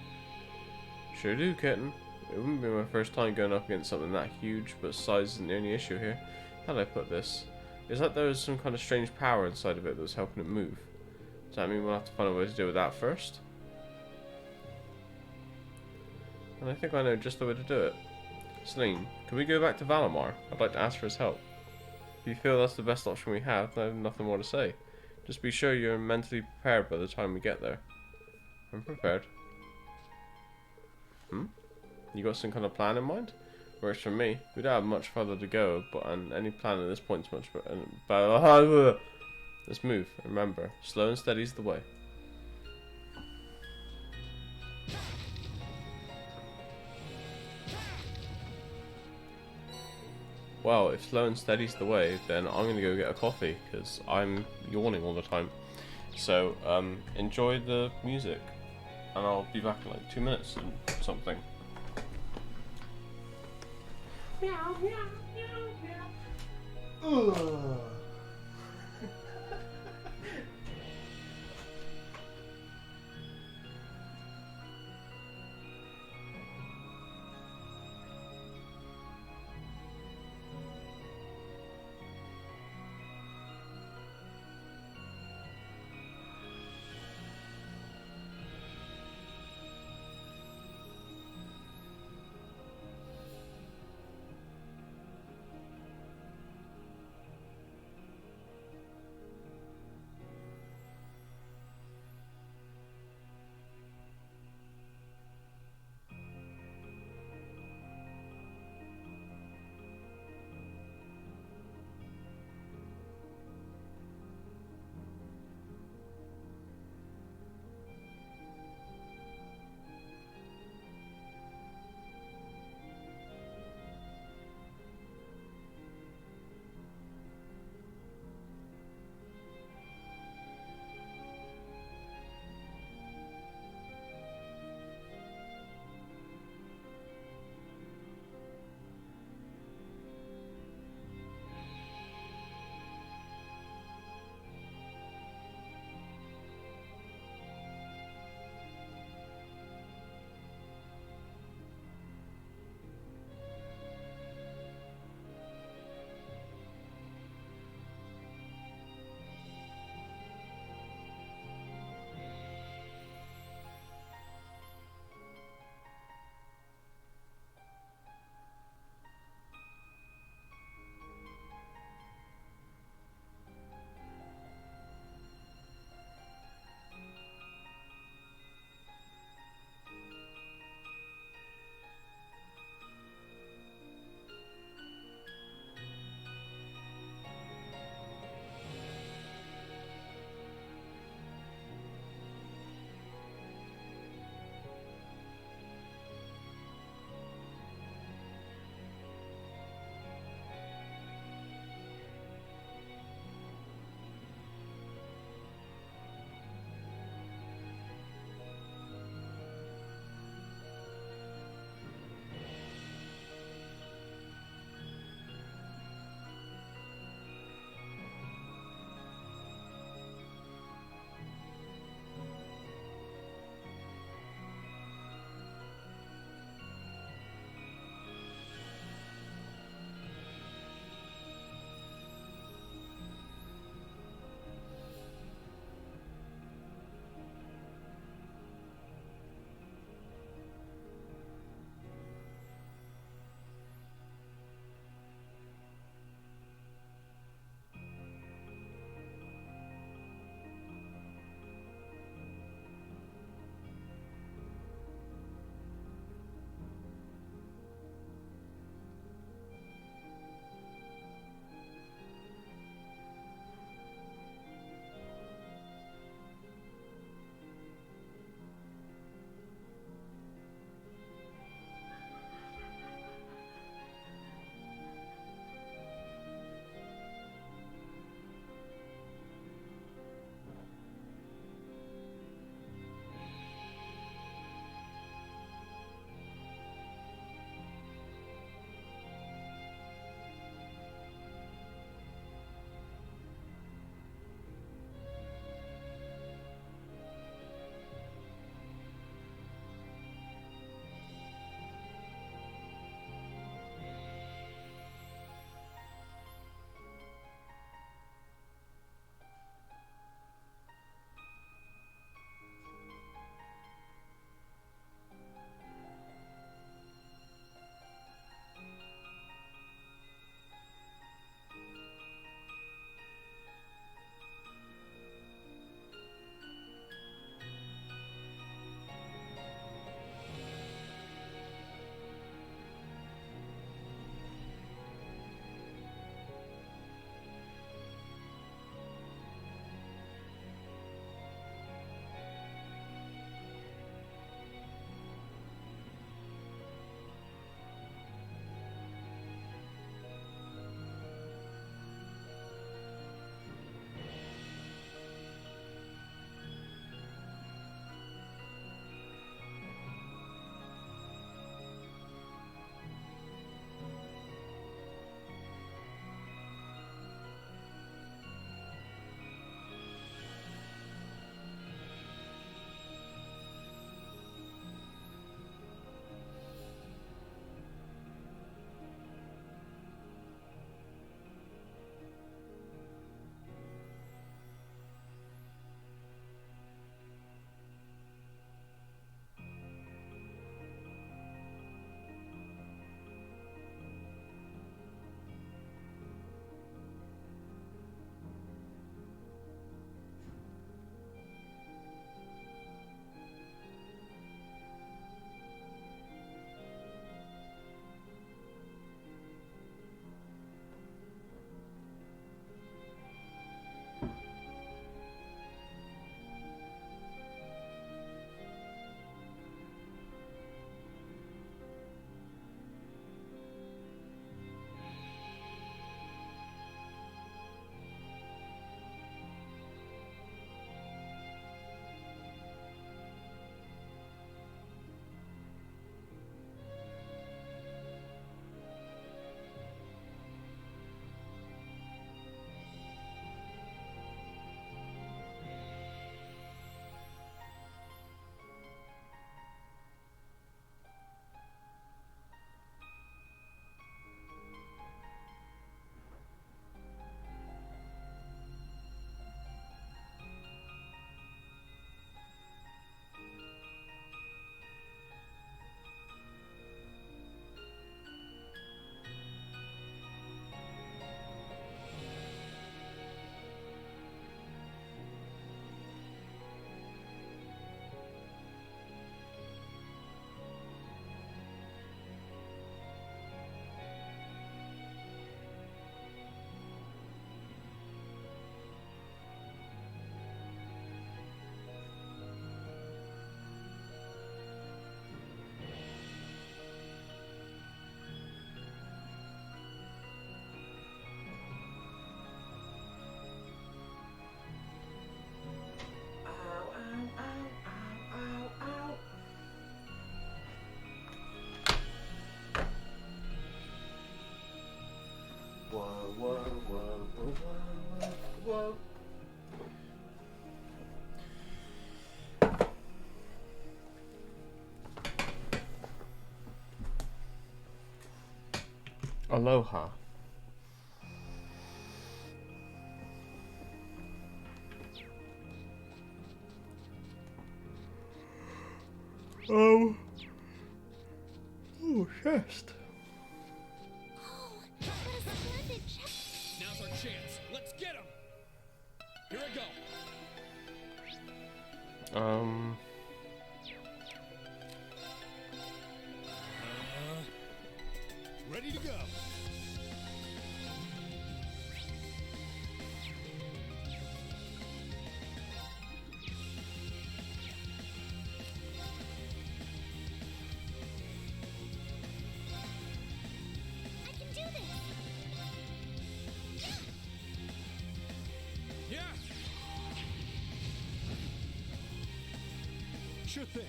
Sure do, kitten. It wouldn't be my first time going up against something that huge, but size isn't the only issue here. How do I put this? It's like there was some kind of strange power inside of it that was helping it move. Does that mean we'll have to find a way to deal with that first? And I think I know just the way to do it. Celine, can we go back to Valimar? I'd like to ask for his help. If you feel that's the best option we have, then I have nothing more to say. Just be sure you're mentally prepared by the time we get there. I'm prepared. You got some kind of plan in mind? Works for me. We don't have much further to go, but any plan at this point is much better. Let's move. Remember, slow and steady's the way. Well, if slow and steady's the way, then I'm gonna go get a coffee because I'm yawning all the time. So enjoy the music, and I'll be back in like 2 minutes and something. Meow, meow, meow, meow. Ugh. Aloha. Oh, chest. Oh, what a splendid chest. Now's our chance. Let's get him. Here I go. Ready to go. I can do this. Yeah. Sure thing.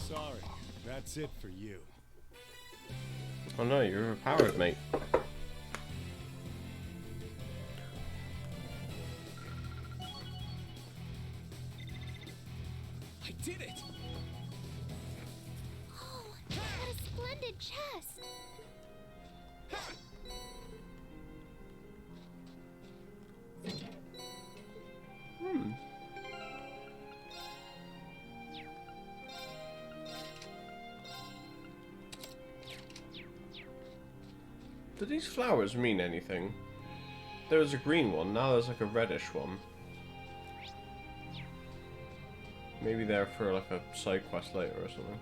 Sorry, that's it for you. Oh no, you're overpowered, mate. I did it. Oh, what a splendid chest. Do these flowers mean anything? There was a green one, now there's like a reddish one. Maybe they're for like a side quest later or something.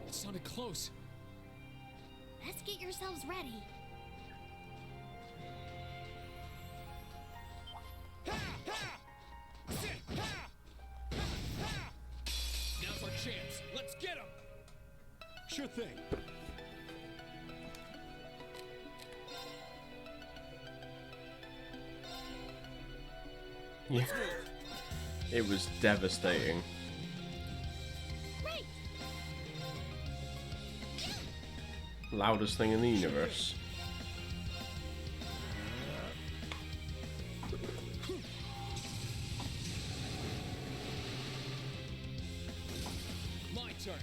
It sounded close. Let's get yourselves ready. Now's our chance. Let's get him. Sure thing. Yeah. It was devastating. Right. Loudest thing in the universe. My turn.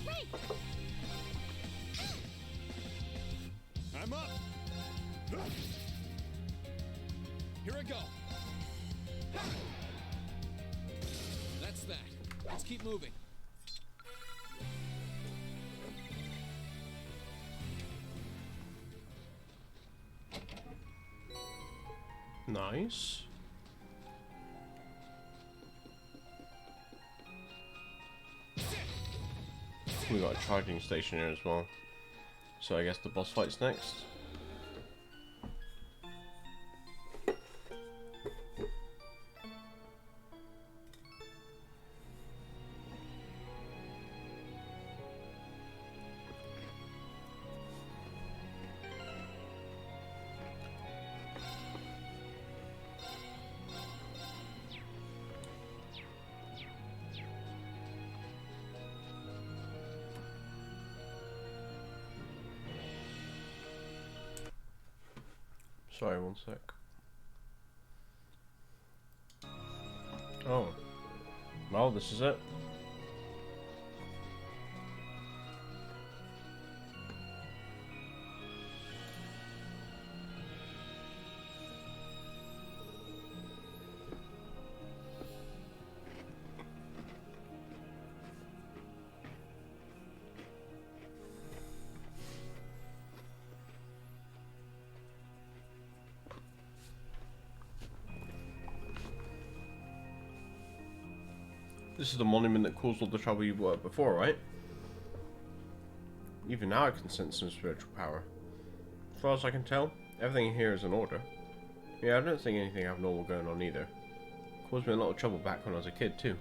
Right. I'm up. Here I go. That's that. Let's keep moving. Nice. We got a charging station here as well. So I guess the boss fight's next. Sorry, one sec. Oh. Well, this is it. This is the monument that caused all the trouble you were before, right? Even now I can sense some spiritual power. As far as I can tell, everything here is in order. Yeah, I don't think anything abnormal going on either. Caused me a lot of trouble back when I was a kid too.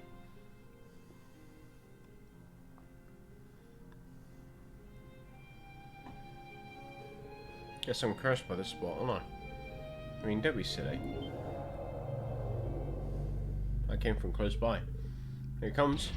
Guess I'm cursed by this spot, aren't I? I mean, don't be silly. I came from close by. Here it comes.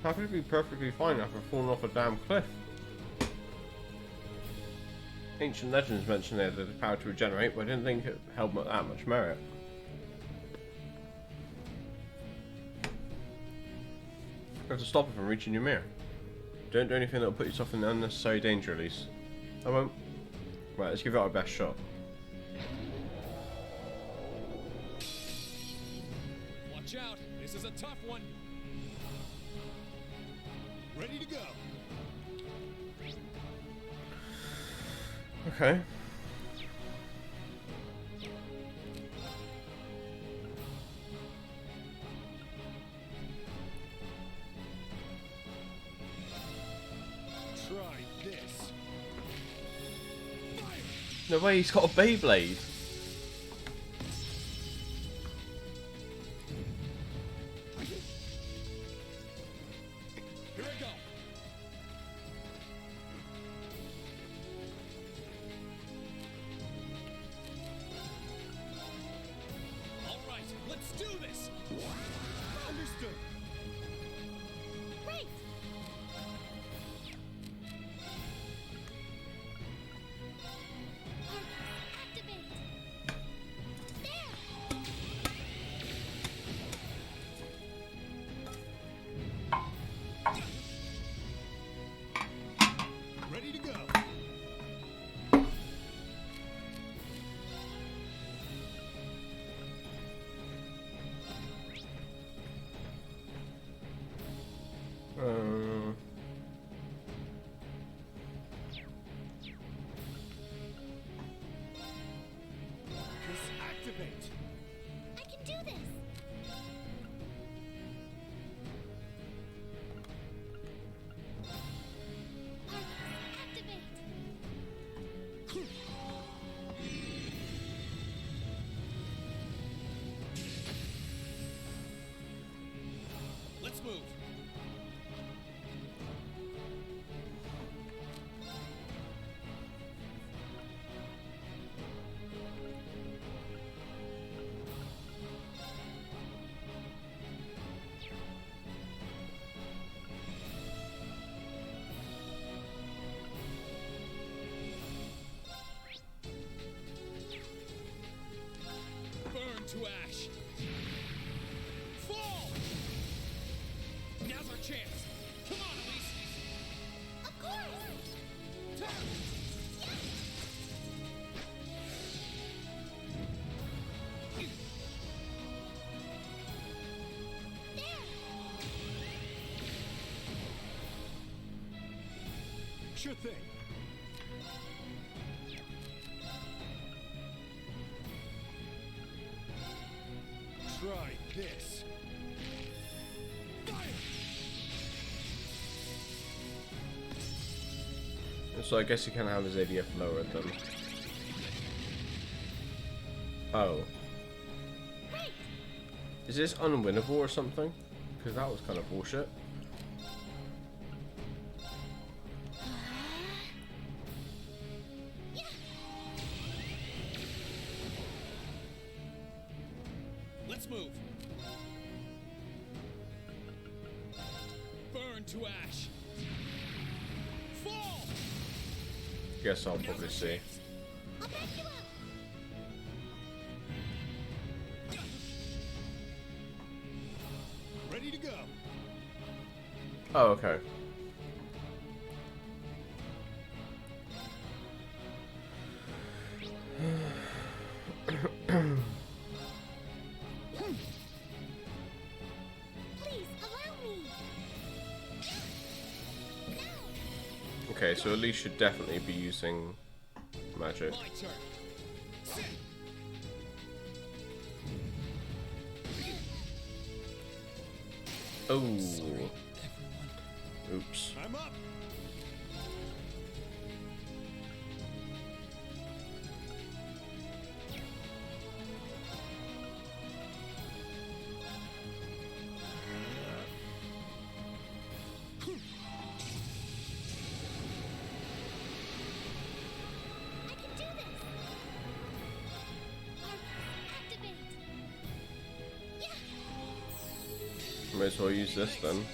How could it be perfectly fine after falling off a damn cliff? Ancient legends mentioned it had the power to regenerate, but I didn't think it held that much merit. You have to stop it from reaching Ymir. Don't do anything that will put yourself in unnecessary danger, at least. I won't. Right, let's give it our best shot. Watch out! This is a tough one. Ready to go. Okay. Try this. Fire! No way, he's got a Beyblade. Here I go. All right, let's do this. Understood. Great! Activate! There! Ready to go. Uh, Activate. I can do this! Activate! Let's move. Burn to ash. Fall! Now's our chance. Come on, Elise. Of course! Turn! Sure thing. Try this. Fire! so I guess he can have his ADF lowered then. Oh. Is this unwinnable or something? Because that was kind of bullshit. Let's move. Burn to ash. Fall! Guess I'll probably see. I'll back you up! Ready to go. Oh, okay. Please, allow me! Okay, so Elise should definitely be using magic. My turn. Sit. Oh. Oops. I'm up. I can do this! Activate! Might as well use this then.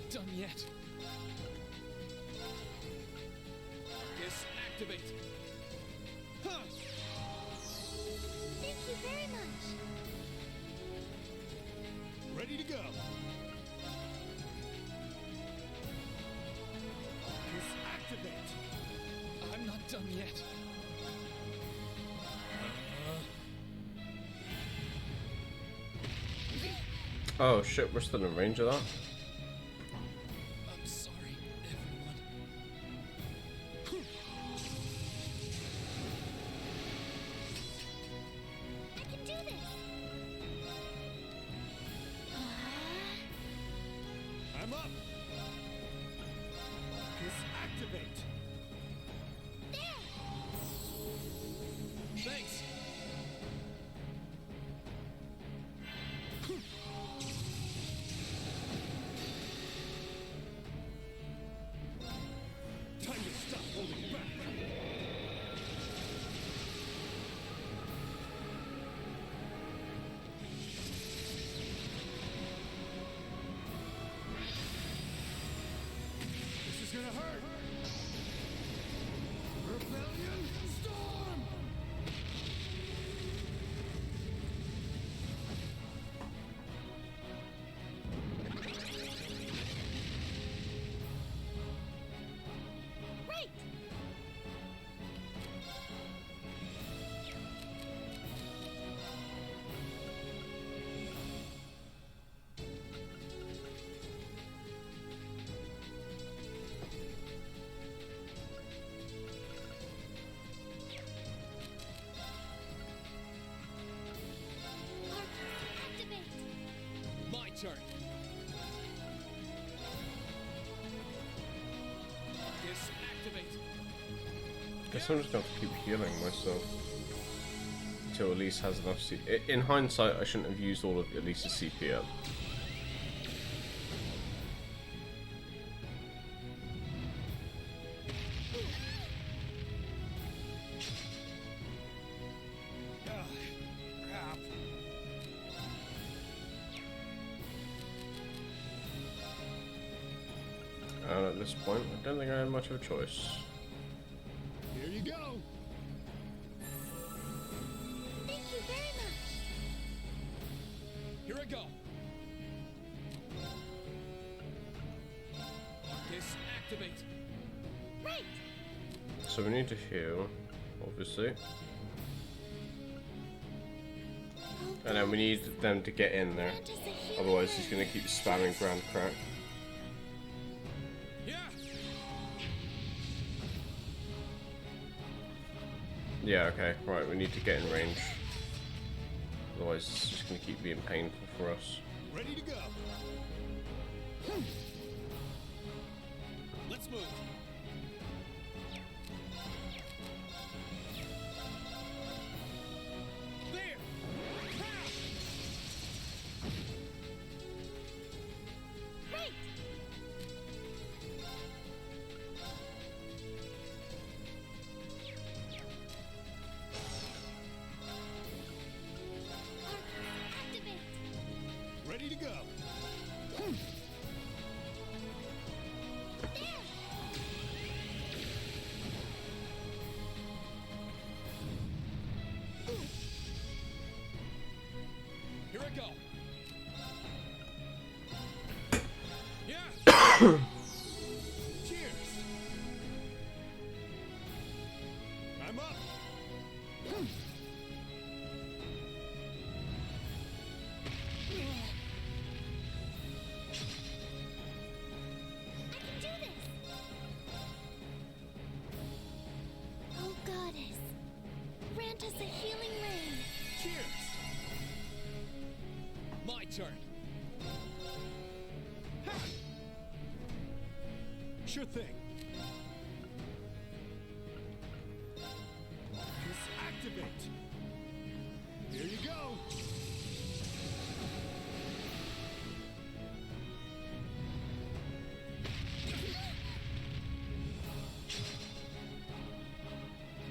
not done yet. Disactivate. Huh. Thank you very much. Ready to go. Disactivate. I'm not done yet. Oh shit, we're still in range of that. I'm sorry, everyone. I can do this. I'm up. Disactivate. Thanks. Time to stop holding back. This is gonna hurt. Rebellion Storm! Right. Activate. My turn. Disactivate. Guess I'm just going to keep healing myself until Elise has enough CP. In hindsight, I shouldn't have used all of Elise's CP up. Crap. And at this point, I don't think I had much of a choice. Here you go. Thank you very much. Here I go. Disactivate. Right. So we need to heal, obviously. And then we need them to get in there. Otherwise he's going to keep spamming Grand Crack. Yeah. Yeah, okay. Right, we need to get in range. Otherwise it's just going to keep being painful for us. Ready to go. Let's move. There. Right. Activate. Ready to go. Here I go. Yeah. Cheers. I'm up. I can do this. Oh, goddess. Grant us a healing rain. Cheers. My turn. Sure thing. Disactivate. Here you go.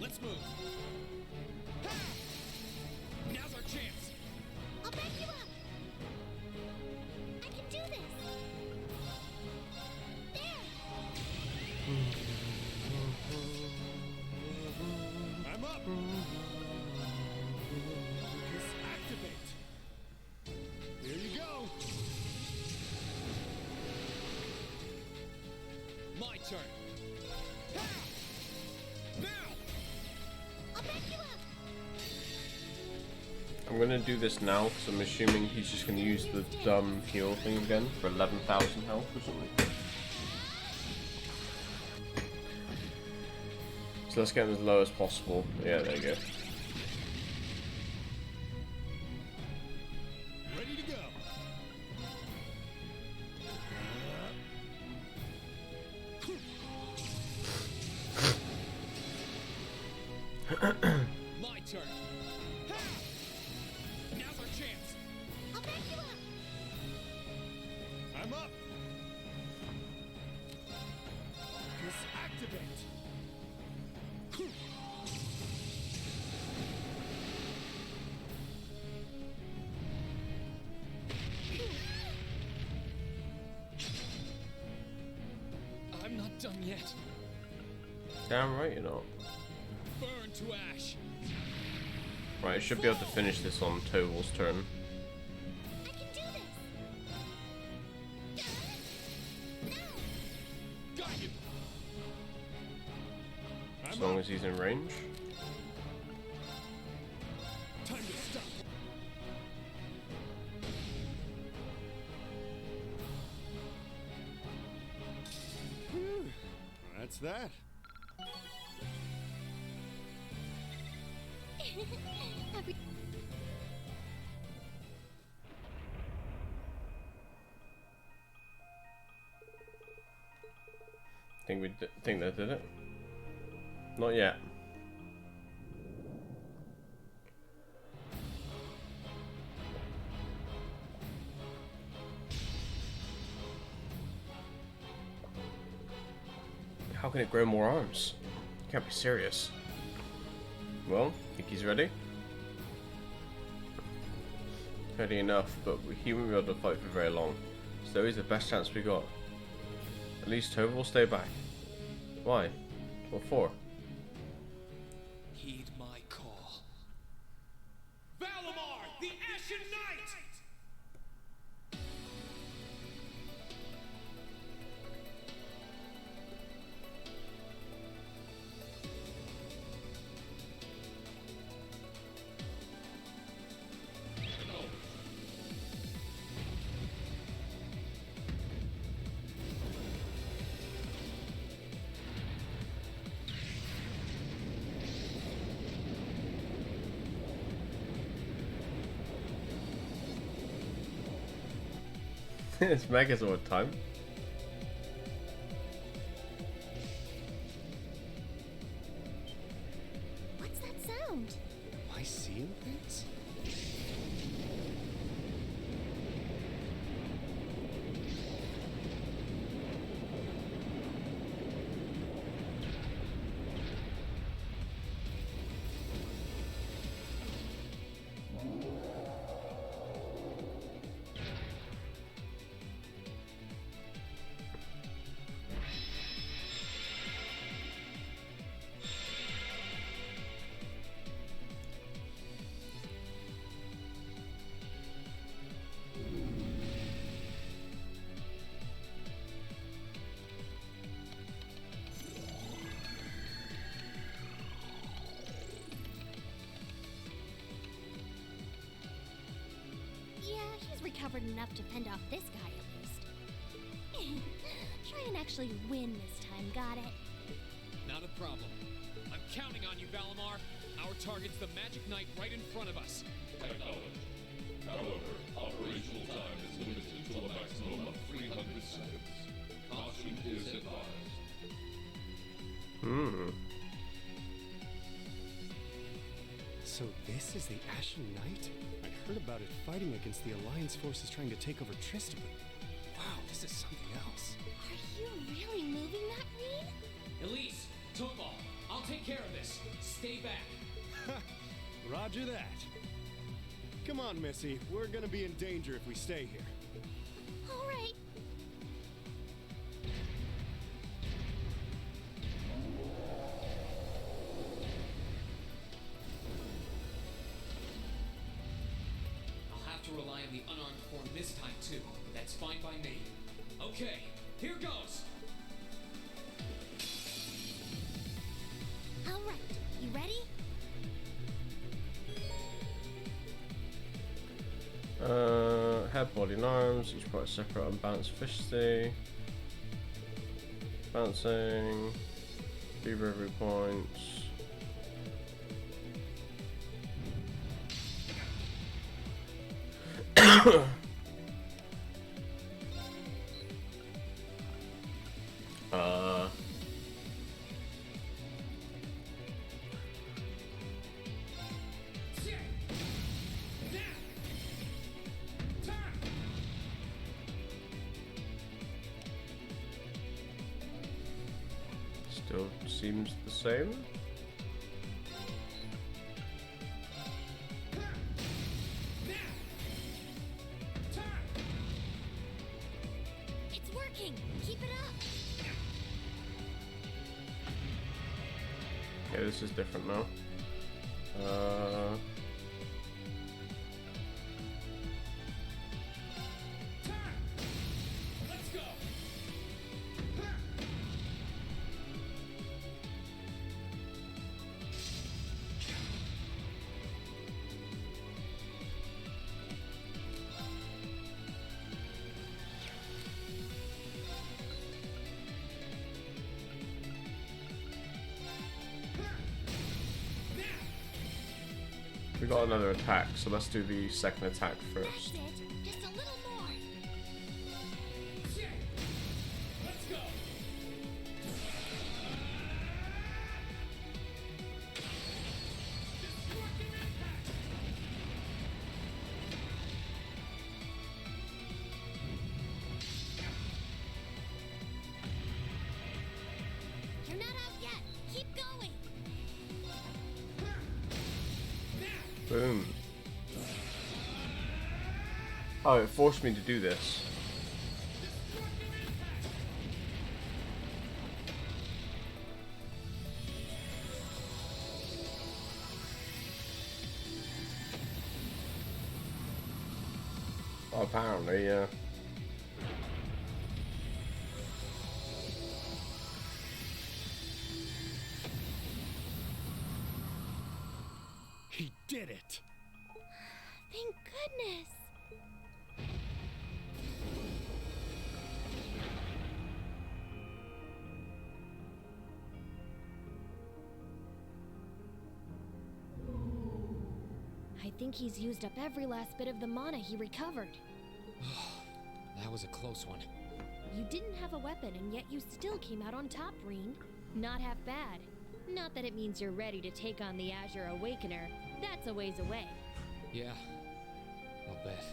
Let's move. Now's our chance. I'll back you up. I can do this. Activate. Here you go. My turn. Now. I'll back you up. I'm gonna do this now because I'm assuming he's just gonna use the dumb heal thing again for 11,000 health or something. So let's get him as low as possible. Yeah, there you go. Ready to go. My turn. Now's our chance. I'll back you up. I'm up. Activate. I'm not done yet. Damn right you're not. Burn to ash. Right, I should be able to finish this on Toval's turn. I can do this. Got you. As long as he's in range. Time to stop. Whew. That's that. Every- Think that did it? Not yet. How can it grow more arms? You can't be serious. Well, think he's ready? Ready enough, but he won't be able to fight for very long. So he's the best chance we got. At least Tova will stay back. Why? What for? Heed my call. Valimar, the Ashen Knight! It's Megazord time. What's that sound? Am I seeing things? Yeah, he's recovered enough to fend off this guy at least. Try and actually win this time, got it? Not a problem. I'm counting on you, Valimar. Our target's the Magic Knight right in front of us. Acknowledged. However, operational time is limited to a maximum of 300 seconds. Caution is advised. So this is the Ashen Knight? I heard about it fighting against the Alliance forces trying to take over Tristram. Wow, this is something else. Are you really moving that, Rean? Elise, Toval, I'll take care of this. Stay back. Roger that. Come on, Missy. We're gonna be in danger if we stay here. All right. the unarmed form this time too. That's fine by me. Okay, here goes! Alright, you ready? Head, body, and arms. Each part is separate and balanced efficiency. Bouncing. Fever every point. Still seems the same. It's working! Keep it up! Okay, this is different now. We got another attack, so let's do the second attack first. That's it. Just a little more. Let's go! You're not out yet. Keep going. Boom. Oh, it forced me to do this. Oh, apparently, yeah. He did it! Thank goodness. I think he's used up every last bit of the mana he recovered. That was a close one. You didn't have a weapon, and yet you still came out on top, Reen. Not half bad. Not that it means you're ready to take on the Azure Awakener. That's a ways away. Yeah, I'll bet.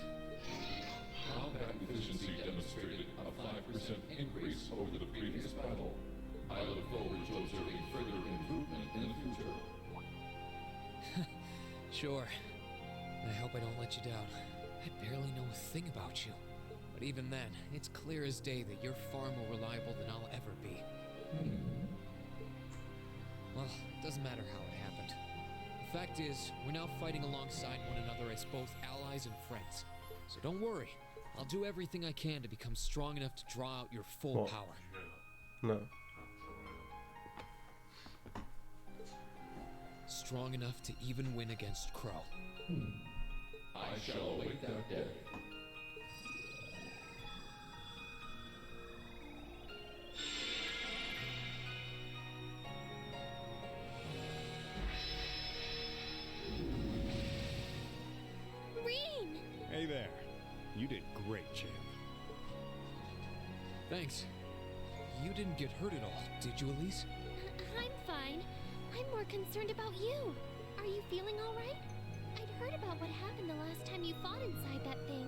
Combat efficiency demonstrated a 5% increase over the previous battle. I look forward to observing further improvement in the future. Sure. I hope I don't let you down. I barely know a thing about you. But even then, it's clear as day that you're far more reliable than I'll ever be. Well, it doesn't matter how it happened. The fact is, we're now fighting alongside one another as both allies and friends. So don't worry. I'll do everything I can to become strong enough to draw out your full What? power. No. Strong enough to even win against Crow. I shall await that day. Reen! Hey there. You did great, champ. Thanks. You didn't get hurt at all, did you, Elise? I'm fine. I'm more concerned about you. Are you feeling all right? I'd heard about what happened the last time you fought inside that thing.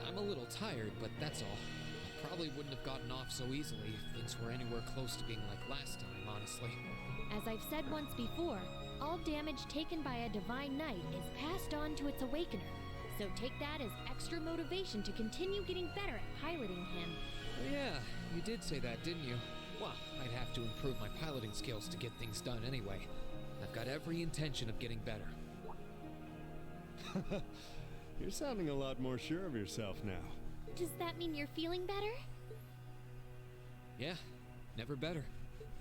I'm a little tired, but that's all. I probably wouldn't have gotten off so easily if things were anywhere close to being like last time, honestly. As I've said once before, all damage taken by a Divine Knight is passed on to its Awakener. So take that as extra motivation to continue getting better at piloting him. Oh, yeah, you did say that, didn't you? Well, I'd have to improve my piloting skills to get things done anyway. I've got every intention of getting better. You're sounding a lot more sure of yourself now. Does that mean you're feeling better? Yeah, never better.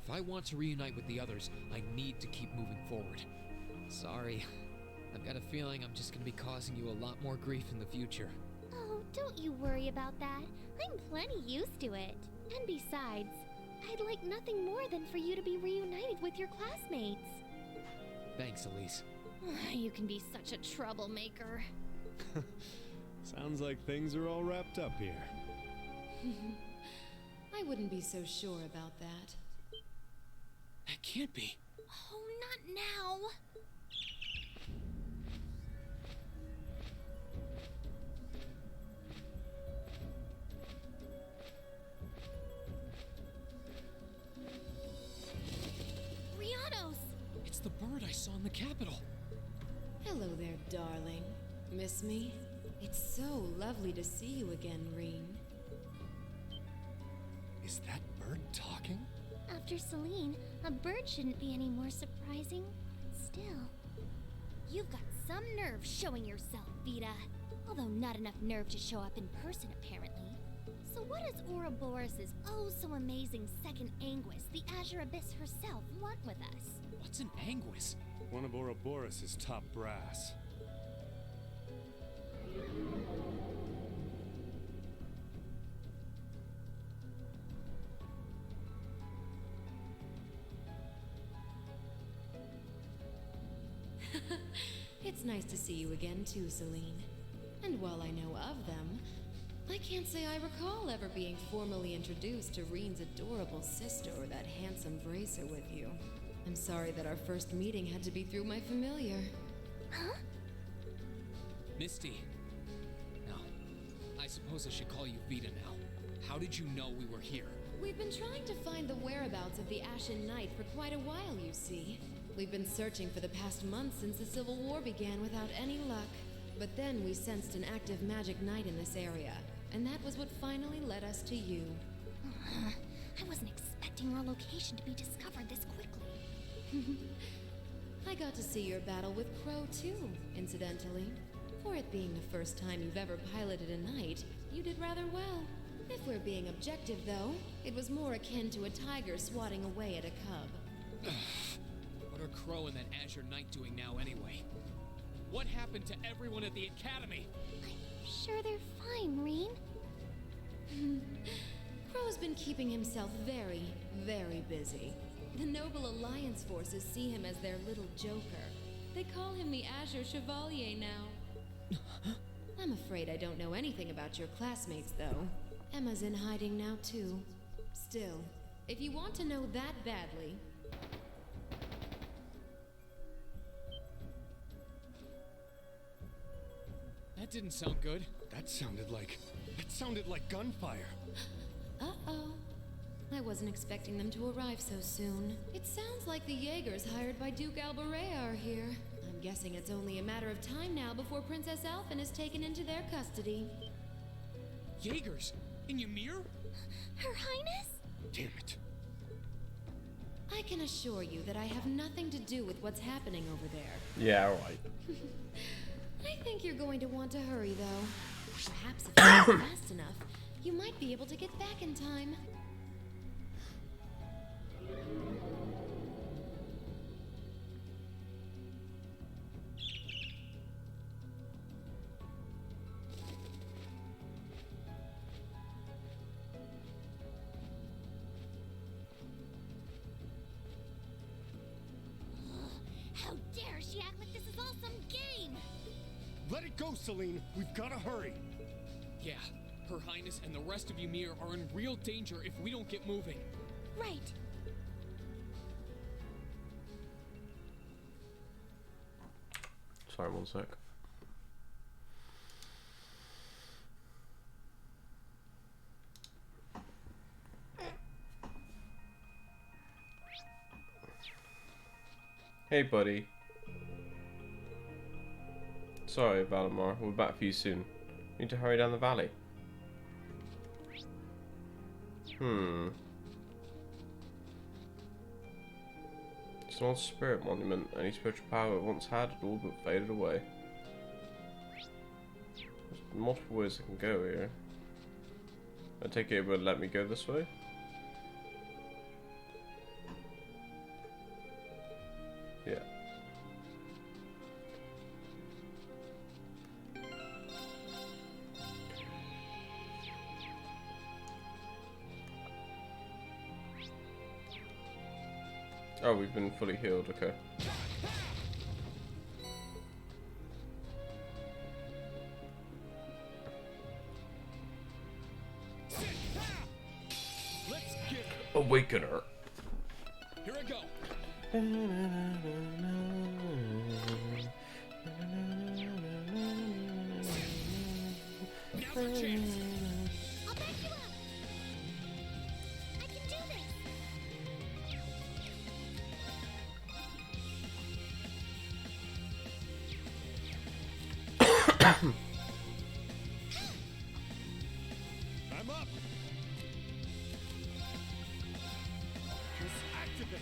If I want to reunite with the others, I need to keep moving forward. Sorry, I've got a feeling I'm just gonna be causing you a lot more grief in the future. Oh, don't you worry about that. I'm plenty used to it. And besides, I'd like nothing more than for you to be reunited with your classmates. Thanks, Elise. You can be such a troublemaker. Sounds like things are all wrapped up here. I wouldn't be so sure about that. That can't be. Oh, not now. Rianos! It's the bird I saw in the Capitol. Hello there, darling. Miss me? It's so lovely to see you again, Reen. Is that bird talking? After Celine, a bird shouldn't be any more surprising. Still, you've got some nerve showing yourself, Vita. Although not enough nerve to show up in person, apparently. So what does Ouroboros' oh-so-amazing second Anguis, the Azure Abyss herself, want with us? What's an Anguis? One of Ouroboros' top brass. It's nice to see you again too, Celine. And while I know of them, I can't say I recall ever being formally introduced to Reen's adorable sister or that handsome bracer with you. I'm sorry that our first meeting had to be through my familiar. Huh? Misty. No. I suppose I should call you Vita now. How did you know we were here? We've been trying to find the whereabouts of the Ashen Knight for quite a while, you see. We've been searching for the past month since the Civil War began without any luck. But then we sensed an active magic knight in this area, and that was what finally led us to you. I wasn't expecting our location to be discovered this quickly. I got to see your battle with Crow too, incidentally. For it being the first time you've ever piloted a knight, you did rather well. If we're being objective, though, it was more akin to a tiger swatting away at a cub. What are Crow and that Azure Knight doing now anyway? What happened to everyone at the Academy? I'm sure they're fine, Reen. Crow's been keeping himself very, very busy. The Noble Alliance forces see him as their little joker. They call him the Azure Chevalier now. I'm afraid I don't know anything about your classmates, though. Emma's in hiding now, too. Still, if you want to know that badly... That didn't sound good. That sounded like gunfire. Uh-oh. I wasn't expecting them to arrive so soon. It sounds like the Jaegers hired by Duke Alberea are here. I'm guessing it's only a matter of time now before Princess Alphen is taken into their custody. Jaegers? In Ymir? Her Highness? Damn it. I can assure you that I have nothing to do with what's happening over there. Yeah, alright. I think you're going to want to hurry, though. Perhaps if you move fast enough, you might be able to get back in time. How dare she act like this is all some game! Let it go, Celine. We've got to hurry. Yeah, Her Highness and the rest of Ymir are in real danger if we don't get moving. Right. Sorry, one sec. Hey, buddy. Sorry, Valimar. We'll be back for you soon. Need to hurry down the valley. It's an old spirit monument. Any spiritual power it once had had all but faded away. There's multiple ways I can go here. I take it it would let me go this way? Yeah. Oh, we've been fully healed, okay. Awaken her. Here I go. Now's our chance. I'll back you up. I can do this. I'm up. Activate.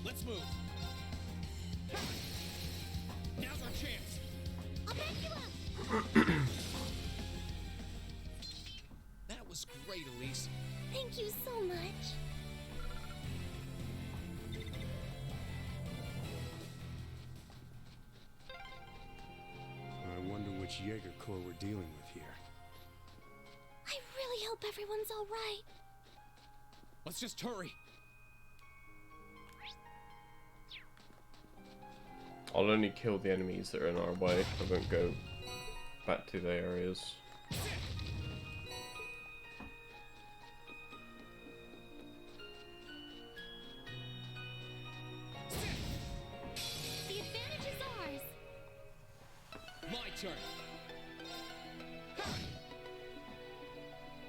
Let's move. Now's our chance. I'll back you up. That was great, Elise. Thank you so much. I wonder which Jaeger Corps we're dealing with here. I really hope everyone's all right. Let's just hurry. I'll only kill the enemies that are in our way. I won't go back to the areas. The advantage is ours. My turn.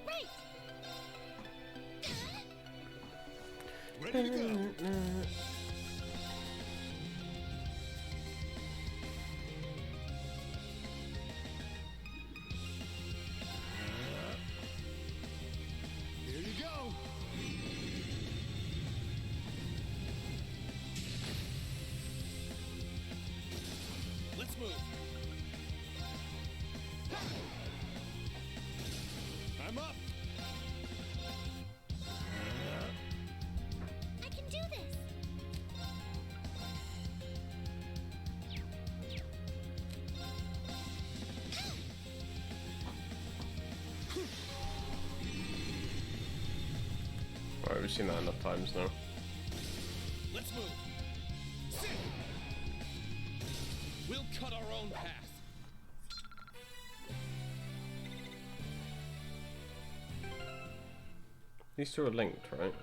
Right. Ready to go. Here you go. Let's move. I'm up. I can do this. Alright, we've seen that enough times now. Let's move. We'll cut our own path. These two are linked, right?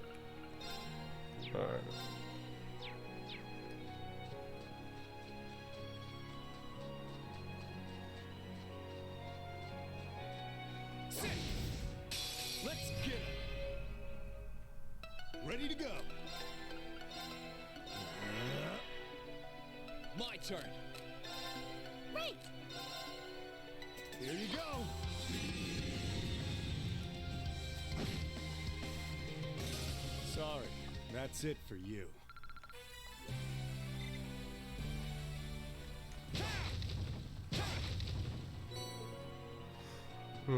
Alright. Let's get it. Ready to go. My turn. Right. Here you go. Sorry, that's it for you. The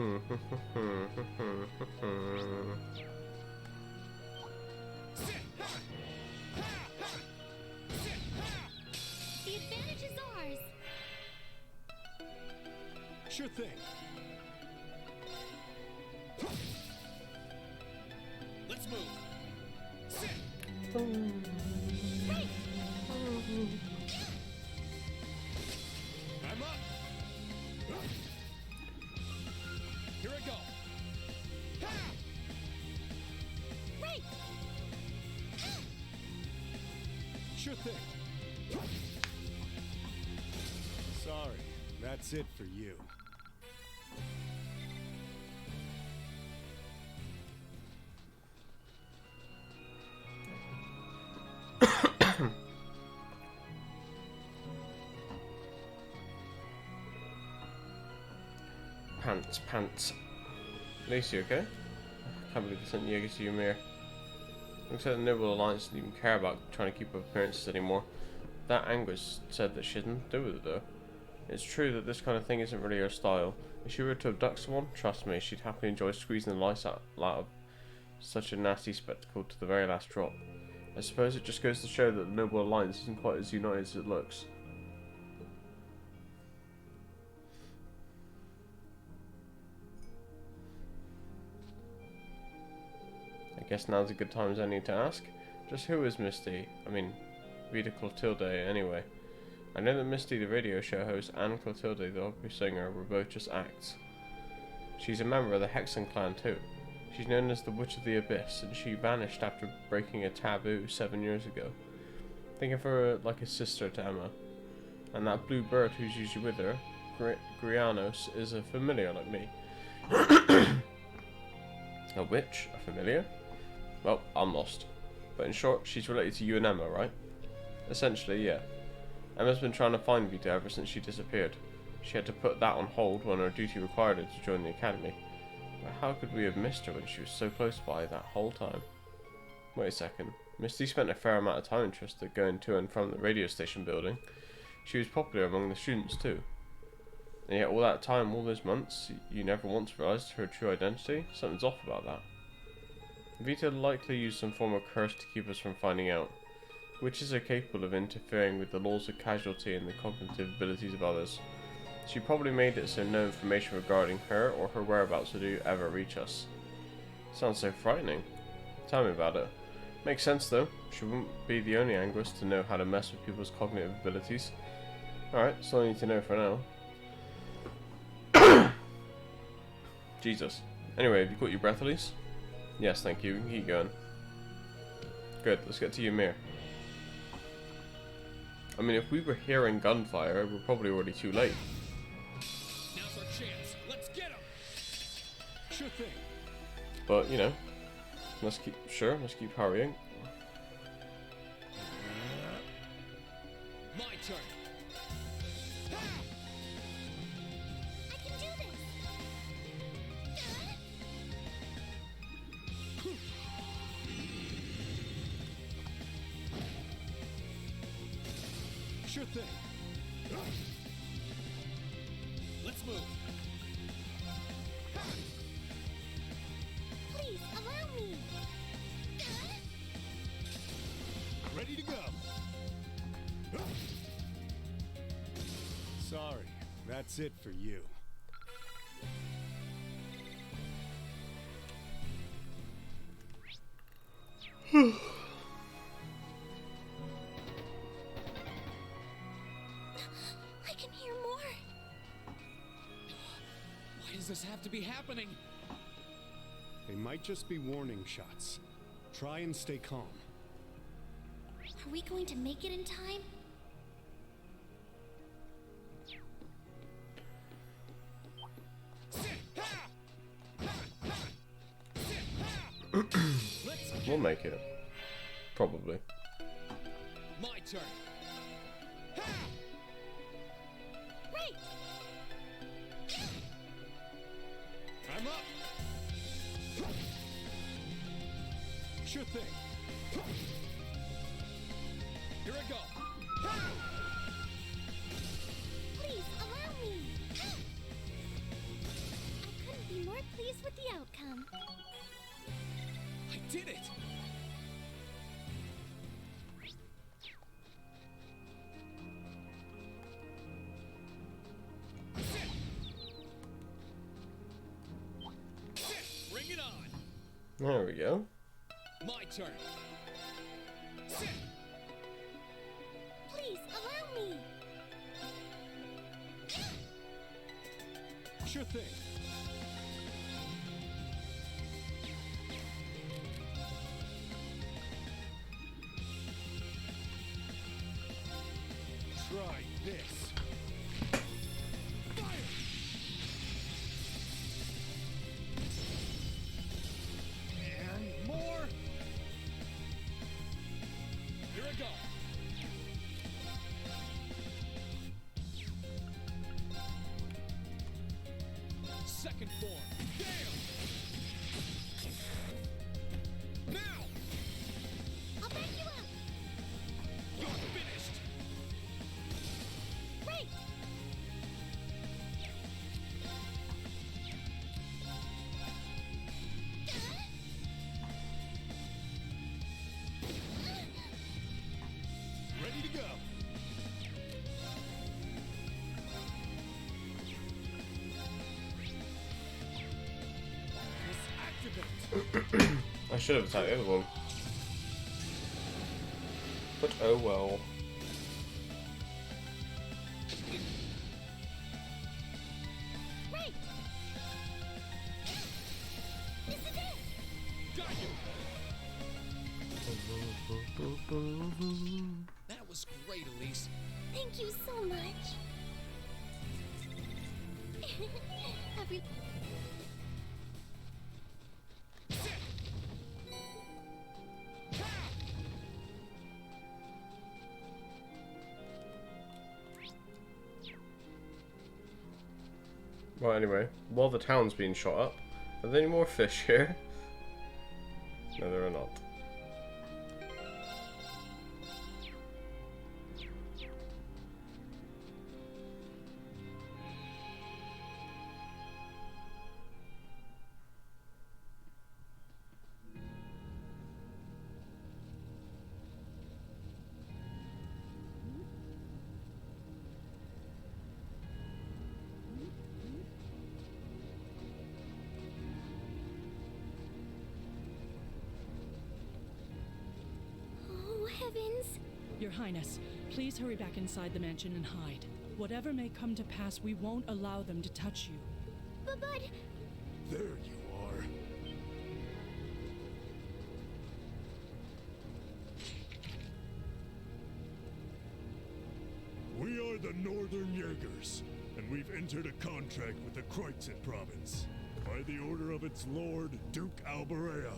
advantage is ours. Sure thing. Let's move. Right. I'm up. Here I go. Right. Sure thing. Sorry, that's it for you. Pants. Lucy, okay? I can't believe they sent Jaeger to Ymir. Looks like the Noble Alliance didn't even care about trying to keep up appearances anymore. That Anguis said that she didn't do with it though. It's true that this kind of thing isn't really her style. If she were to abduct someone, trust me, she'd happily enjoy squeezing the life out of such a nasty spectacle to the very last drop. I suppose it just goes to show that the Noble Alliance isn't quite as united as it looks. I guess now's a good time as any to ask. Just who is Misty? I mean, Vida Clotilde anyway. I know that Misty, the radio show host, and Clotilde, the opera singer, were both just acts. She's a member of the Hexen clan too. She's known as the Witch of the Abyss, and she vanished after breaking a taboo 7 years ago. Think of her like a sister to Emma. And that blue bird who's usually with her, Grianos, is a familiar like me. A witch? A familiar? Well, I'm lost. But in short, she's related to you and Emma, right? Essentially, yeah. Emma's been trying to find Vita ever since she disappeared. She had to put that on hold when her duty required her to join the academy. But how could we have missed her when she was so close by that whole time? Wait a second. Misty spent a fair amount of time in Trista going to and from the radio station building. She was popular among the students too. And yet all that time, all those months, you never once realised her true identity? Something's off about that. Vita likely used some form of curse to keep us from finding out. Witches are capable of interfering with the laws of casualty and the cognitive abilities of others. She probably made it so no information regarding her or her whereabouts would ever reach us. Sounds so frightening. Tell me about it. Makes sense though. She wouldn't be the only Anguis to know how to mess with people's cognitive abilities. Alright, that's all I need to know for now. Jesus. Anyway, have you caught your breath, Elise? Yes, thank you. Keep going. Good, let's get to Ymir. I mean, if we were hearing gunfire, we're probably already too late. Now's our chance. Let's get him. Sure thing. But, you know, let's keep hurrying. My turn. I can do this! Sure thing. Let's move. Please, allow me! Ready to go. Sorry, that's it for you. I can hear more! Why does this have to be happening? They might just be warning shots. Try and stay calm. Are we going to make it in time? We'll make it. Probably. My turn. Right! I'm up. Sure thing. Here I go. Please, allow me! I couldn't be more pleased with the outcome. I did it. Bring it on. There we go. My turn. Please, allow me! Sure thing. Try this. Fire! And more. Here I go. Set. should have attacked the other one. But oh well. Right. This is it. Got you. That was great, Elise. Thank you so much. Every... Well, anyway, while the town's being shot up, are there any more fish here? No, there are not. Oh, heavens. Your Highness, please hurry back inside the mansion and hide. Whatever may come to pass, we won't allow them to touch you. But... There you are. We are the Northern Jaegers, and we've entered a contract with the Kreutzit province. By the order of its lord, Duke Alberea,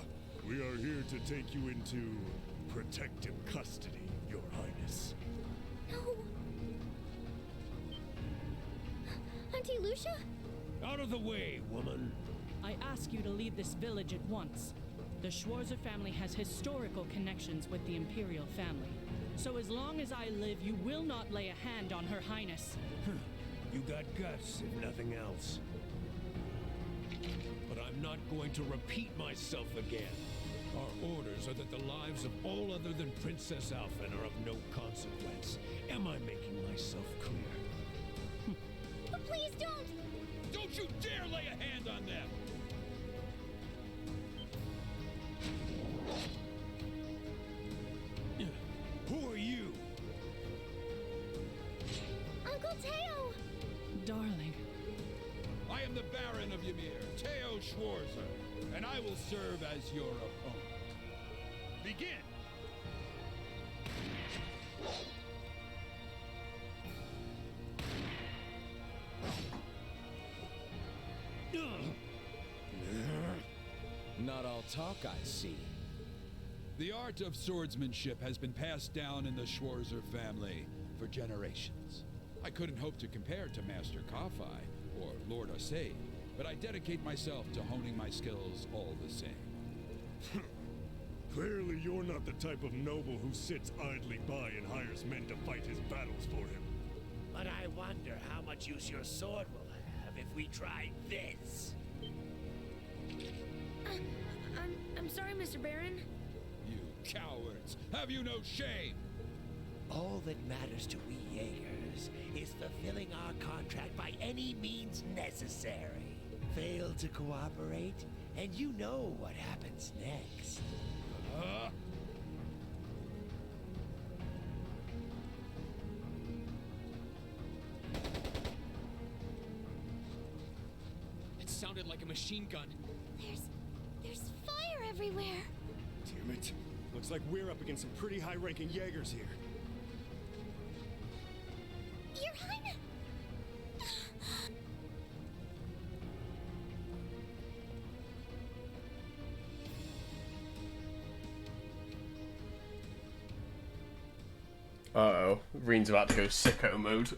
we are here to take you into protective custody, Your Highness. No. Auntie Lucia? Out of the way, woman. I ask you to leave this village at once. The Schwarzer family has historical connections with the Imperial family. So as long as I live, you will not lay a hand on Her Highness. You got guts, if nothing else. But I'm not going to repeat myself again. Our orders are that the lives of all other than Princess Alphen are of no consequence. Am I making myself clear? But please don't! Don't you dare lay a hand on them! Who are you? Uncle Teo! Darling. I am the Baron of Ymir, Teo Schwarzer, and I will serve as your opponent. Begin! Not all talk, I see. The art of swordsmanship has been passed down in the Schwarzer family for generations. I couldn't hope to compare to Master Kafai or Lord Osei, but I dedicate myself to honing my skills all the same. Clearly you're not the type of noble who sits idly by and hires men to fight his battles for him. But I wonder how much use your sword will have if we try this. I'm sorry, Mr. Baron. You cowards! Have you no shame? All that matters to we Jaegers is fulfilling our contract by any means necessary. Fail to cooperate, and you know what happens next. It sounded like a machine gun. There's fire everywhere. Damn it. Looks like we're up against some pretty high-ranking Jaegers here. Your Highness! Uh-oh. Reen's about to go sicko mode.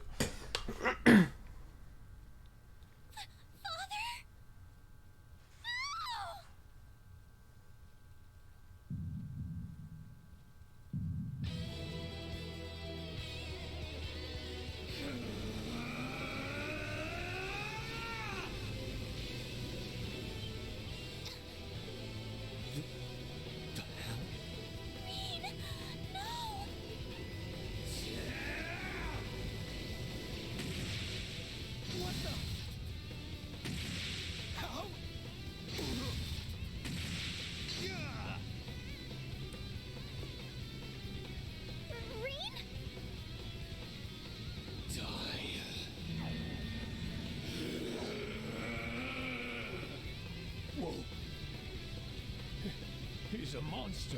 He's a monster.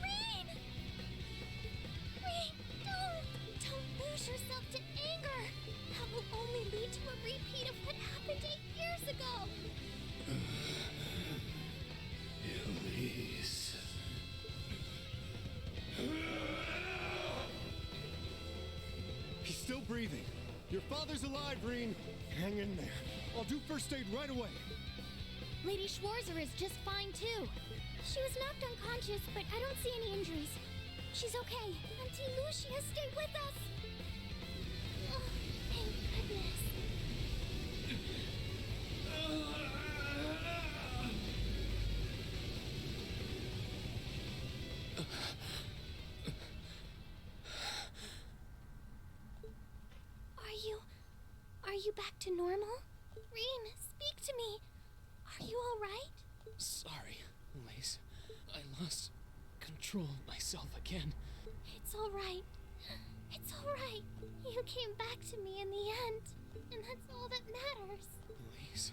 Rean! Rean, don't lose yourself to anger. That will only lead to a repeat of what happened 8 years ago. Elise. He's still breathing. Your father's alive, Rean. Hang in there. I'll do first aid right away. Lady Schwarzer is just fine, too. She was knocked unconscious, but I don't see any injuries. She's okay. Auntie Lucia, stay with us. Oh, thank goodness. Are you back to normal? Rean, speak to me. Are you all right? Sorry, Elise. I lost control of myself again. It's all right. It's all right. You came back to me in the end, and that's all that matters. Elise,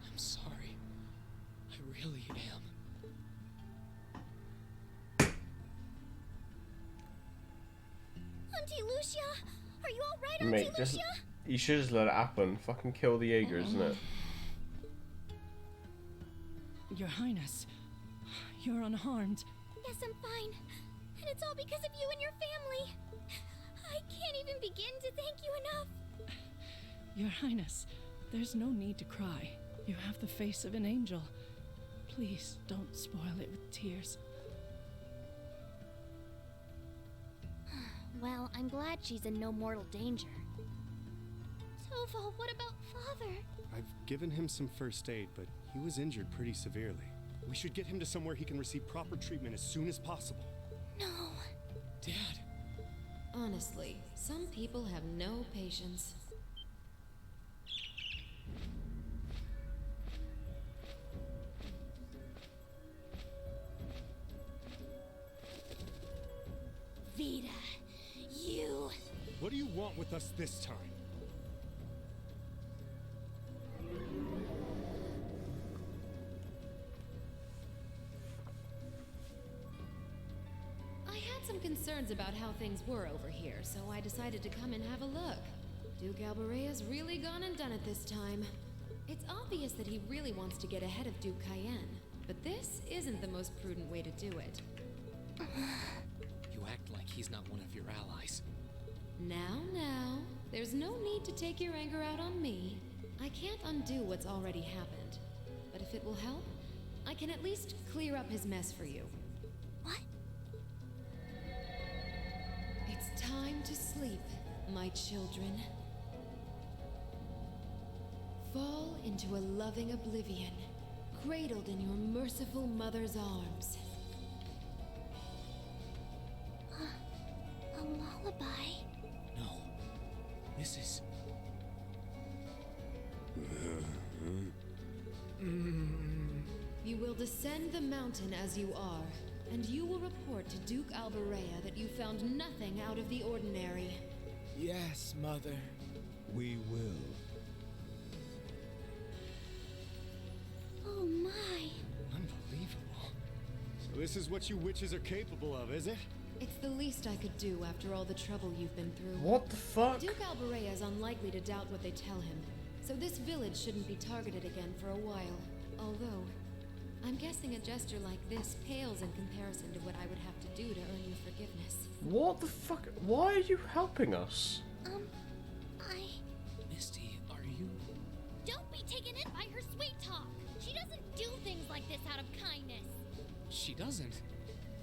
I'm sorry. I really am. Auntie Lucia! Are you all right, Mate, Auntie Lucia? You should just let it happen. Fucking kill the Jaegers, innit? Your Highness, you're unharmed. Yes, I'm fine. And it's all because of you and your family. I can't even begin to thank you enough. Your Highness, there's no need to cry. You have the face of an angel. Please don't spoil it with tears. Well, I'm glad she's in no mortal danger. Toval, what about Father? I've given him some first aid, but he was injured pretty severely. We should get him to somewhere he can receive proper treatment as soon as possible. No. Dad. Honestly, some people have no patience. Vida, you... What do you want with us this time? Some concerns about how things were over here, so I decided to come and have a look. Duke Alberea's really gone and done it this time. It's obvious that he really wants to get ahead of Duke Cayenne, but this isn't the most prudent way to do it. You act like he's not one of your allies. Now, there's no need to take your anger out on me. I can't undo what's already happened, but if it will help, I can at least clear up his mess for you. It's time to sleep, my children. Fall into a loving oblivion, cradled in your merciful mother's arms. A lullaby? No. This is... You will descend the mountain as you are, and you will report to Duke Alberea that you found nothing out of the ordinary. Yes, Mother. We will. Oh my. Unbelievable. So this is what you witches are capable of, is it? It's the least I could do after all the trouble you've been through. What the fuck? Duke Alberea is unlikely to doubt what they tell him, so this village shouldn't be targeted again for a while. Although, I'm guessing a gesture like this pales in comparison to what I would have to do to earn your forgiveness. What the fuck? Why are you helping us? Misty, are you... Don't be taken in by her sweet talk. She doesn't do things like this out of kindness. She doesn't.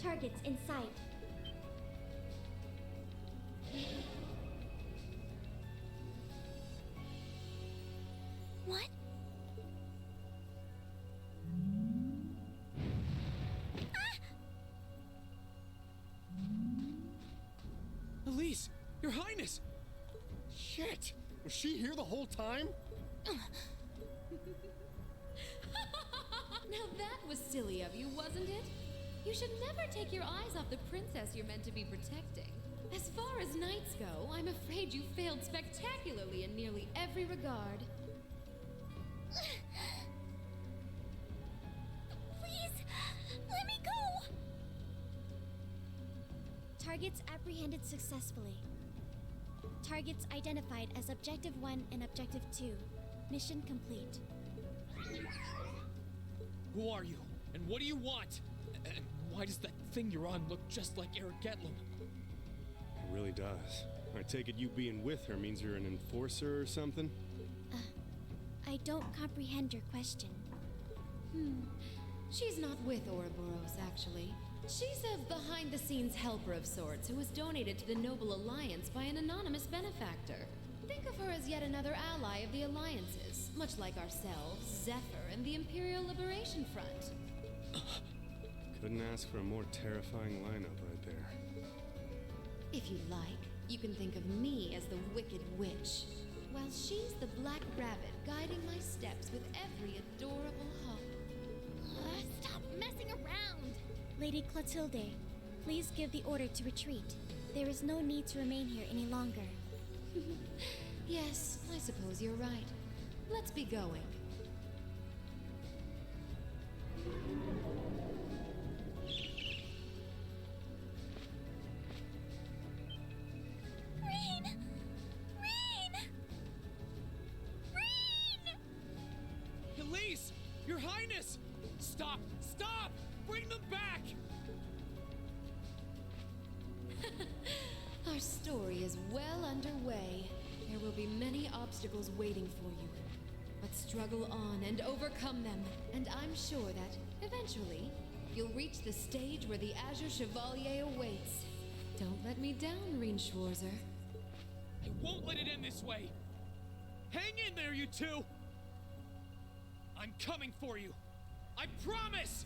Targets in sight. What? Elise, Your Highness! Shit! Was she here the whole time? Now that was silly of you, wasn't it? You should never take your eyes off the princess you're meant to be protecting. As far as knights go, I'm afraid you failed spectacularly in nearly every regard. Please, let Targets apprehended successfully. Targets identified as Objective 1 and Objective 2. Mission complete. Who are you? And what do you want? And why does that thing you're on look just like Eric Getlum? It really does. I take it you being with her means you're an enforcer or something? I don't comprehend your question. She's not with Ouroboros, actually. She's a behind-the-scenes helper of sorts who was donated to the Noble Alliance by an anonymous benefactor. Think of her as yet another ally of the Alliances, much like ourselves, Zephyr, and the Imperial Liberation Front. Couldn't ask for a more terrifying lineup right there. If you like, you can think of me as the Wicked Witch, while she's the Black Rabbit guiding my steps with every adorable hop. Stop messing around! Lady Clotilde, please give the order to retreat. There is no need to remain here any longer. Yes, I suppose you're right. Let's be going. Rean! Elise! Your Highness! Stop! Stop! Bring them back! Our story is well underway. There will be many obstacles waiting for you. But struggle on and overcome them, and I'm sure that, eventually, you'll reach the stage where the Azure Chevalier awaits. Don't let me down, Rean Schwarzer. I won't let it end this way! Hang in there, you two! I'm coming for you! I promise!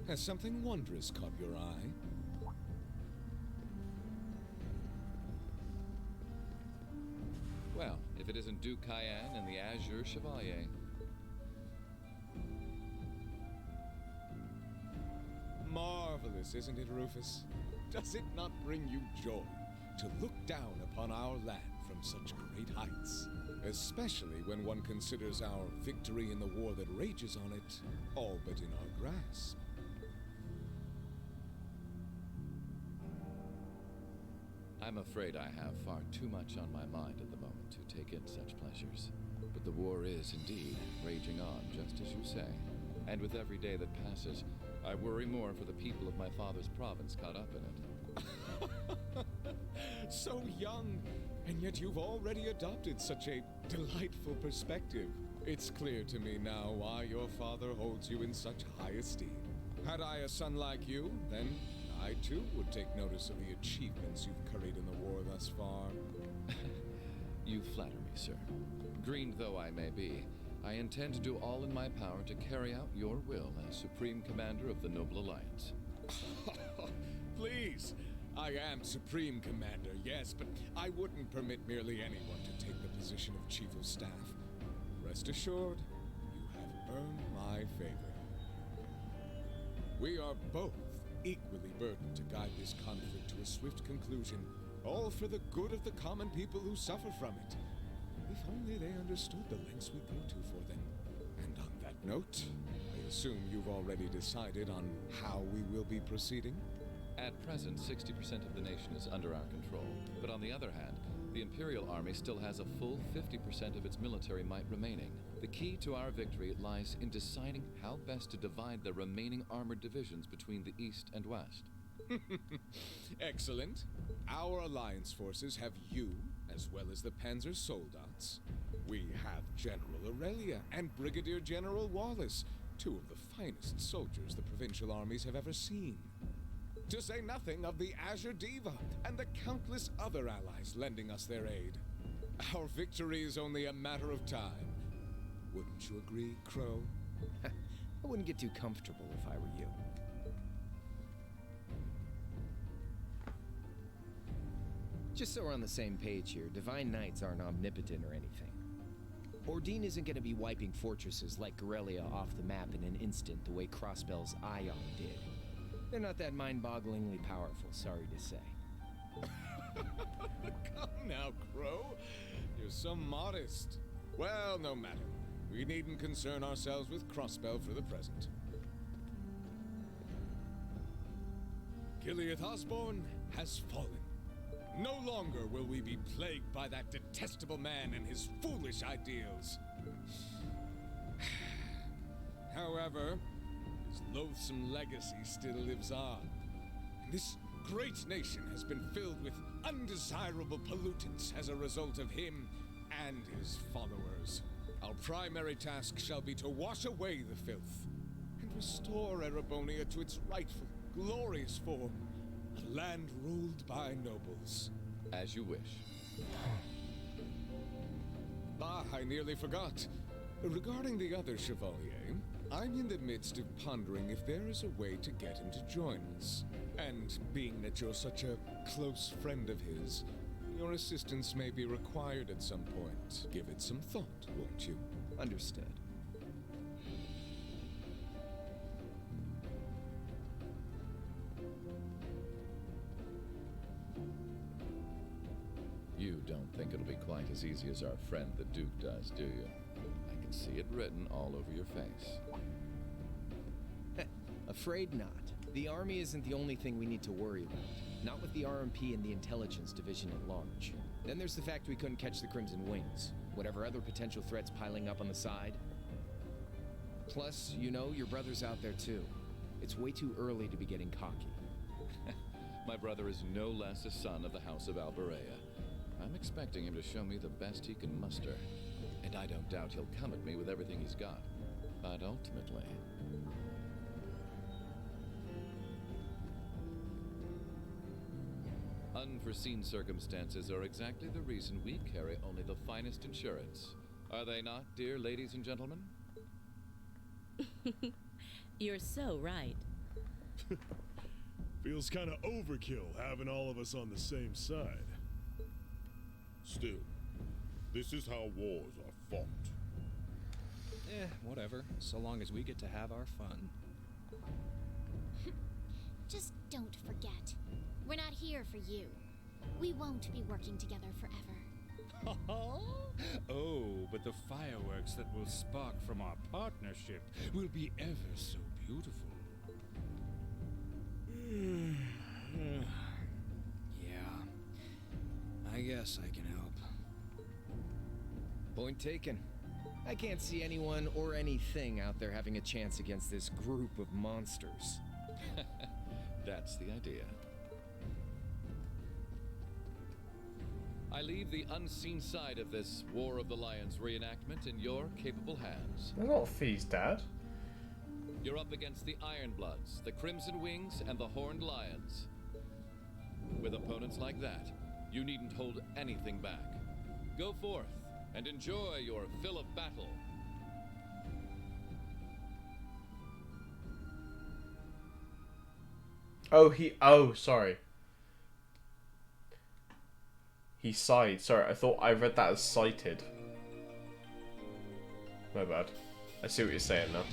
Has something wondrous caught your eye? Well, if it isn't Duke Cayenne and the Azure Chevalier. Marvelous, isn't it, Rufus? Does it not bring you joy to look down upon our land from such great heights? Especially when one considers our victory in the war that rages on it all but in our grasp. I'm afraid I have far too much on my mind at the moment to take in such pleasures. But the war is indeed raging on, just as you say. And with every day that passes, I worry more for the people of my father's province caught up in it. So young, and yet you've already adopted such a delightful perspective. It's clear to me now why your father holds you in such high esteem. Had I a son like you, then I too would take notice of the achievements you've curried in the war thus far. You flatter me, sir. Green though I may be, I intend to do all in my power to carry out your will as Supreme Commander of the Noble Alliance. Please! I am Supreme Commander, yes, but I wouldn't permit merely anyone to take the position of Chief of Staff. Rest assured, you have earned my favor. We are both equally burdened to guide this conflict to a swift conclusion, all for the good of the common people who suffer from it. If only they understood the lengths we go to for them. And on that note, I assume you've already decided on how we will be proceeding? At present, 60% of the nation is under our control. But on the other hand, the Imperial Army still has a full 50% of its military might remaining. The key to our victory lies in deciding how best to divide the remaining armored divisions between the East and West. Excellent. Our alliance forces have you, as well as the Panzer Soldats. We have General Aurelia and Brigadier General Wallace, two of the finest soldiers the provincial armies have ever seen. To say nothing of the Azure Diva and the countless other allies lending us their aid. Our victory is only a matter of time. Wouldn't you agree, Crow? I wouldn't get too comfortable if I were you. Just so we're on the same page here, Divine Knights aren't omnipotent or anything. Ordine isn't going to be wiping fortresses like Corellia off the map in an instant the way Crossbell's Ion did. They're not that mind-bogglingly powerful, sorry to say. Come now, Crow. You're so modest. Well, no matter. We needn't concern ourselves with Crossbell for the present. Gilead Osborne has fallen. No longer will we be plagued by that detestable man and his foolish ideals. However, his loathsome legacy still lives on. This great nation has been filled with undesirable pollutants as a result of him and his followers. Our primary task shall be to wash away the filth and restore Erebonia to its rightful, glorious form. A land ruled by nobles. As you wish. Ah, I nearly forgot. Regarding the other Chevalier, I'm in the midst of pondering if there is a way to get him to join us. And being that you're such a close friend of his, your assistance may be required at some point. Give it some thought, won't you? Understood. You don't think it'll be quite as easy as our friend the Duke does, do you? I can see it written all over your face. Afraid not. The army isn't the only thing we need to worry about. Not with the RMP and the intelligence division at large. Then there's the fact we couldn't catch the Crimson Wings. Whatever other potential threats piling up on the side. Plus, you know, your brother's out there too. It's way too early to be getting cocky. My brother is no less a son of the House of Alberea. I'm expecting him to show me the best he can muster. And I don't doubt he'll come at me with everything he's got. But ultimately... unforeseen circumstances are exactly the reason we carry only the finest insurance. Are they not, dear ladies and gentlemen? You're so right. Feels kind of overkill having all of us on the same side. Still, this is how wars are fought. Whatever, so long as we get to have our fun. Just don't forget. We're not here for you. We won't be working together forever. Oh, but the fireworks that will spark from our partnership will be ever so beautiful. Yeah, I guess I can help. Point taken. I can't see anyone or anything out there having a chance against this group of monsters. That's the idea. I leave the unseen side of this War of the Lions reenactment in your capable hands. They're not fees, Dad. You're up against the Ironbloods, the Crimson Wings, and the Horned Lions. With opponents like that, you needn't hold anything back. Go forth and enjoy your fill of battle. Oh, sorry. He sighed. Sorry, I thought I read that as cited. My bad. I see what you're saying now.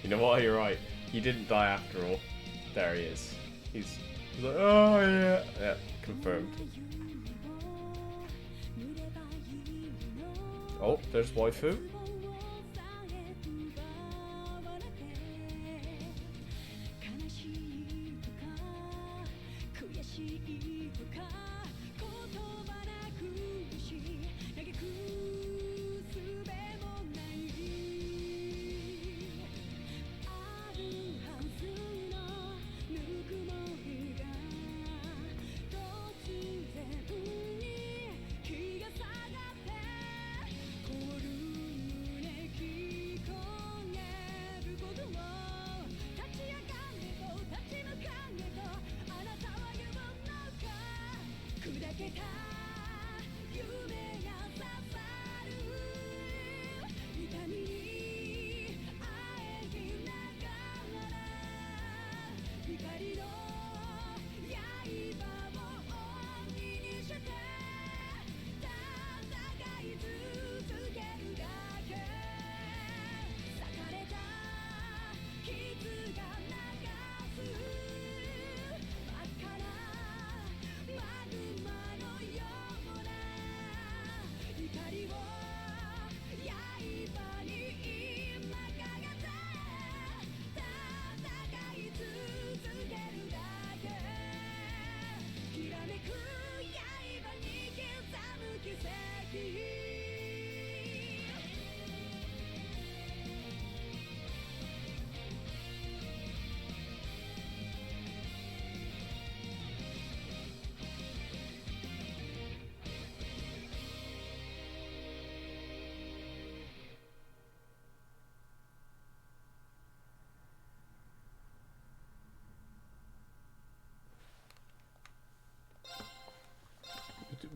You know what? You're right. He didn't die after all. There he is. He's like, oh yeah. Yeah, confirmed. Oh, there's waifu.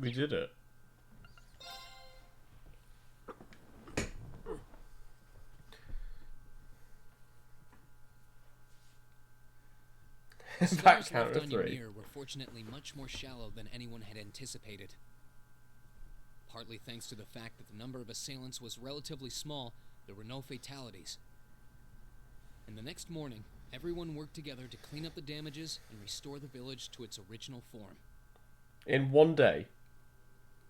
We did it. The Back stars counter left on three. Ymir were fortunately much more shallow than anyone had anticipated. Partly thanks to the fact that the number of assailants was relatively small, there were no fatalities. And the next morning, everyone worked together to clean up the damages and restore the village to its original form. In one day?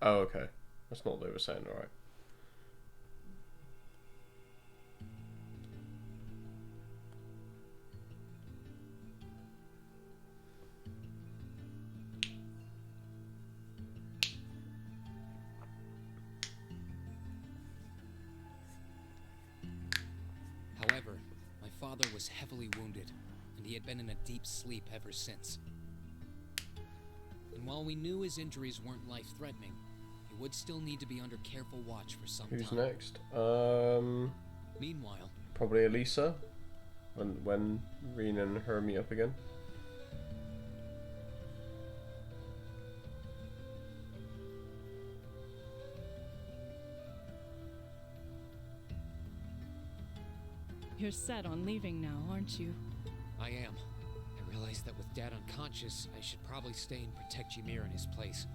Oh, okay. That's not what they were saying, alright. However, my father was heavily wounded, and he had been in a deep sleep ever since. And while we knew his injuries weren't life-threatening, he would still need to be under careful watch for some Who's time. next? Meanwhile, Probably Elisa. When Reen and her meet up again. You're set on leaving now, aren't you? I am. I realized that with Dad unconscious, I should probably stay and protect Ymir in his place.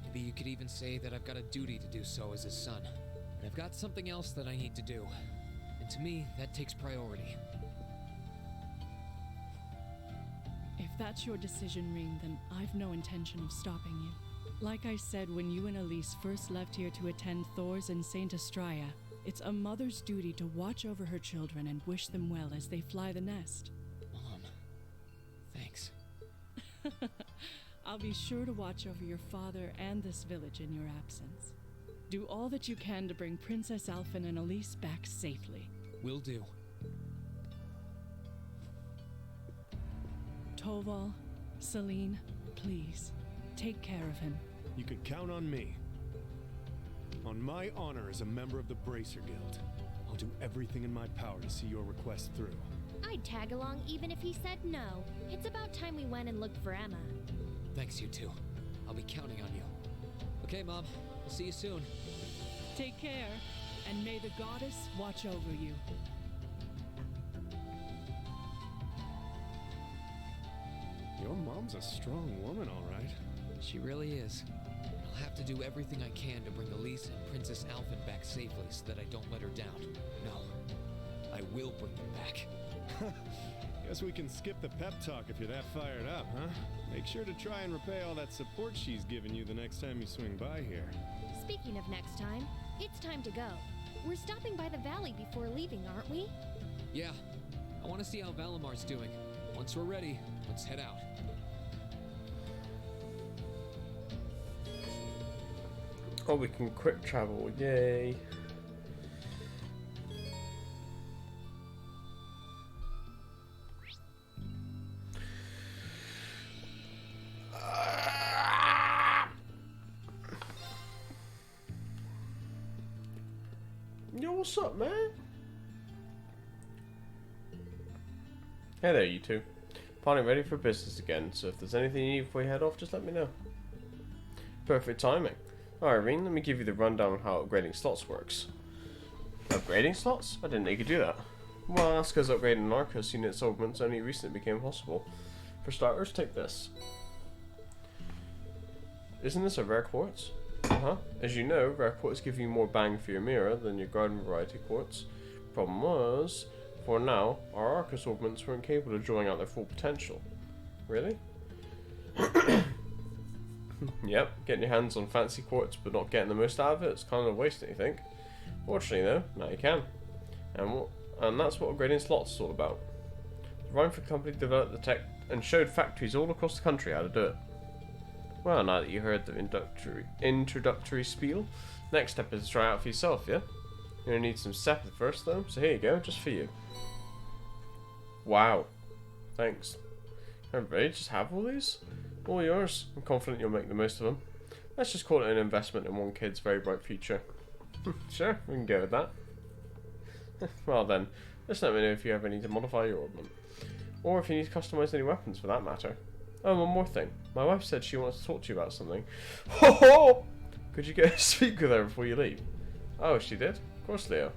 Maybe you could even say that I've got a duty to do so as his son. But I've got something else that I need to do. And to me, that takes priority. If that's your decision, Reen, then I've no intention of stopping you. Like I said when you and Elise first left here to attend Thor's and Saint Astraea, it's a mother's duty to watch over her children and wish them well as they fly the nest. Mom, thanks. I'll be sure to watch over your father and this village in your absence. Do all that you can to bring Princess Alphen and Elise back safely. Will do. Toval, Celine, please, take care of him. You can count on me. On my honor as a member of the Bracer Guild, I'll do everything in my power to see your request through. I'd tag along even if he said no. It's about time we went and looked for Emma. Thanks, you two. I'll be counting on you. Okay, Mom. We'll see you soon. Take care, and may the goddess watch over you. Your mom's a strong woman, all right. She really is. I'll have to do everything I can to bring Elise and Princess Alphen back safely so that I don't let her down. No, I will bring them back. Guess we can skip the pep talk if you're that fired up, huh? Make sure to try and repay all that support she's given you the next time you swing by here. Speaking of next time, it's time to go. We're stopping by the valley before leaving, aren't we? Yeah, I want to see how Valamar's doing. Once we're ready, let's head out. Oh, we can quick travel, yay. Yo, what's up, man? Hey there, you two. Party ready for business again, so if there's anything you need before you head off, just let me know. Perfect timing. Alright, Reen, let me give you the rundown on how upgrading slots works. Upgrading slots? I didn't know you could do that. Well, that's because upgrading Narcos units augments only recently became possible. For starters, take this. Isn't this a rare quartz? As you know, rare quartz give you more bang for your mirror than your garden variety quartz. Problem was, for now, our Arcus augments weren't capable of drawing out their full potential. Really? Yep, getting your hands on fancy quartz but not getting the most out of it, it's kind of a waste, don't you think? Fortunately though, now you can. And that's what upgrading slots is all about. The Rhineford company developed the tech and showed factories all across the country how to do it. Well, now that you heard the introductory spiel, next step is to try it out for yourself, yeah? You're gonna need some Sepith first though, so here you go, just for you. Wow. Thanks. Everybody, just have all these? All yours. I'm confident you'll make the most of them. Let's just call it an investment in one kid's very bright future. Sure, we can go with that. Well then, just let me know if you ever need to modify your augment. Or if you need to customize any weapons for that matter. Oh, one more thing. My wife said she wants to talk to you about something. Ho ho! Could you go speak with her before you leave? Oh, she did? Of course, Leo.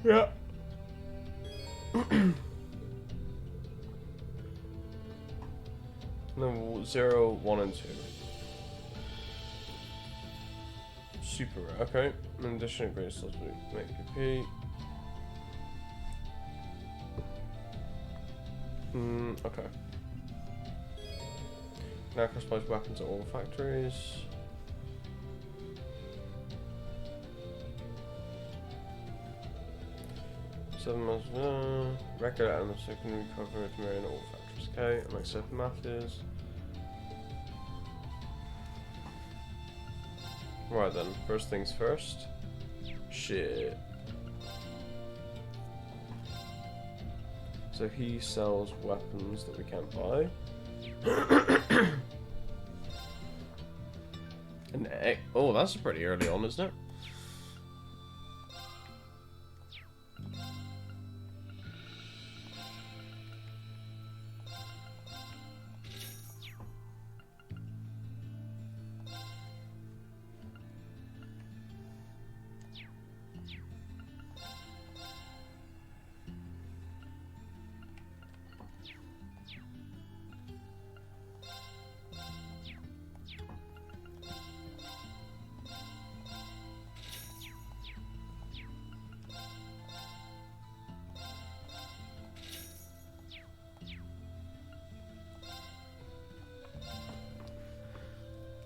Yeah. Level 0, 1, and 2. Super rare. Okay. In addition, great slots make PP. Okay. Now customize weapons at all factories. Seven months. Record items so can recover to marry in all factories. Okay, I'm accepting Matthews. Right then, first things first. Shit. So he sells weapons that we can't buy. An egg. Oh, that's pretty early on, isn't it?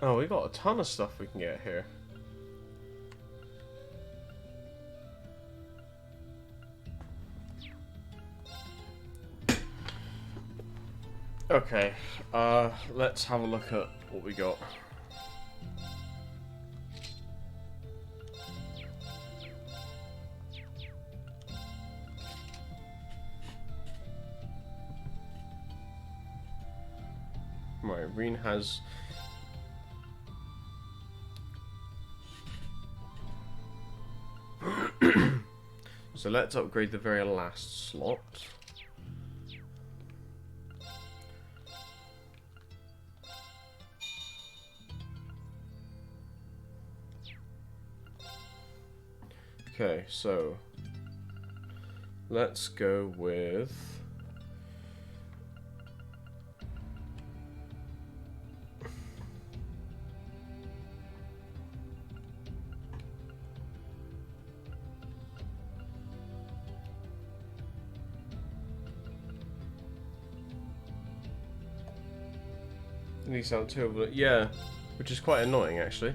Oh, we got a ton of stuff we can get here. Okay, let's have a look at what we got. Right, Reen has... So let's upgrade the very last slot. Okay, so let's go with these sound terrible. Yeah, which is quite annoying actually.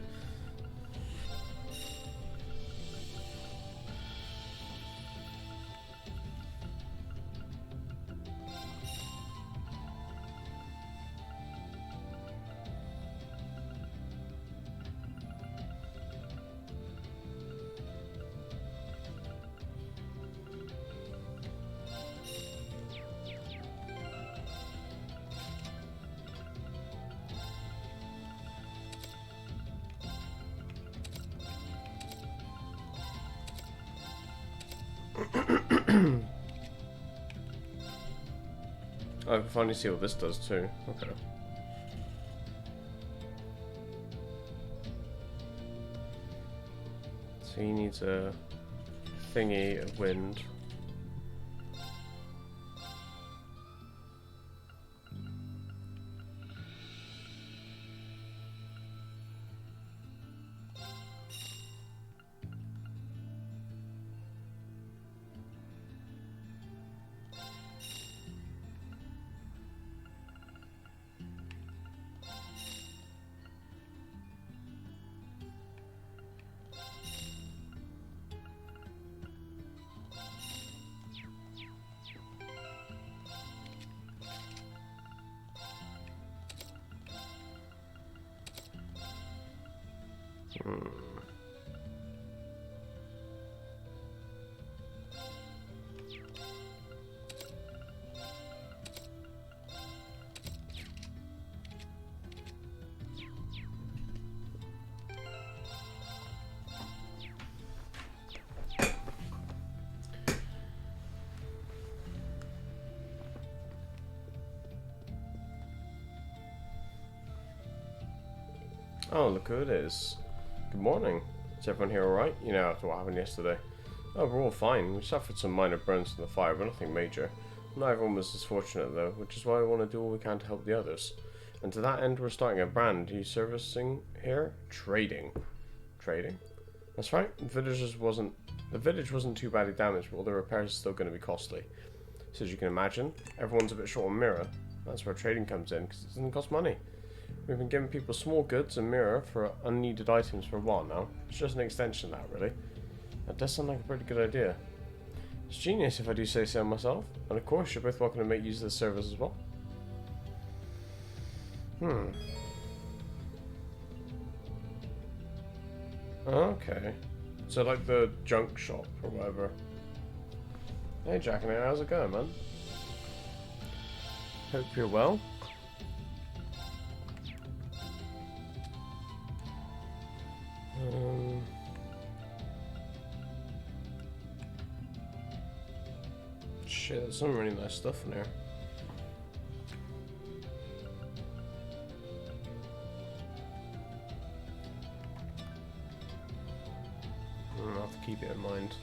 I can finally see what this does too. Okay. So he needs a thingy of wind. Oh, look who it is. Good morning. Is everyone here alright? You know, after what happened yesterday. Oh, we're all fine. We suffered some minor burns from the fire, but nothing major. Not everyone was as fortunate though, which is why we want to do all we can to help the others. And to that end, we're starting a brand. Are you servicing here? Trading. Trading? That's right. The village wasn't too badly damaged, but all the repairs are still going to be costly. So as you can imagine, everyone's a bit short on mirror. That's where trading comes in, because it doesn't cost money. We've been giving people small goods and mirror for unneeded items for a while now. It's just an extension of that, really. That does sound like a pretty good idea. It's genius if I do say so myself. And of course, you're both welcome to make use of the service as well. Okay. So like the junk shop or whatever. Hey Jack and how's it going, man? Hope you're well. Shit, there's some really nice stuff in there. I'll have to keep it in mind.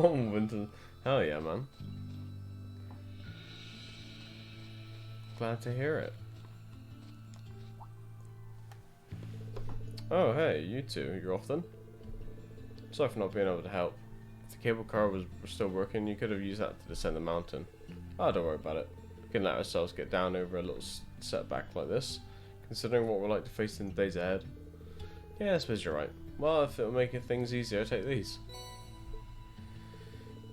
Winter. Hell yeah, man. Glad to hear it. Oh, hey, you two. You're off then? Sorry for not being able to help. If the cable car was still working, you could have used that to descend the mountain. Oh, don't worry about it. We can let ourselves get down over a little setback like this, considering what we're like to face in the days ahead. Yeah, I suppose you're right. Well, if it'll make things easier, take these.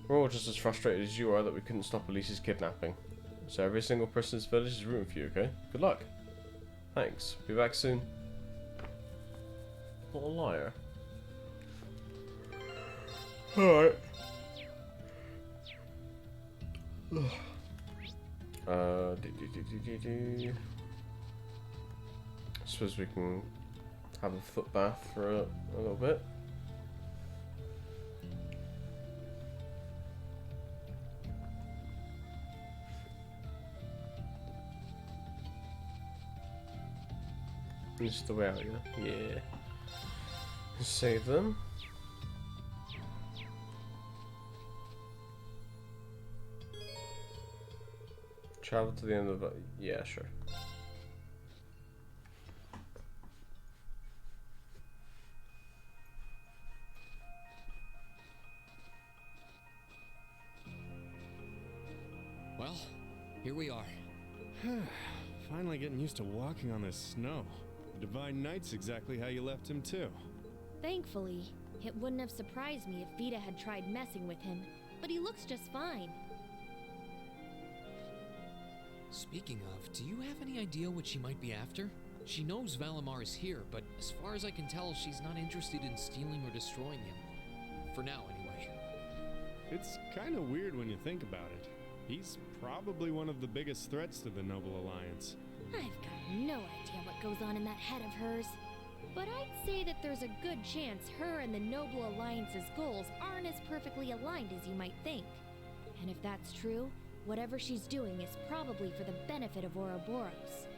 We're all just as frustrated as you are that we couldn't stop Elise's kidnapping. So every single person in this village is rooting for you, okay? Good luck. Thanks. Be back soon. What a liar. Alright. I suppose we can have a foot bath for a little bit. This is the way out, yeah? Yeah. Save them. Travel to the end of the... Yeah, sure. Well, here we are. Finally getting used to walking on this snow. The Divine Knight's exactly how you left him, too. Thankfully, it wouldn't have surprised me if Vita had tried messing with him, but he looks just fine. Speaking of, do you have any idea what she might be after? She knows Valimar is here, but as far as I can tell, she's not interested in stealing or destroying him. For now, anyway. It's kind of weird when you think about it. He's probably one of the biggest threats to the Noble Alliance. I've got no idea what goes on in that head of hers. But I'd say that there's a good chance her and the Noble Alliance's goals aren't as perfectly aligned as you might think. And if that's true, whatever she's doing is probably for the benefit of Ouroboros.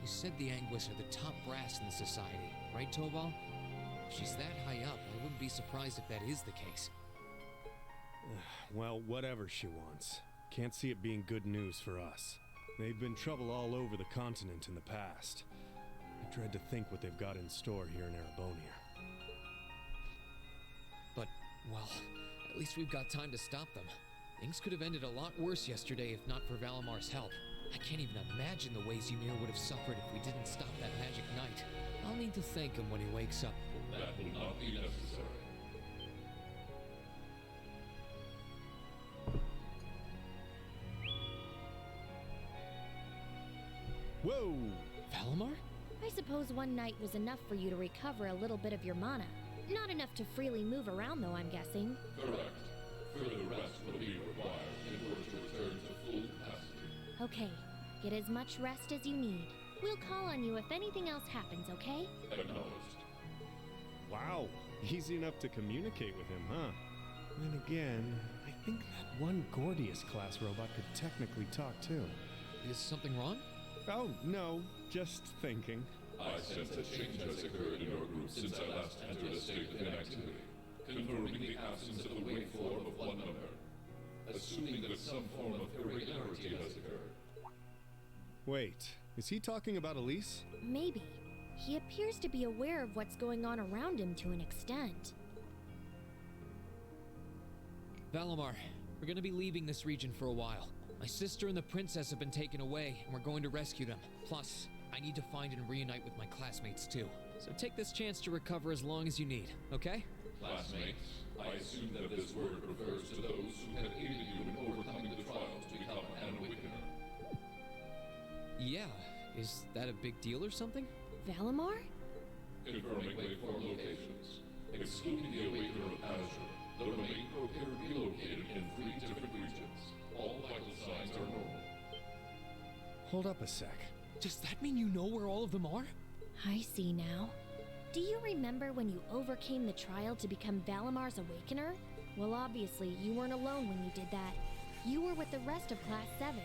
You said the Anguis are the top brass in the society, right, Tobal? If she's that high up, I wouldn't be surprised if that is the case. Well, whatever she wants. Can't see it being good news for us. They've been trouble all over the continent in the past. I dread to think what they've got in store here in Erebonia. But, well, at least we've got time to stop them. Things could have ended a lot worse yesterday if not for Valimar's help. I can't even imagine the ways Ymir would have suffered if we didn't stop that magic knight. I'll need to thank him when he wakes up. That will not be necessary. Whoa! Valimar? I suppose one night was enough for you to recover a little bit of your mana. Not enough to freely move around, though, I'm guessing. Correct. Further rest will be required in order to return to full capacity. Okay, get as much rest as you need. We'll call on you if anything else happens, okay? Acknowledged. Wow, easy enough to communicate with him, huh? Then again, I think that one Gordius-class robot could technically talk too. Is something wrong? Oh, no, just thinking. I sense a change has occurred in your group since I last entered a state of inactivity, confirming the absence of the wave form of one member, assuming that some form of irregularity has occurred. Wait, is he talking about Elise? Maybe. He appears to be aware of what's going on around him to an extent. Valimar, we're gonna be leaving this region for a while. My sister and the princess have been taken away, and we're going to rescue them. Plus, I need to find and reunite with my classmates too. So take this chance to recover as long as you need, okay? Classmates, I assume that this word refers to those who have aided you in overcoming the trials to become an Awakener. Yeah, is that a big deal or something? Valimar? Confirming waveform locations. Excluding the Awakener of Azure, the remainder appear to be located in 3 different regions. All vital signs are normal. Hold up a sec. Does that mean you know where all of them are? I see now. Do you remember when you overcame the trial to become Valimar's Awakener? Well, obviously, you weren't alone when you did that. You were with the rest of Class 7,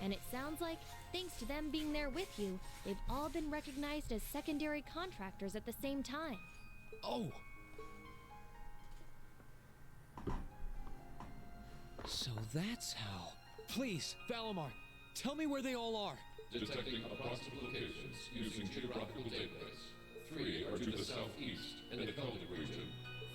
and it sounds like, thanks to them being there with you, they've all been recognized as secondary contractors at the same time. Oh! So that's how. Please, Valimar, tell me where they all are. Detecting approximate locations using geographical database. 3 are to the southeast in the Celtic region.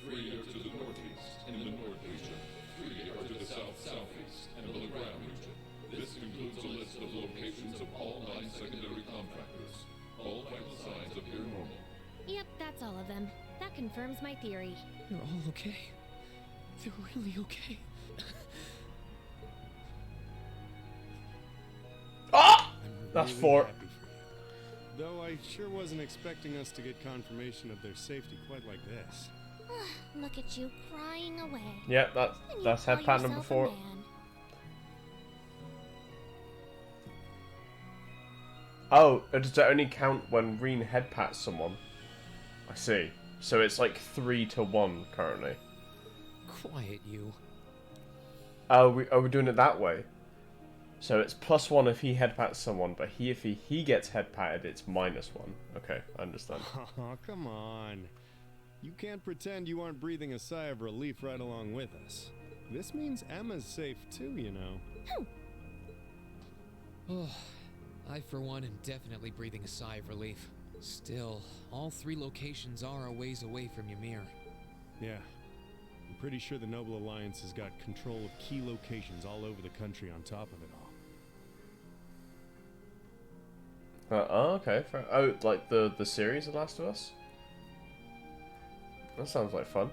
3 are to the northeast in the North region. 3 are to the south-southeast in the Legram region. This includes a list of locations of all 9 secondary contractors. All vital signs appear normal. Yep, that's all of them. That confirms my theory. They're all okay. They're really okay. Ah! That's Really 4. happy for you. Though I sure wasn't expecting us to get confirmation of their safety quite like this. Look at you crying away. Yep, When you that's call head pattern number yourself a 4. man. Oh, does it only count when Reen head pats someone? I see. So it's like 3 to 1 currently. Quiet, you. Oh, are we doing it that way? So it's +1 if he head pats someone, but if he gets head patted, it's -1. Okay, I understand. Oh, come on. You can't pretend you aren't breathing a sigh of relief right along with us. This means Emma's safe too, you know. Oh, I for one am definitely breathing a sigh of relief. Still, all 3 locations are a ways away from Ymir. Yeah. I'm pretty sure the Noble Alliance has got control of key locations all over the country on top of it all. Oh, okay. Fair. Oh, like the series The Last of Us? That sounds like fun.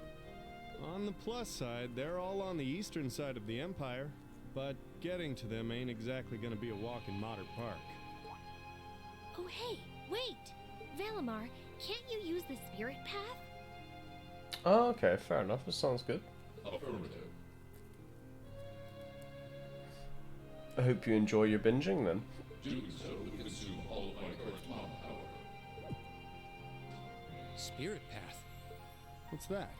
On the plus side, they're all on the eastern side of the Empire, but getting to them ain't exactly gonna be a walk in Modder Park. Oh, hey, wait! Valimar, can't you use the spirit path? Oh, okay. Fair enough. That sounds good. Affirmative. I hope you enjoy your binging then. Doing so would consume all of my current manpower. Spirit path. What's that?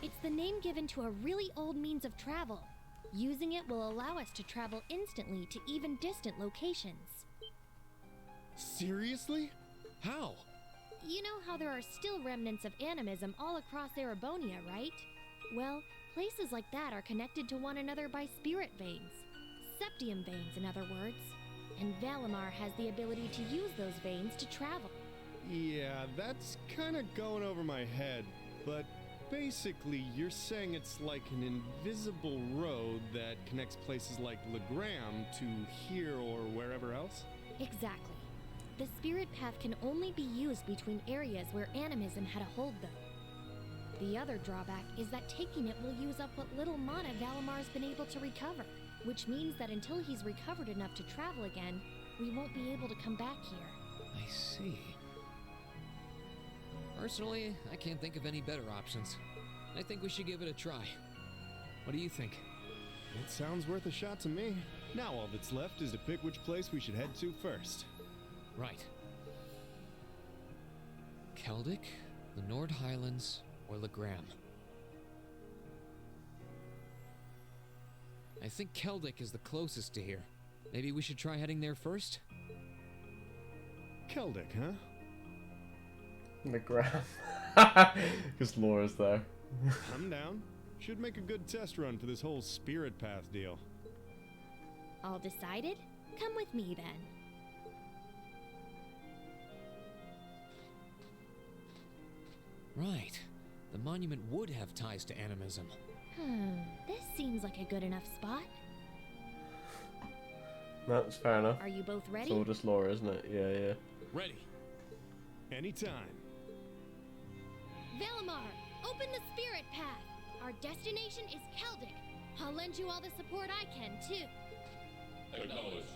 It's the name given to a really old means of travel. Using it will allow us to travel instantly to even distant locations. Seriously? How? You know how there are still remnants of animism all across Erebonia, right? Well, places like that are connected to one another by spirit veins. Septium veins, in other words. And Valimar has the ability to use those veins to travel. Yeah, that's kinda going over my head, but basically you're saying it's like an invisible road that connects places like Legram to here or wherever else? Exactly. The spirit path can only be used between areas where animism had a hold, though. The other drawback is that taking it will use up what little mana Valimar's been able to recover, which means that until he's recovered enough to travel again, we won't be able to come back here. I see. Personally, I can't think of any better options. I think we should give it a try. What do you think? It sounds worth a shot to me. Now all that's left is to pick which place we should head to first. Right. Keldic, the Nord Highlands, or Legram? I think Keldic is the closest to here. Maybe we should try heading there first? Keldic, huh? The ground. Because Laura's there. I'm down. Should make a good test run for this whole spirit path deal. All decided? Come with me then. Right. The monument would have ties to animism. This seems like a good enough spot. That's fair enough. Are you both ready? It's all just Laura, isn't it? Yeah, yeah. Ready. Anytime. Valimar, open the spirit path. Our destination is Keldic. I'll lend you all the support I can, too. Acknowledged.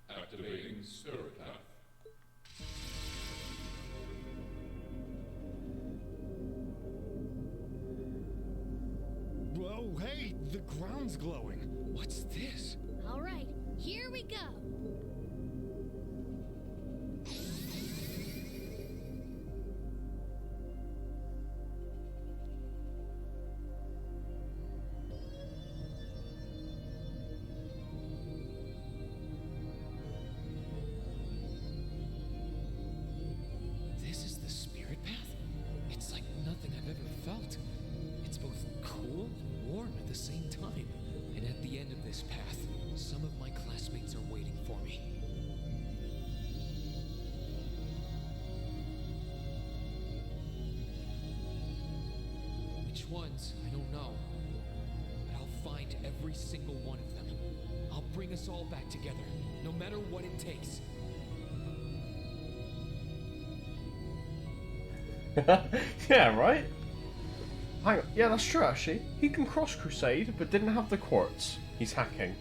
Activating Spirit Path. Whoa, hey, the ground's glowing. What's this? All right, here we go. This is the spirit path? It's like nothing I've ever felt. It's both cool and warm at the same time. And at the end of this path, some of my classmates are waiting for me. Which ones? I don't know. But I'll find every single one of them. I'll bring us all back together, no matter what it takes. Yeah, right? Hang on. Yeah, that's true, actually. He can cross Crusade, but didn't have the quartz. He's hacking.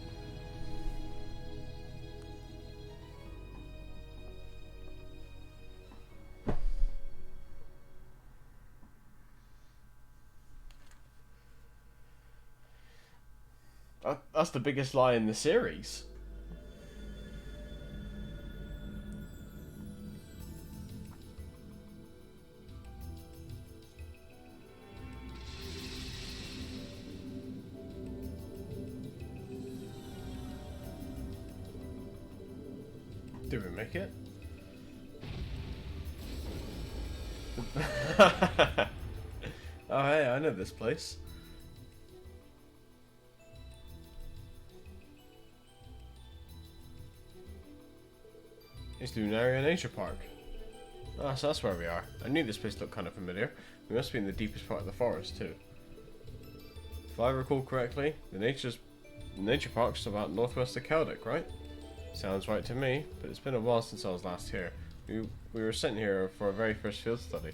That's the biggest lie in the series. Did we make it? Oh hey, I know this place. It's the Lunaria Nature Park. Ah, so that's where we are. I knew this place looked kind of familiar. We must be in the deepest part of the forest too. If I recall correctly, the nature park's about northwest of Keldic, right? Sounds right to me, but it's been a while since I was last here. We were sent here for our very first field study.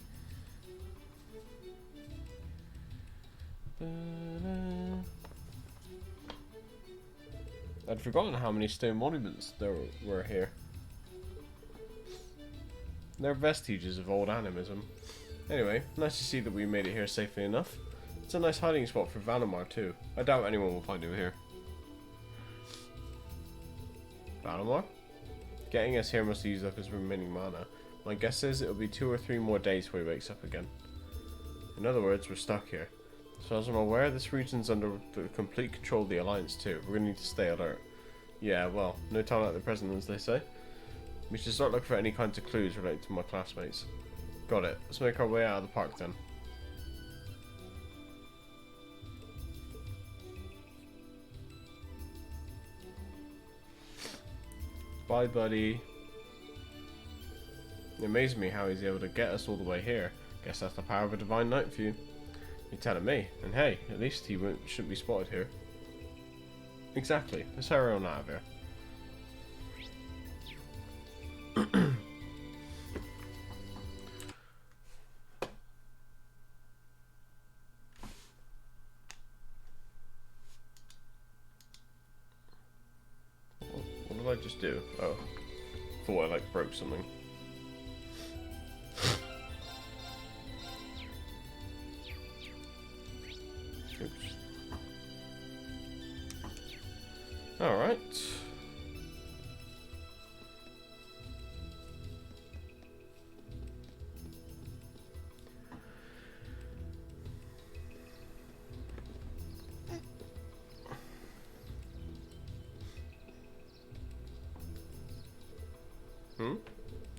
I'd forgotten how many stone monuments there were here. They're vestiges of old animism. Anyway, nice to see that we made it here safely enough. It's a nice hiding spot for Valimar too. I doubt anyone will find him here. Valimar? Getting us here must use up his remaining mana. My guess is it'll be 2 or 3 more days before he wakes up again. In other words, we're stuck here. So as I'm aware, this region's under the complete control of the Alliance too. We're gonna need to stay alert. Yeah, well, no time like the present, as they say. We should start looking for any kinds of clues related to my classmates. Got it. Let's make our way out of the park then. Bye, buddy. It amazes me how he's able to get us all the way here. Guess that's the power of a divine knight for you. You're telling me. And hey, at least he shouldn't be spotted here. Exactly. Let's hurry on out of here. just do? Oh. Thought I like broke something. Oops. Alright.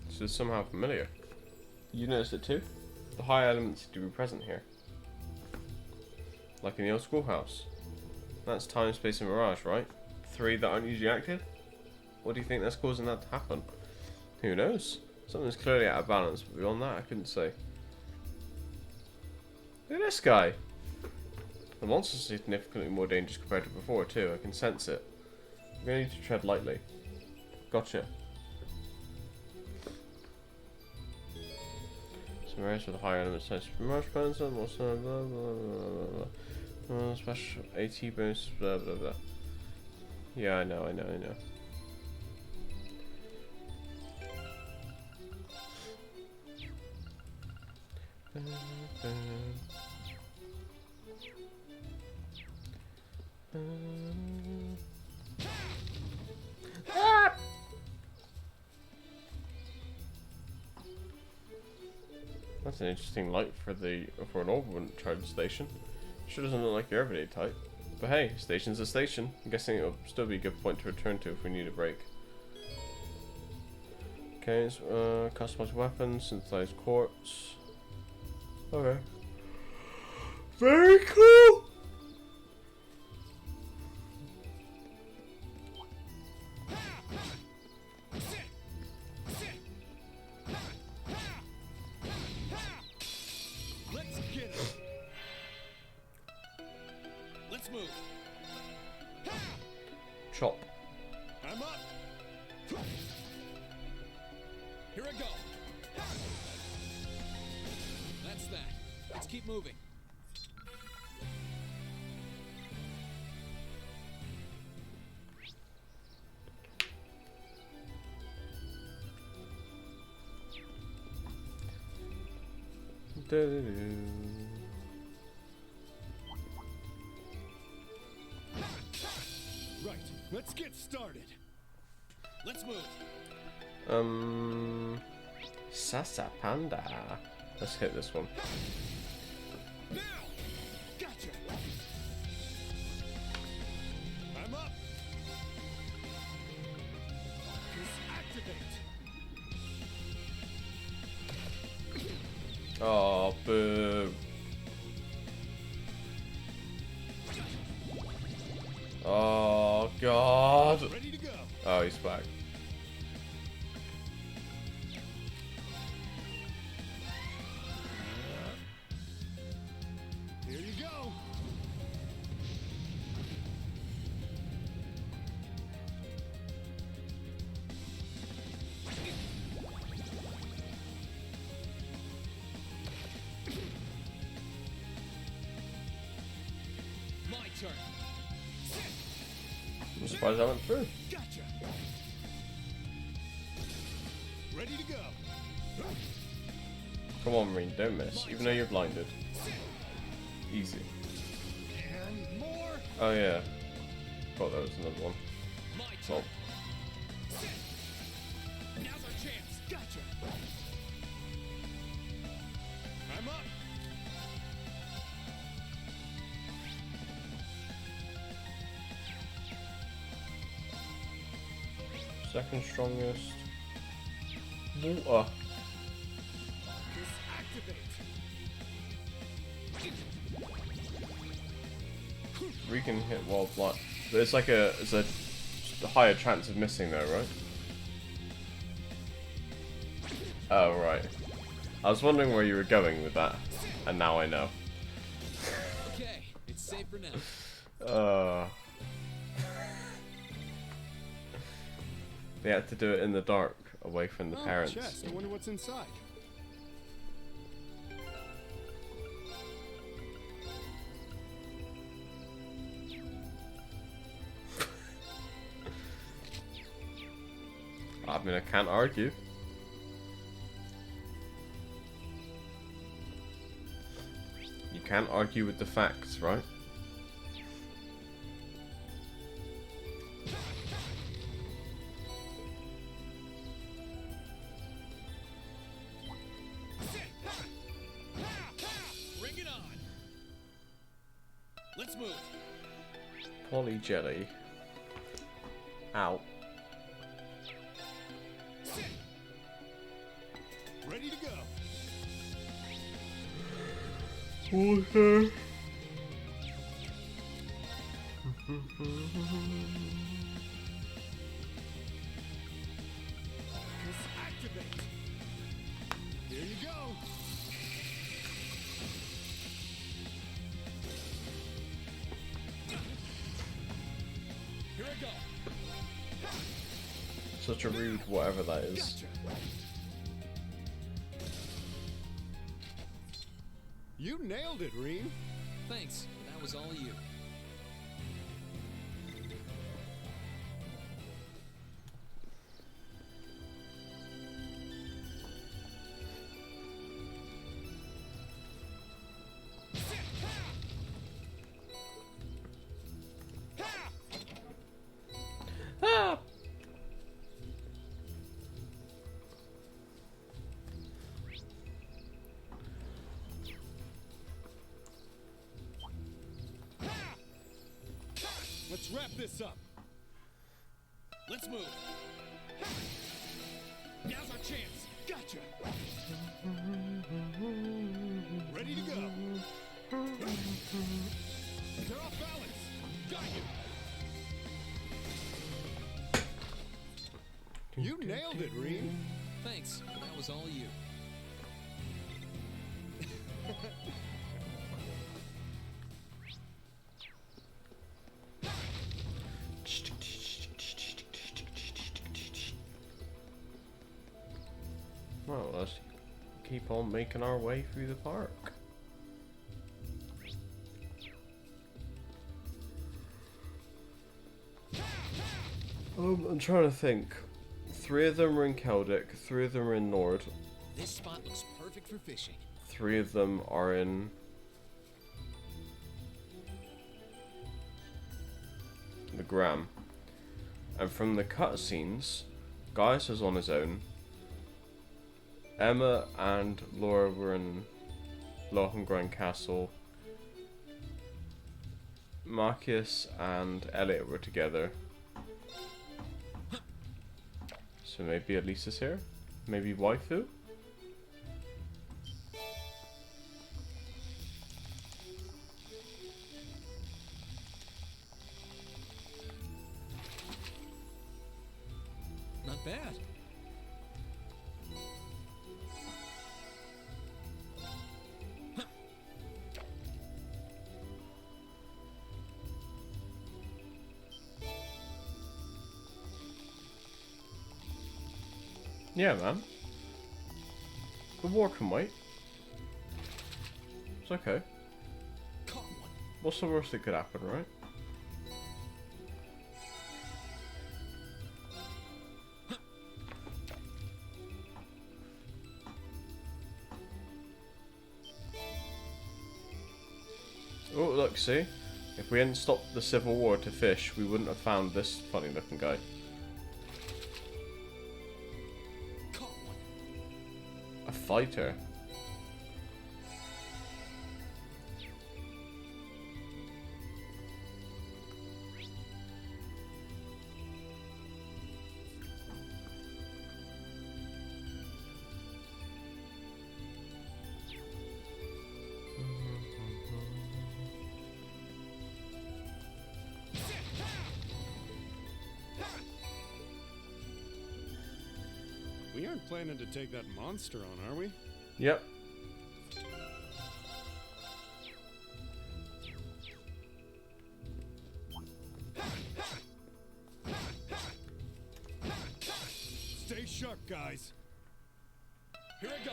This is somehow familiar. You noticed it too? The high elements seem to be present here. Like in the old schoolhouse. That's time, space and mirage, right? 3 that aren't usually active? What do you think that's causing that to happen? Who knows? Something's clearly out of balance, but beyond that I couldn't say. Look at this guy! The monster's significantly more dangerous compared to before too, I can sense it. We're going to need to tread lightly. Gotcha. Some areas with higher elements such as mirage burns on what's blah blah blah blah. Special AT bonus blah blah blah. Yeah, I know. That's an interesting light for an overcharged station. Sure doesn't look like your everyday type. But hey, station's a station. I'm guessing it'll still be a good point to return to if we need a break. Okay, so, customized weapons, synthesized quartz. Okay. Very cool! Let's get it. Let's move. Chop. I'm up. Here I go. That's that. Let's keep moving. Right, let's get started. Let's move. Sasa Panda. Let's hit this one. Now! Gotcha! I'm up! Activate! Oh, boo. Oh, God. Ready to go. Oh, he's back. Here you go. My turn. I'm surprised I went through. Gotcha. Ready to go. Come on, Marine, don't miss, even though you're blinded. Easy. And more. Oh, yeah. Thought there was another one. Oh. Now's our chance. Gotcha. I'm up. Second strongest. Water. We can hit while blind. But it's like it's a higher chance of missing though, right? Oh, right. I was wondering where you were going with that, and now I know. Okay, it's safe for now. They had to do it in the dark, away from the parents. Chest. I wonder what's inside. I mean, I can't argue. You can't argue with the facts, right? Bring it on. Let's move. Polly Jelly. Out. Ready to go. Okay. Activate. Here you go. Here I go. Such a rude whatever that is. You nailed it, Reem. Thanks. That was all you. Ah! Let's wrap this up. Let's move. Now's our chance. Gotcha. Ready to go. They're off balance. Got you. You nailed it, Reem. Thanks. That was all you. Well, let's keep on making our way through the park. I'm trying to think. 3 of them are in Celdic, 3 of them are in Nord, This spot looks perfect for fishing. 3 of them are in the Gram. And from the cutscenes, Gaius is on his own. Emma and Laura were in Lohengrin Castle. Marcus and Elliot were together. So maybe Elisa's here? Maybe waifu? Not bad. Yeah, man. The war can wait. It's okay. What's the worst that could happen, right? Oh, look, see? If we hadn't stopped the Civil War to fish, we wouldn't have found this funny looking guy. A fighter. We aren't planning to take that monster on, are we? Yep. Stay sharp, guys. Here I go.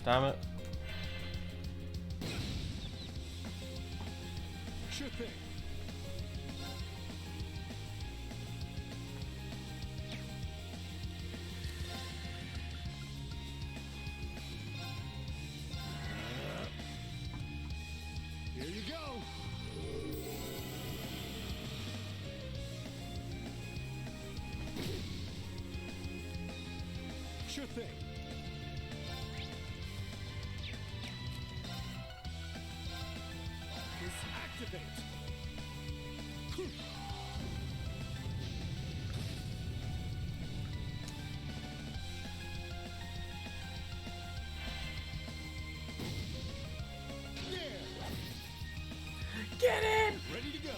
Damn it. Sure thing. Here you go. Sure thing. Activate. Get in! Ready to go.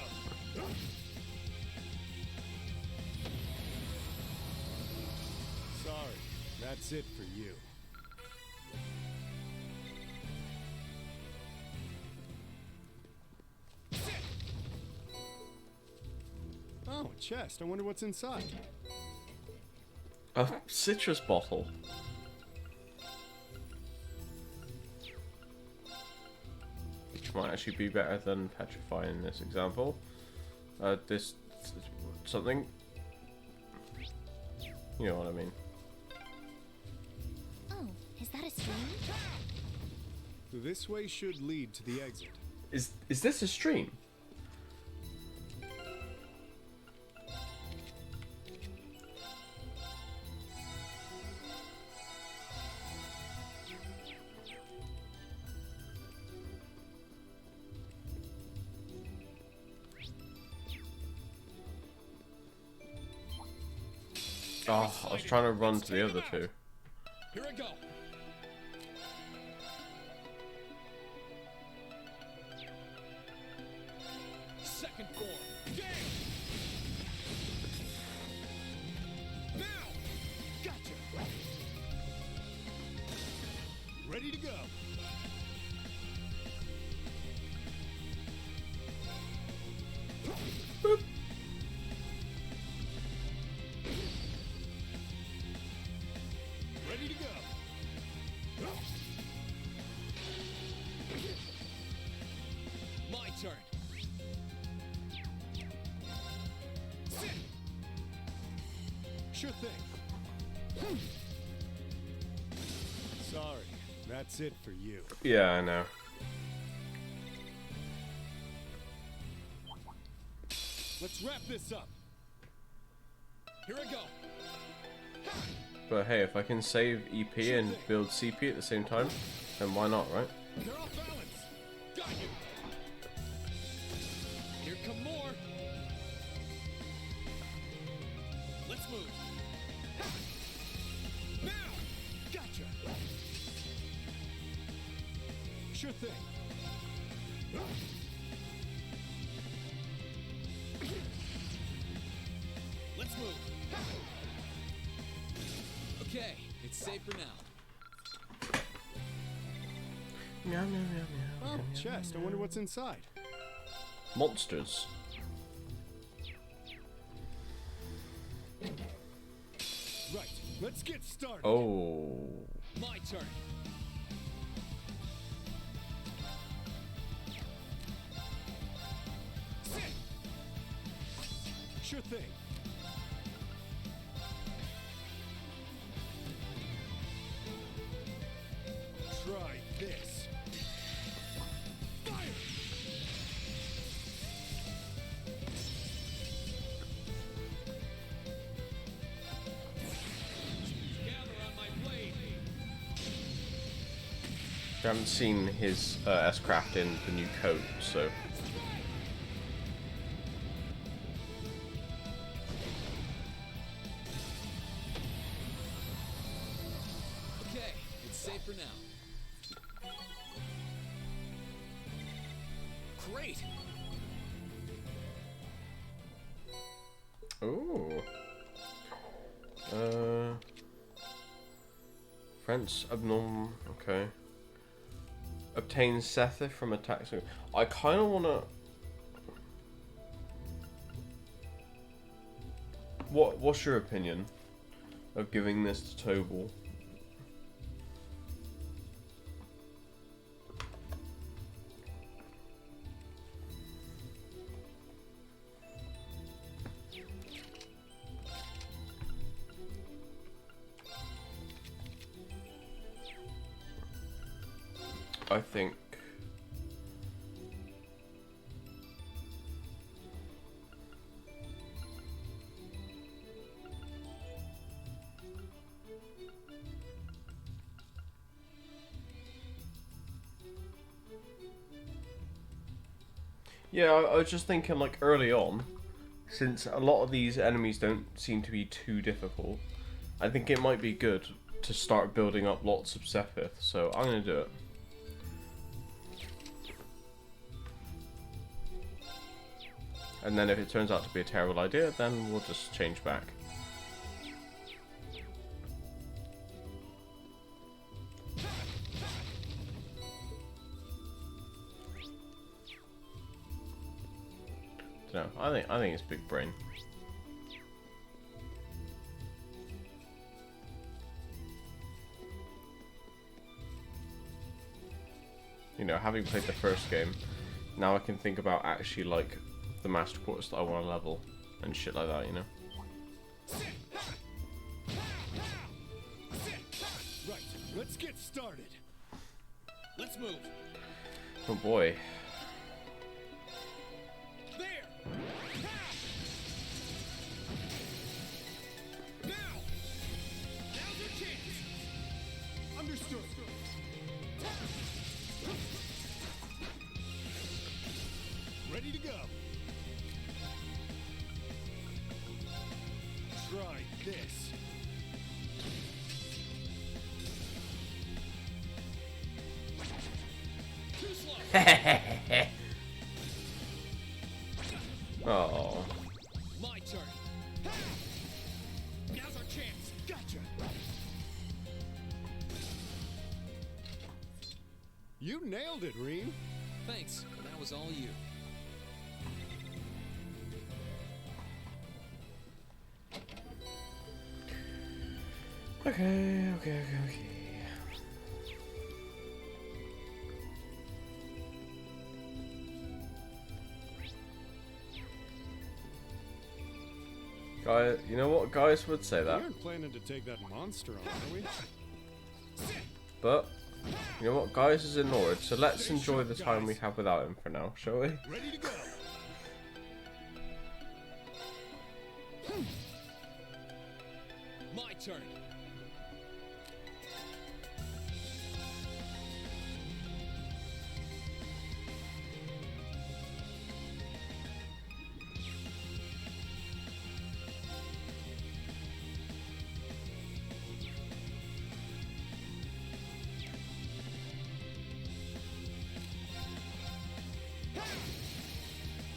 Sorry, that's it for you. Oh, a chest. I wonder what's inside. A citrus bottle. Which might actually be better than petrify in this example. This something. You know what I mean. Oh, is that a stream? This way should lead to the exit. Is this a stream? Oh, I was trying to run to the other two. Here I go. Second form. Game. Now. Gotcha. Ready to go. Boop. Ready to go. My turn. Sit. Sure thing. Sorry, that's it for you. Yeah, I know. Let's wrap this up. Here I go. But hey, if I can save EP and build CP at the same time, then why not, right? They're off balance. Got you. Here come more. Let's move. Now. Gotcha. Sure thing. Let's move. Okay, it's safe for now. Meow, meow, meow, meow. Oh, chest. I wonder what's inside. Monsters. Right, let's get started. Oh. My turn. Sit. Sure thing. Try this. Fire! Gather on my blade. I haven't seen his S-Craft in the new coat, so... Okay, it's safe for now. Great. Ooh. French abnormal. Okay. Obtain Sethith from attacks. I kind of want to. What's your opinion of giving this to Tobal? I think. Yeah, I was just thinking, like, early on, since a lot of these enemies don't seem to be too difficult, I think it might be good to start building up lots of Sepith, so I'm going to do it. And then if it turns out to be a terrible idea, then we'll just change back. No, I think it's big brain. You know, having played the first game, now I can think about actually like the master quarters that I want to level and shit like that, you know. Right, let's get started. Let's move. Oh boy. Understood. Ready to go. Try this. Too slow. Oh. My turn. Now's our chance. Gotcha. You nailed it, Reem. Thanks. That was all you. Okay. Guy, you know what guys would say that? We aren't planning to take that monster on, are we? But you know what, guys is in Nord, so let's enjoy the time we have without him for now, shall we? Ready to go. My turn.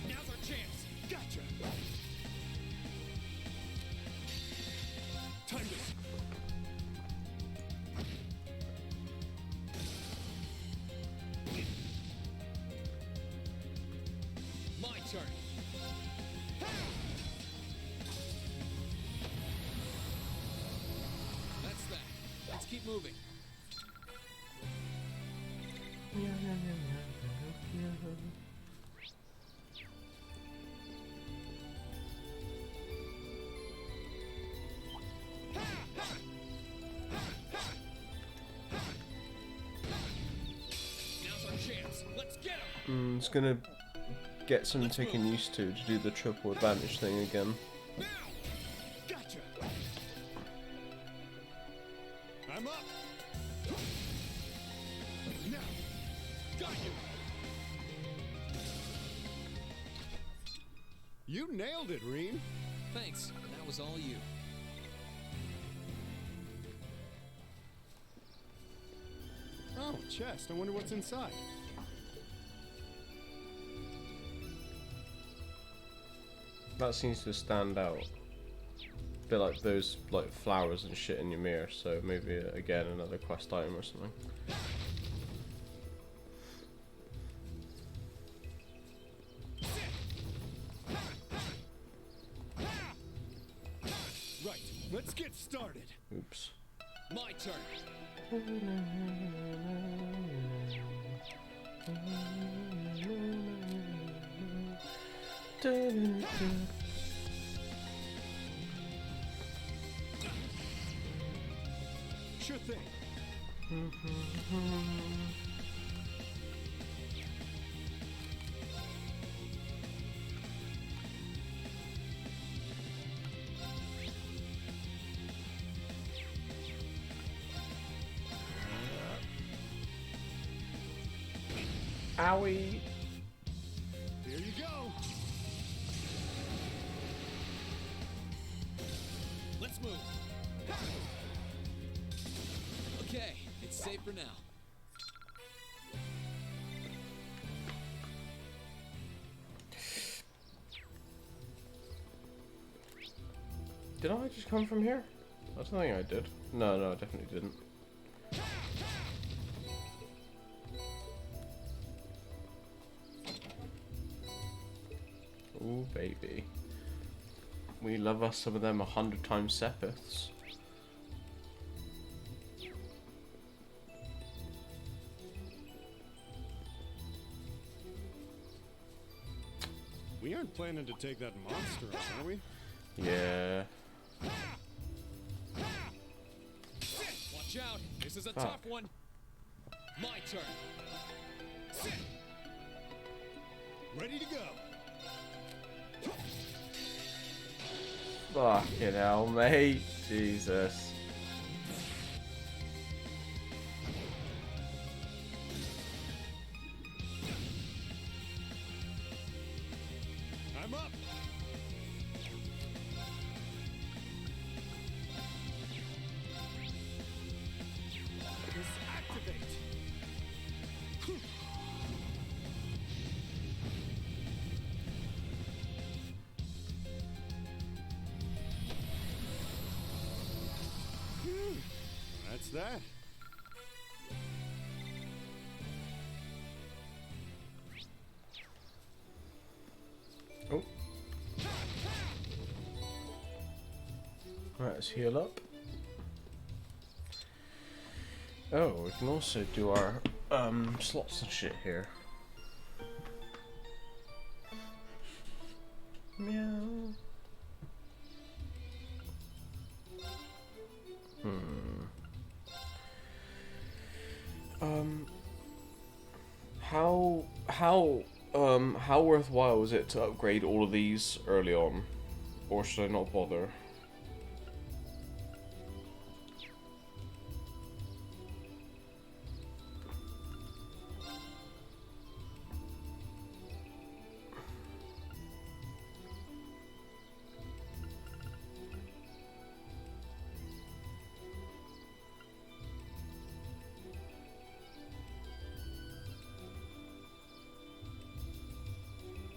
Now's our chance. Gotcha. Time to. My turn. That's that. Let's keep moving. Now's our chance. Let's get him. It's gonna get some taking used to do the triple advantage thing again. Gotcha. I'm up. Now. Got you. You nailed it, Reem. Thanks. That was all you. Oh, chest. I wonder what's inside. That seems to stand out. A bit like those like flowers and shit in your mirror, so maybe again another quest item or something. Right. Let's get started. Oops. My turn. Sure thing. Owie. Here you go. Let's move. Okay, it's safe for now. Did I just come from here? I don't think I did. No, I definitely didn't. Ooh, baby. We love us some of them 100 times Sepiths. We aren't planning to take that monster on, are we? Yeah. Watch out! This is a Fuck. tough one. My turn. Ready to go. Fucking hell, mate. Jesus. I'm up. Disactivate. That's that. Oh. Right, let's heal up. Oh, we can also do our slots and shit here. Meow. How worthwhile is it to upgrade all of these early on, or should I not bother?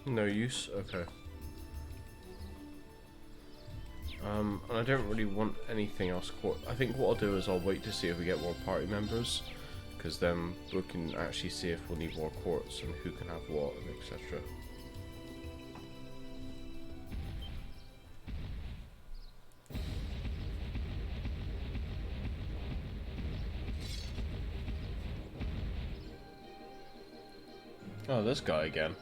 No use? Okay. And I don't really want anything else. I think what I'll do is I'll wait to see if we get more party members, because then we can actually see if we'll need more quartz and who can have what and etc. Oh, this guy again.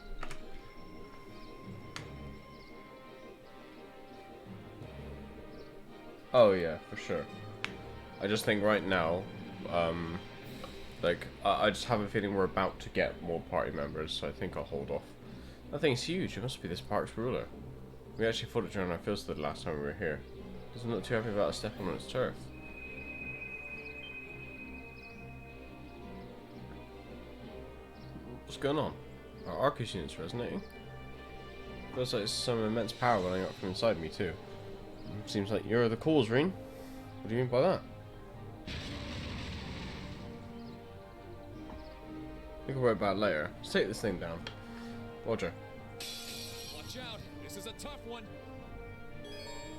Oh yeah, for sure. I just think right now, like, I just have a feeling we're about to get more party members, so I think I'll hold off. That thing's huge, it must be this park's ruler. We actually fought it during our field the last time we were here. Doesn't look too happy about us stepping on its turf. What's going on? Our Arcus unit's resonating. Feels like there's some immense power welling up from inside me too. Seems like you're the cause, Reen. What do you mean by that? We can worry about it later. Let's take this thing down. Roger. Watch out! This is a tough one.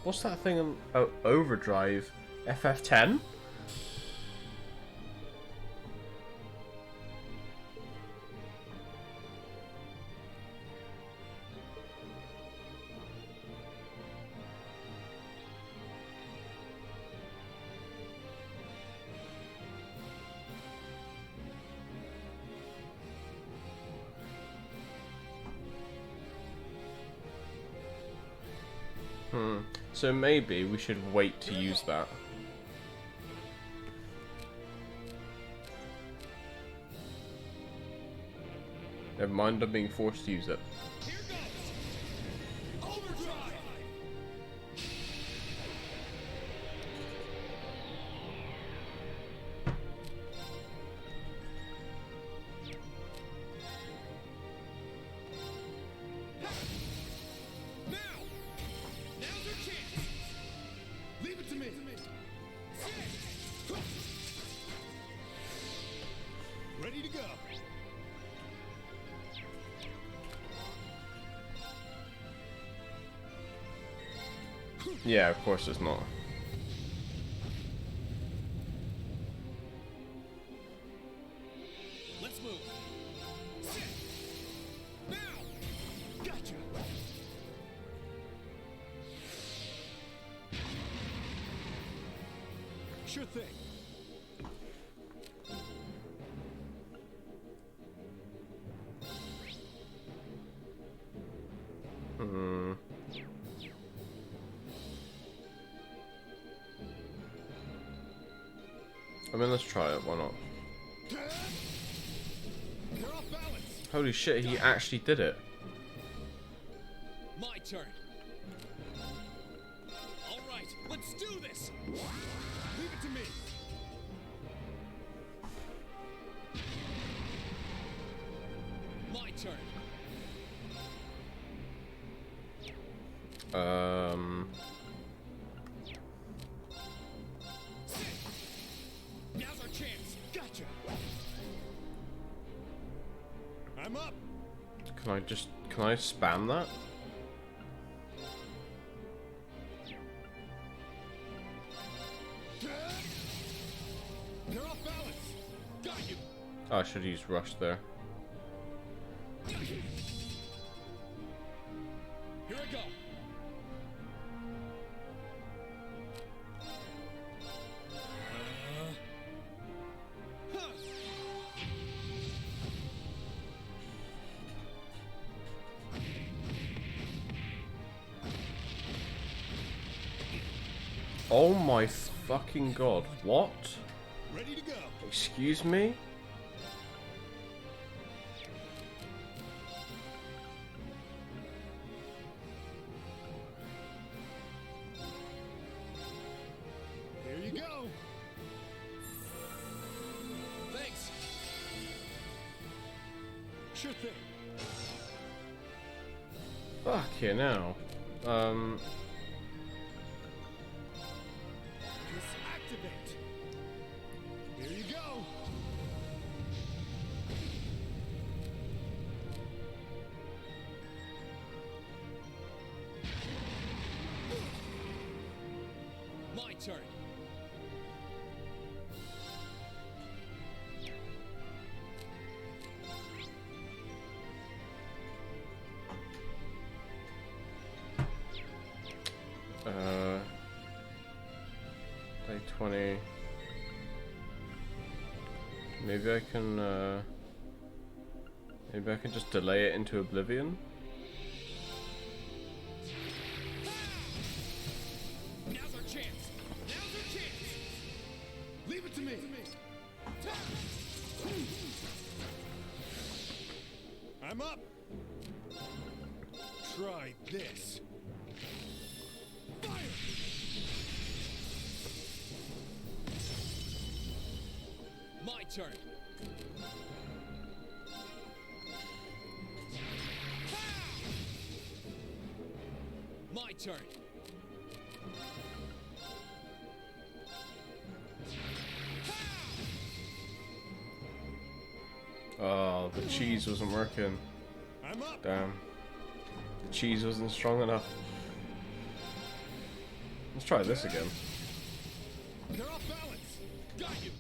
What's that thing on overdrive? FF10? So maybe we should wait to use that. Never mind, I'm being forced to use it. Yeah, of course it's not. Let's move. Now! Gotcha! Sure thing. Hmm. I mean, let's try it. Why not? You're off balance. Holy shit! He actually did it. My turn. All right, let's do this. Leave it to me. My turn. Now's our chance. Gotcha. I'm up. Can I spam that? You're off balance. Got you. Oh, I should use rush there. Here I go. Huh. Oh my fucking god! What? Ready to go. Excuse me? Here you go. Thanks. Sure thing. Fuck you now. Just activate. Here you go. My turn. Day 20. Maybe I can just delay it into oblivion. Now's our chance. Now's our chance. Leave it to me. I'm up. Try this. Fire. My turn. My turn. Oh, the cheese wasn't working. I'm up. Damn. The cheese wasn't strong enough. Let's try this again. You're off balance. Got you.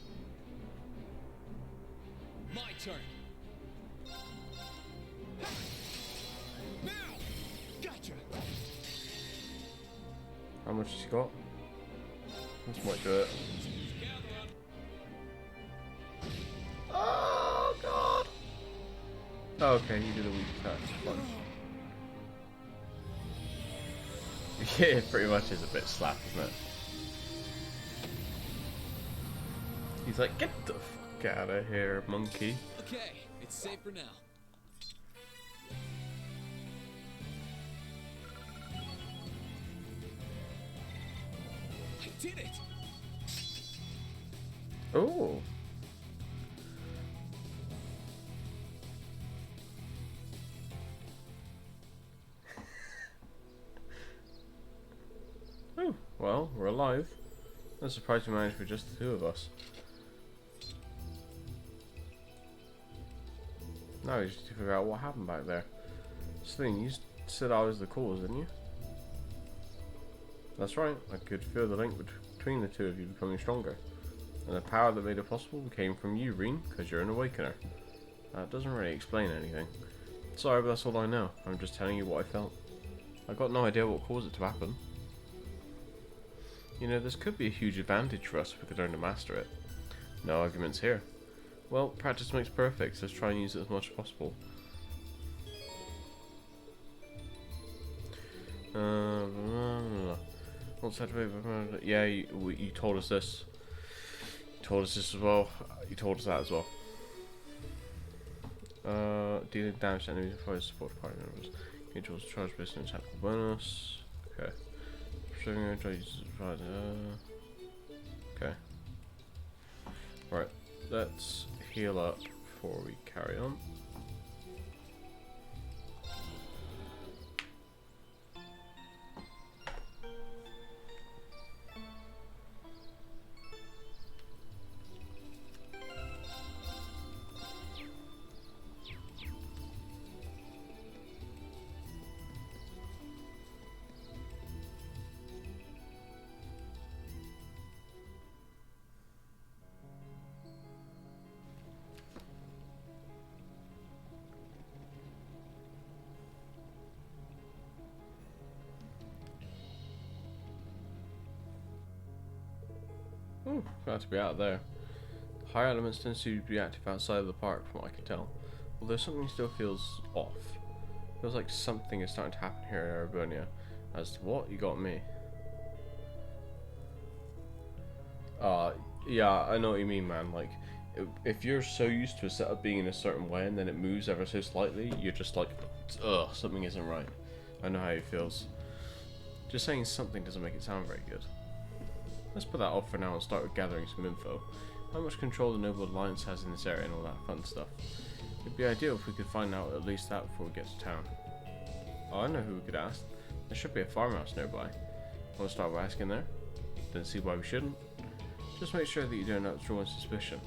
My turn. Now. Gotcha. How much has he got? This might do it. Oh god! Oh, okay, he did a weak attack. Fine. Yeah, it pretty much is a bit slap, isn't it? He's like, get the fuck out of here, monkey. Okay, it's safe for now. I did it! Oh. Oh, well, we're alive. I'm surprised we managed with just the two of us. Now we just need to figure out what happened back there. Celine, you said I was the cause, didn't you? That's right, I could feel the link between the two of you becoming stronger. And the power that made it possible came from you, Rean, because you're an Awakener. That doesn't really explain anything. Sorry, but that's all I know. I'm just telling you what I felt. I got no idea what caused it to happen. You know, this could be a huge advantage for us if we could learn to master it. No arguments here. Well, practice makes perfect, so let's try and use it as much as possible. What's that way? Yeah, you told us this. You told us this as well. You told us that as well. Dealing damage to enemies before support party members. Controls charge based on tactical bonus. Okay. Okay. Right. Let's heal up before we carry on. Ooh, glad to be out there. Higher elements tend to be active outside of the park from what I can tell. Although something still feels off. Feels like something is starting to happen here in Erebonia. As to what, you got me. Yeah, I know what you mean, man. Like, if you're so used to a setup being in a certain way and then it moves ever so slightly, you're just like, ugh, something isn't right. I know how it feels. Just saying something doesn't make it sound very good. Let's put that off for now and start with gathering some info. How much control the Noble Alliance has in this area and all that fun stuff. It'd be ideal if we could find out at least that before we get to town. Oh, I know who we could ask. There should be a farmhouse nearby. Want to start by asking there? Then see why we shouldn't. Just make sure that you don't outdraw suspicion.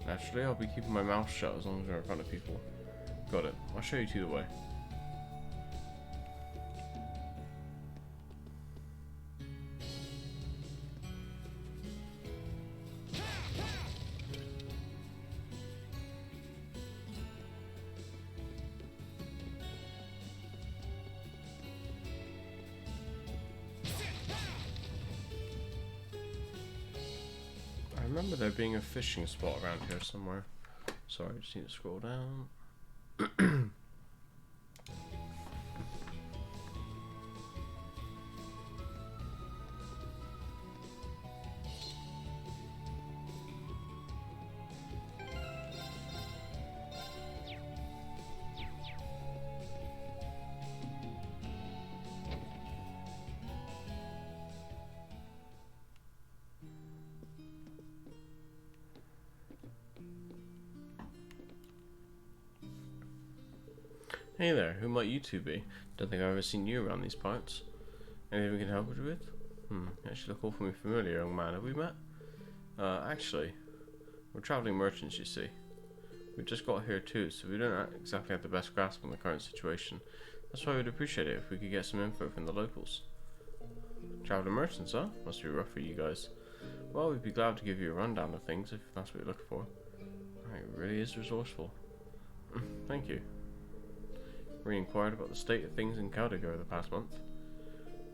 Naturally, I'll be keeping my mouth shut as long as we're in front of people. Got it. I'll show you to the way. I remember there being a fishing spot around here somewhere. Sorry, I just need to scroll down. Hey there, who might you two be? Don't think I've ever seen you around these parts. Anything we can help you with? You actually look awfully familiar, young man. Have we met? Actually, we're travelling merchants, you see. We just got here too, so we don't exactly have the best grasp on the current situation. That's why we'd appreciate it if we could get some info from the locals. Travelling merchants, huh? Must be rough for you guys. Well, we'd be glad to give you a rundown of things if that's what you're looking for. It really is resourceful. Thank you. We inquired about the state of things in Caldega over the past month.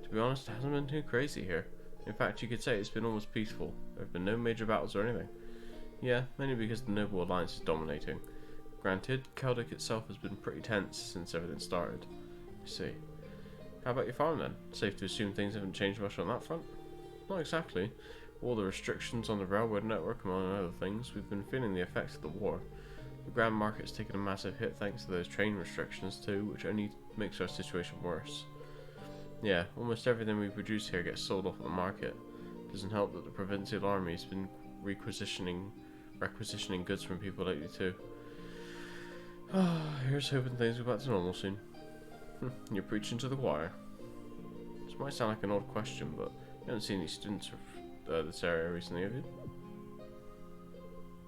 To be honest, it hasn't been too crazy here. In fact, you could say it's been almost peaceful. There have been no major battles or anything. Yeah, mainly because the Noble Alliance is dominating. Granted, Caldega itself has been pretty tense since everything started. I see. How about your farm then? Safe to assume things haven't changed much on that front? Not exactly. All the restrictions on the railroad network, among other things, we've been feeling the effects of the war. The Grand Market's taken a massive hit thanks to those train restrictions too, which only makes our situation worse. Yeah, almost everything we produce here gets sold off at the market. Doesn't help that the Provincial Army's been requisitioning goods from people lately too. Here's hoping things go back to normal soon. You're preaching to the choir. This might sound like an odd question, but you haven't seen any students of this area recently, have you?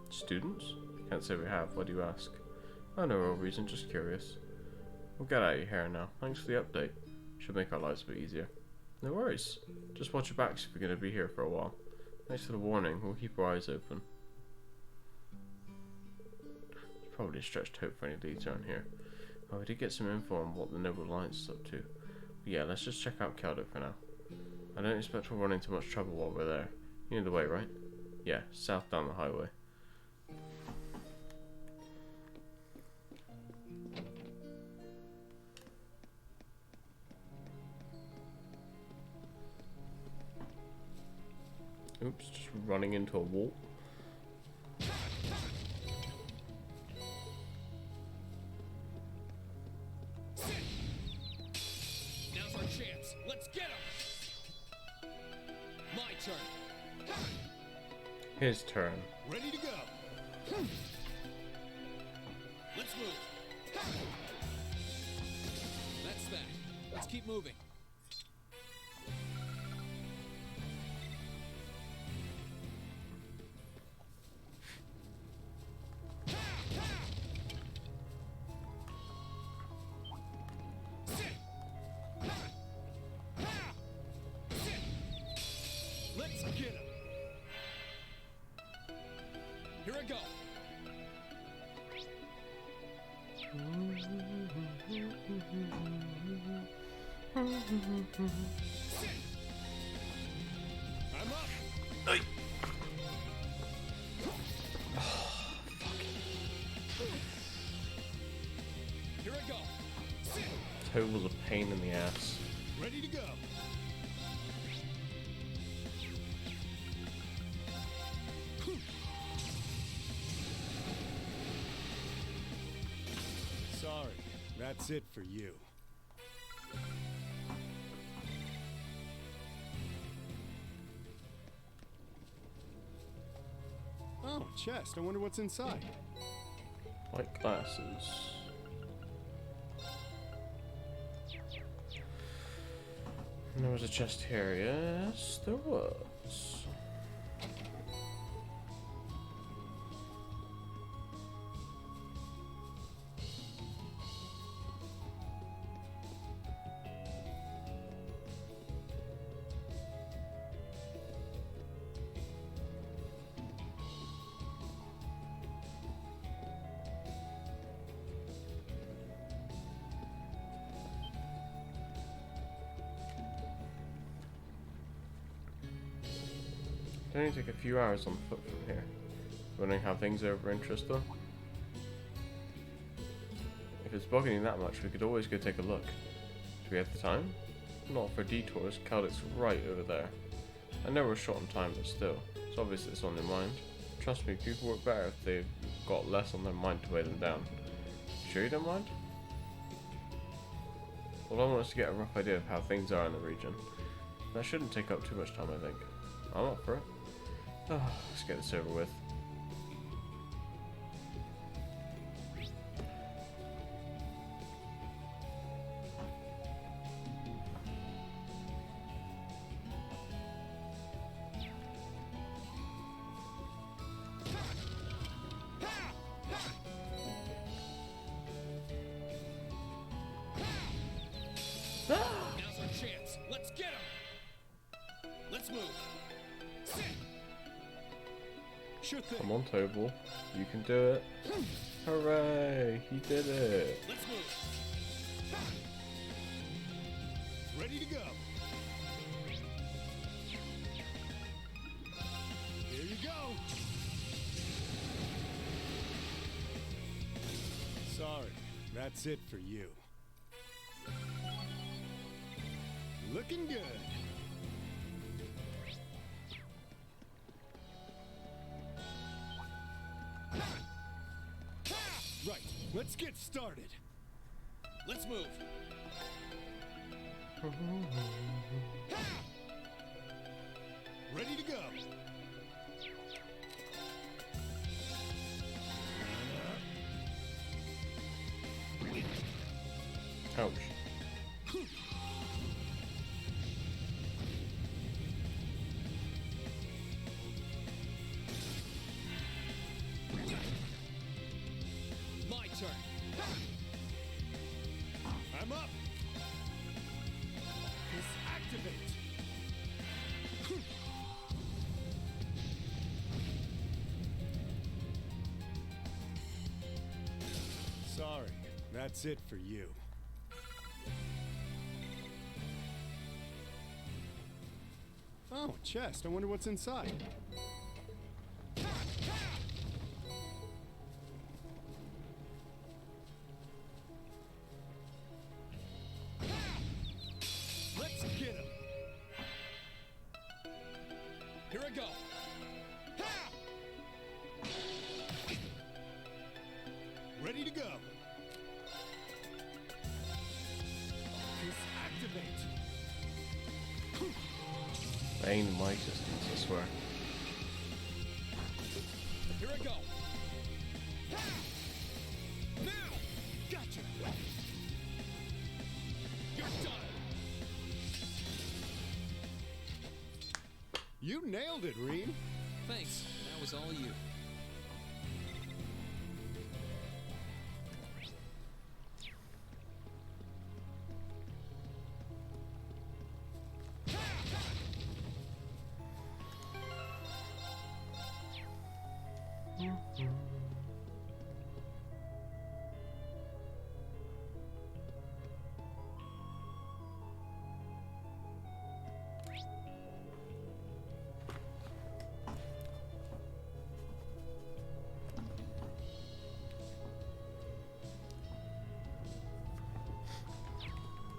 Students? Can't say we have. Why do you ask? Oh, no real reason, just curious. We'll get out of your hair now. Thanks for the update. Should make our lives a bit easier. No worries. Just watch your backs if you're going to be here for a while. Thanks for the warning. We'll keep our eyes open. It's probably a stretched hope for any leads around here. Oh, we did get some info on what the Noble Alliance is up to. But yeah, let's just check out Keldo for now. I don't expect we'll run into much trouble while we're there. You know the way, right? Yeah, south down the highway. Oops, just running into a wall. Now's our chance. Let's get him. My turn. His turn. Ready to go. Let's move. That's that. Let's keep moving. Let's get him. Here I go. I'm up. Hey. Here I go. Toe was a pain in the ass. Ready to go. Sorry, that's it for you. Oh, chest. I wonder what's inside. White glasses. And there was a chest here. Yes, there was. It only take a few hours on foot from here. Wondering how things are over in Trista? If it's bugging you that much, we could always go take a look. Do we have the time? Not for detours, Kaldek's right over there. I know we're short on time, but still, it's obvious it's on your mind. Trust me, people work better if they've got less on their mind to weigh them down. Sure you don't mind? Well, I want us to get a rough idea of how things are in the region. That shouldn't take up too much time, I think. I'm up for it. Oh, let's get this over with. Now's our chance. Let's get him. Let's move. Sure thing. Come on, Tobal. You can do it. Hooray! He did it. Let's move. Ready to go. Here you go. Sorry, that's it for you. Looking good. Right, let's get started. Let's move. Ready to go. Ouch. My turn. I'm up. Activate. That's it for you. Oh, a chest. I wonder what's inside. Let's get him. Here I go. Ready to go. Activate. I ain't my existence, I swear. Here I go. Now! Gotcha! You're done! You nailed it, Reem. Thanks. That was all you.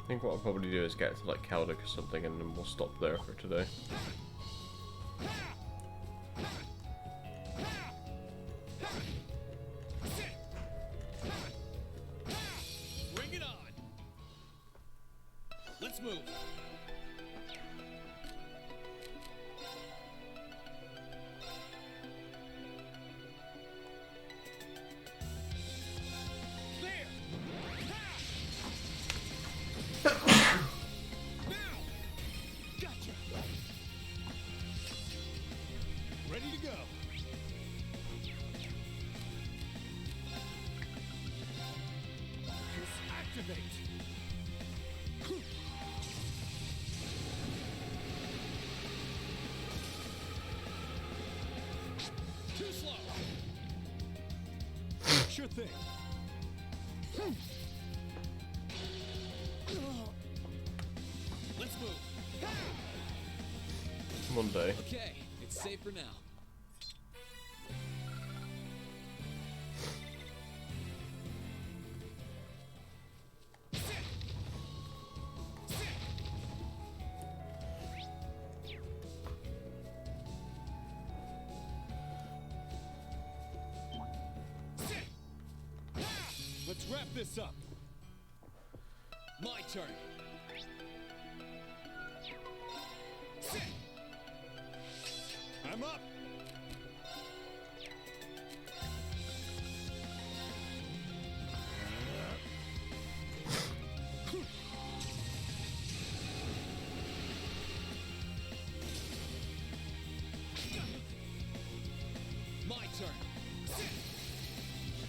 I think what I'll probably do is get to like Kaldek or something and then we'll stop there for today. Bring it on! Let's move! Ready to go. Activate! Too slow! Sure thing. Let's move! One day. Okay, it's safe for now. Let's wrap this up. My turn. I'm up. My turn.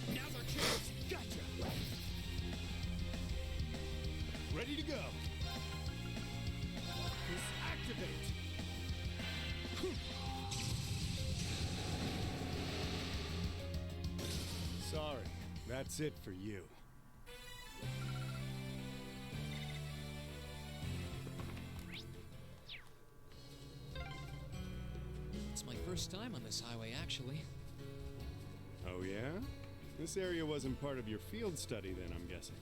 Now's our chance. Gotcha. Ready to go. Activate. Sorry. That's it for you. It's my first time on this highway, actually. Oh yeah? This area wasn't part of your field study then, I'm guessing.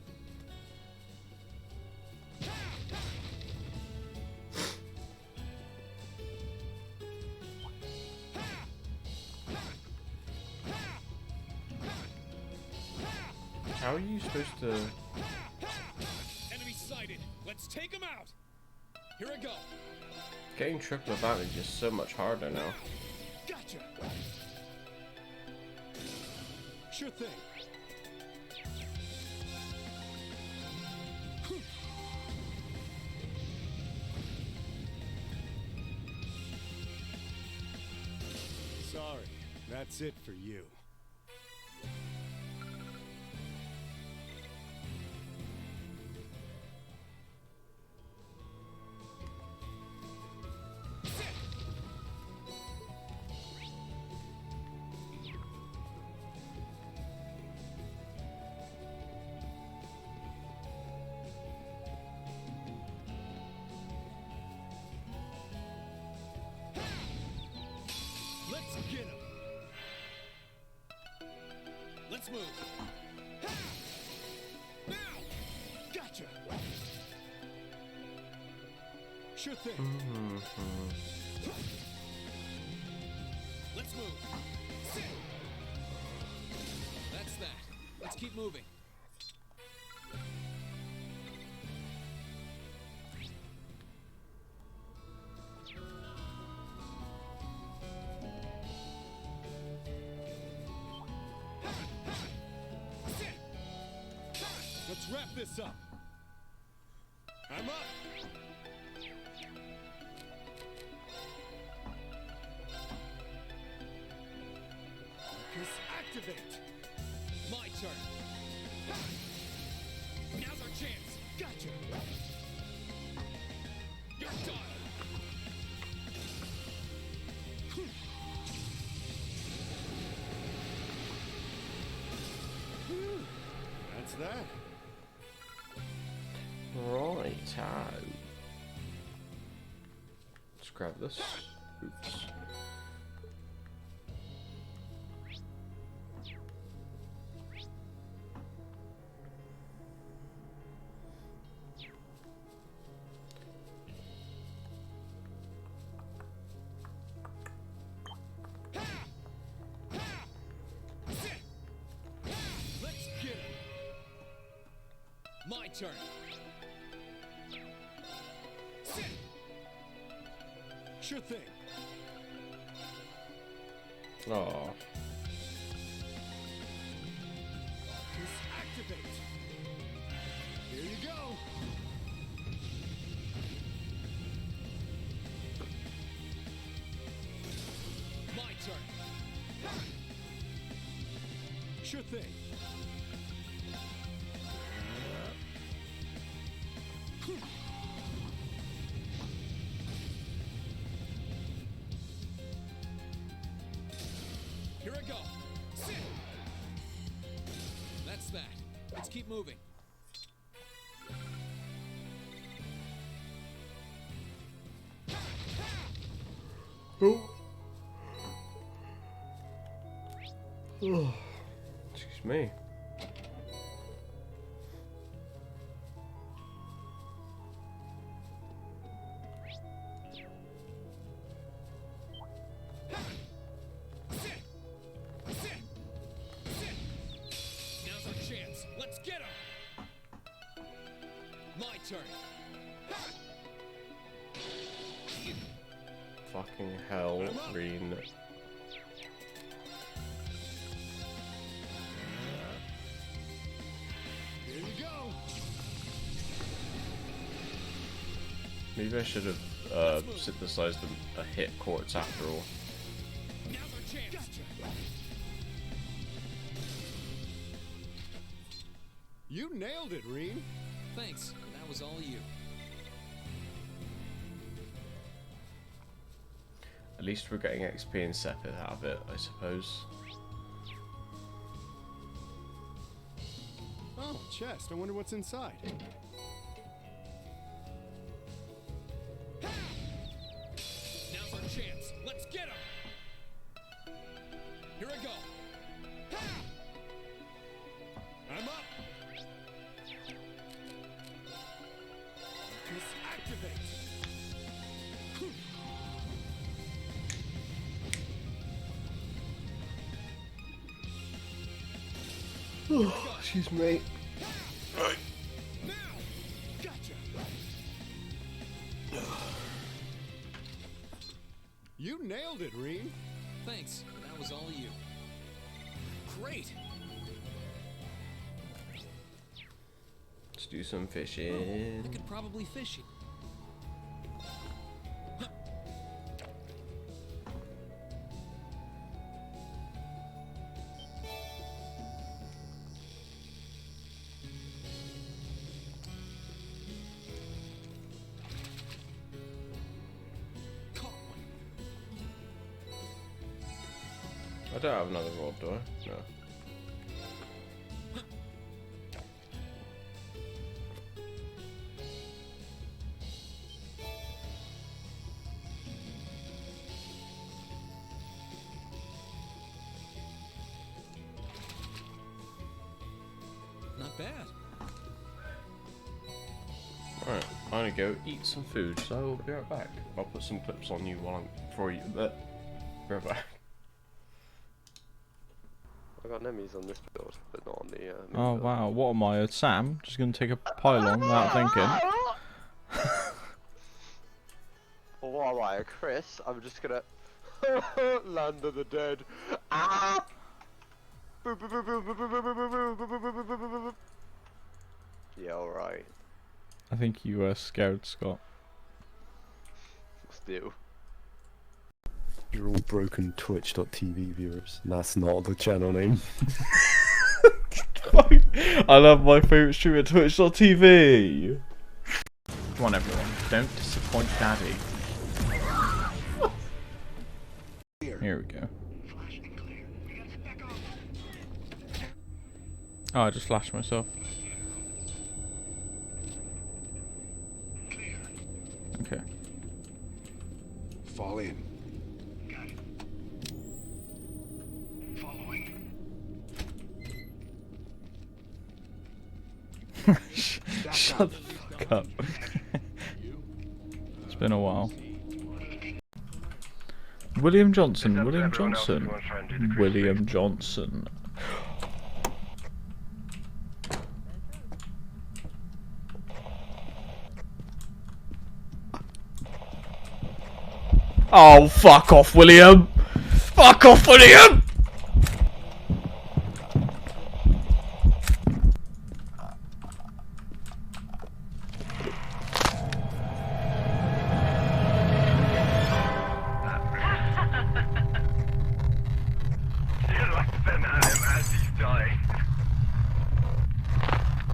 How are you supposed to... Enemy sighted. Let's take him out. Here I go. Getting triple advantage is so much harder now. Gotcha. Sure thing. Sorry. That's it for you. move. Ha! Now! Gotcha! Sure thing. Let's move. Sit. That's that. Let's keep moving. Let's wrap this up. I'm up. Marcus, activate! My turn. Ha! Now's our chance. Gotcha! You're done. That's that. Right, let's grab this. Oops. Let's get him! My turn. Sit! Sure thing. Oh, Marcus, activate! Here you go. My turn. Sure thing. Here I go. Sit. That's that. Let's keep moving. oh, excuse me. Now's our chance. Let's get him. My turn. Fucking hell, Reen. Here you go. Maybe I should have synthesized a hit quartz after all. Now's our chance. Gotcha! You nailed it, Reem. Thanks. That was all you. At least we're getting XP and Sepith out of it, I suppose. Oh, chest. I wonder what's inside. Now's our chance. Let's get him! Here I go. I'm up! Marcus, activate! Oh, excuse me. Right. Now! Gotcha! You nailed it, Reem. Thanks. That was all you. Great. Let's do some fishing. I could probably fish it. I don't have another rod, do I? No. bad. Alright, I'm gonna go eat some food, so I'll be right back. I'll put some clips on you while I'm before you. Be right back. I got enemies on this build, but not on the. Oh wow, what am I, Sam? Just gonna take a pylon without thinking. Or what am I, Chris? I'm just gonna land of the dead. Ah! Yeah, alright. I think you were scared, Scott. Still. You're all broken Twitch.tv viewers. That's not the channel name. I love my favourite streamer, Twitch.tv. Come on, everyone, don't disappoint Daddy. Here we go. Oh, I just flashed myself. Okay. Fall in. Shut the fuck up. It's been a while. William Johnson, William Johnson, William Johnson. Oh, fuck off, William! Fuck off, William!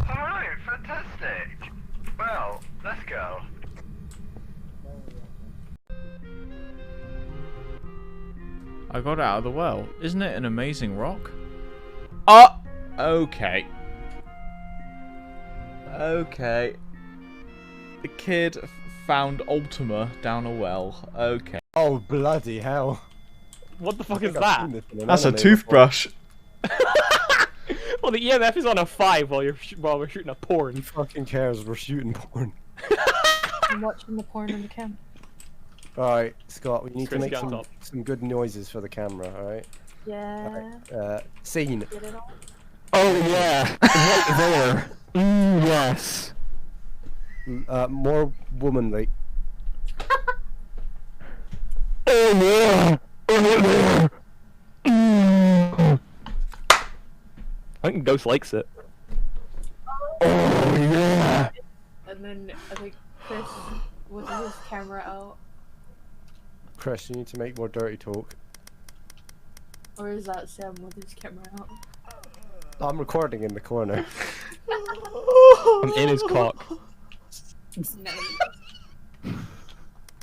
Alright, fantastic. Well, let's go. I got it out of the well. Isn't it an amazing rock? Oh! Okay. Okay. The kid found Ultima down a well. Okay. Oh, bloody hell. What the fuck is that? That's a toothbrush. Well, the EMF is on a 5 while we're shooting a porn. Who fucking cares? We're shooting porn. I'm watching the porn on the cam. Alright, Scott, we need to Chris, make get on some good noises for the camera, alright? Yeah. Alright, scene. Get it all? Oh yeah! Right there! Yes! More womanly. Oh yeah! Oh yeah! I think Ghost likes it. Oh yeah! And then I think Chris with his camera out. Chris, you need to make more dirty talk. Or is that Sam with his camera out? I'm recording in the corner. I'm in his cock.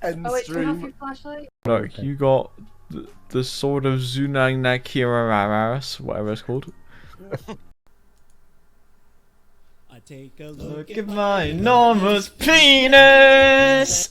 End Oh wait, turn off stream. your flashlight. Look, you got the sword of Zunang Nakirararas, whatever it's called. I take a Look at my enormous penis!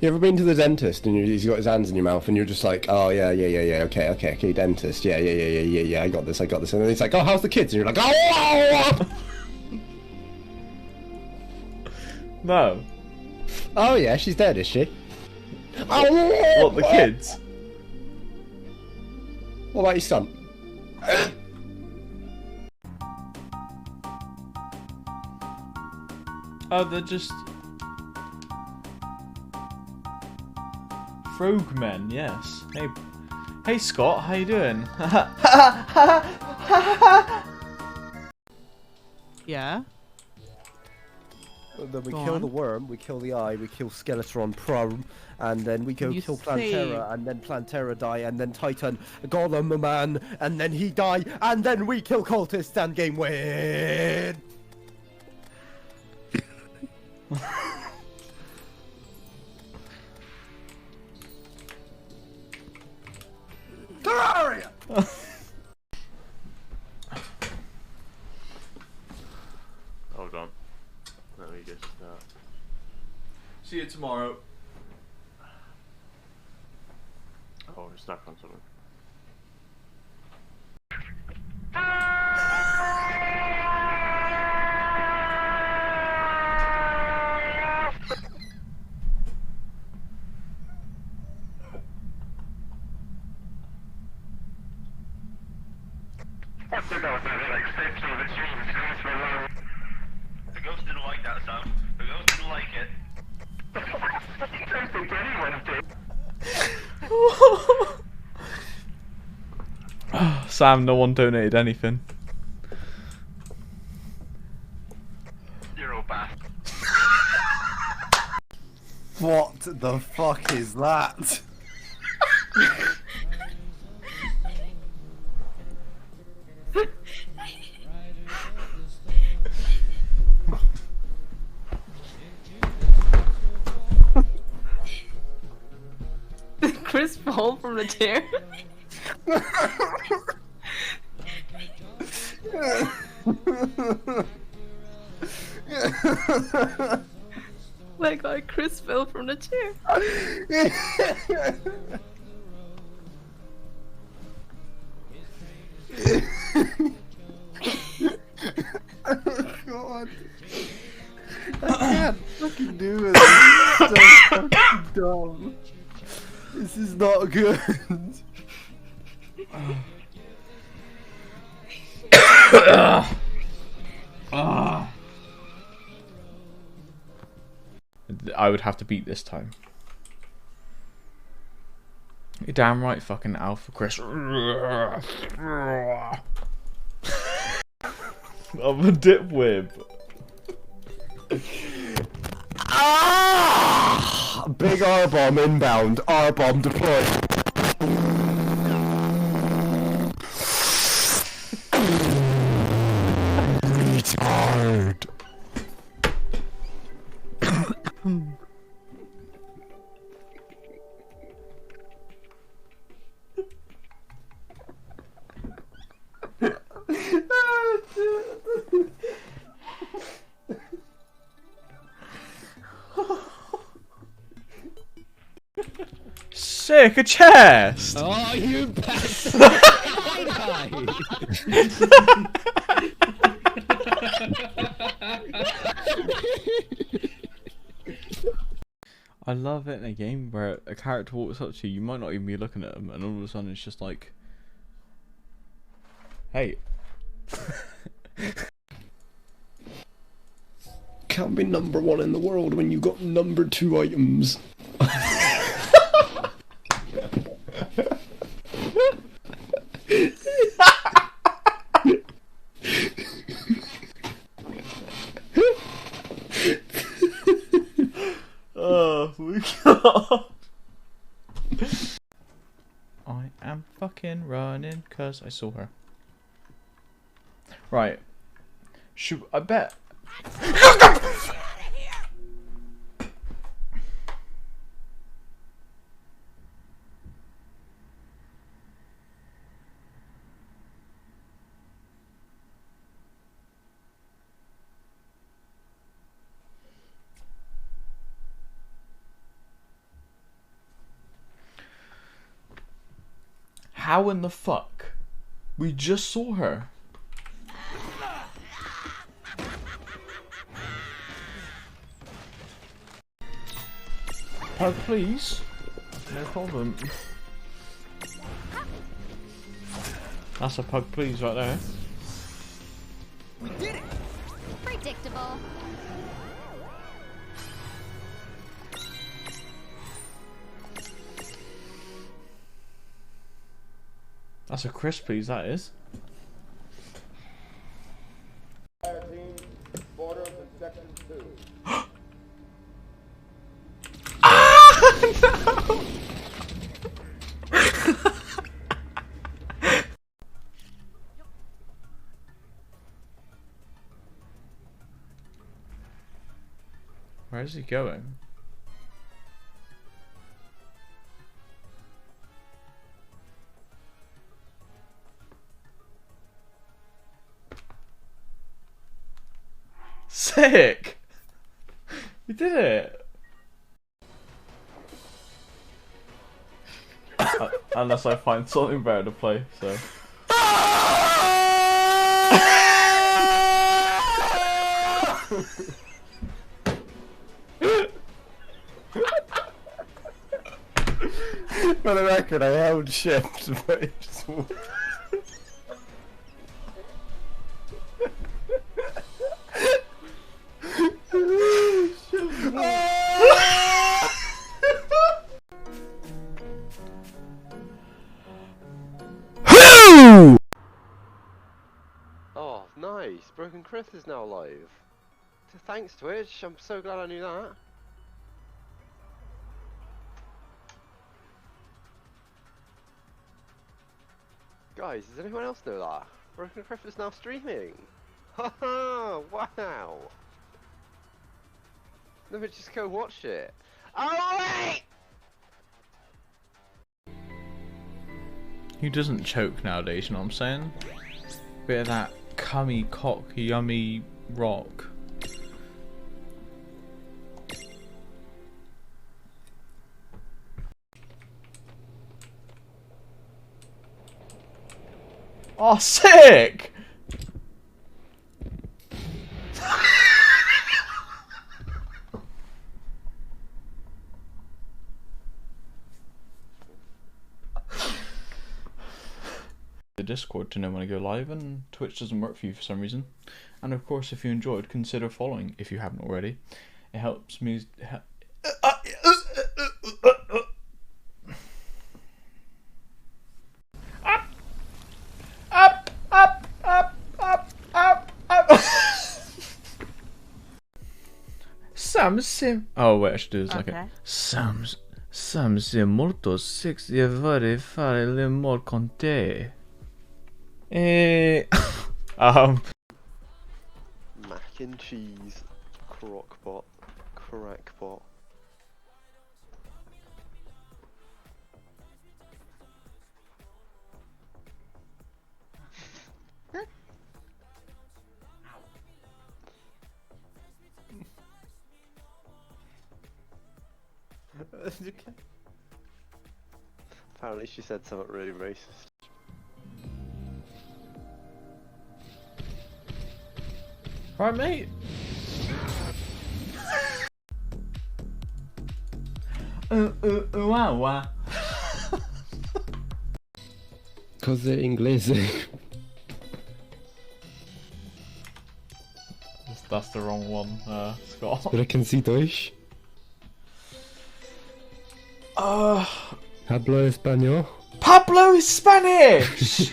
You ever been to the dentist and he's got his hands in your mouth and you're just like, oh yeah, okay, dentist, yeah, I got this, and then he's like, oh, how's the kids? And you're like, oh! No. Oh yeah, she's dead, is she? What, the kids? What about your son? Oh, they're just... Frogmen, yes. Hey Scott, how you doing? Yeah? And then we Go kill on. the worm, we kill the eye, we kill Skeletron Prime, and then we go You kill say- Plantera, and then Plantera die, and then Titan Golem Man, and then he die, and then we kill Cultist and game win! Terraria! Hold on. Let me just see you tomorrow. Oh, we're stuck on something. The ghost didn't like that sound. The ghost didn't like it. I don't think anyone did. Sam, no one donated anything. Zero bath. What the fuck is that? Did Chris fall from the chair? My god, Chris fell from the chair. Oh god. I can't fucking do it. This is so fucking dumb. This is not good. I would have to beat this time. You're damn right, fucking Alpha Chris. I'm a dipwib. Big R-bomb inbound. R-bomb deployed. Retard. Sick, a chest! Oh, you bastard! I love it in a game where a character walks up to you, you might not even be looking at them, and all of a sudden it's just like, hey. Can't be #1 in the world when you got #2 items. Oh my god. I am fucking running because I saw her. Right. Should I bet? How in the fuck? We just saw her. Pug, please. No problem. That's a pug, please, right there. We did it! Predictable. That's a crisp, please, that is. Ah! No! Where is he going? Sick! We did it! Unless I find something better to play, so. For the record, I held shift, but it just walked. Oh, nice. Broken Chris is now live. Thanks, Twitch. I'm so glad I knew that. Guys, does anyone else know that? Broken Chris is now streaming. Haha! Wow! Let me just go watch it. Oh wait! Who doesn't choke nowadays, you know what I'm saying? Bit of that cummy cock yummy rock. Oh, sick! The Discord to know when I go live, and Twitch doesn't work for you for some reason. And of course, if you enjoyed, consider following if you haven't already. It helps me. Oh wait, I should do this like a Sam's molto sexy vorrei fare l'amor con te. Mac and cheese, crockpot, crackpot. Apparently she said something really racist. Right, mate. Wow. Cos'è inglese? That's the wrong one, Scott. Sprechen Sie Deutsch? Hablo español? Pablo is Spanish!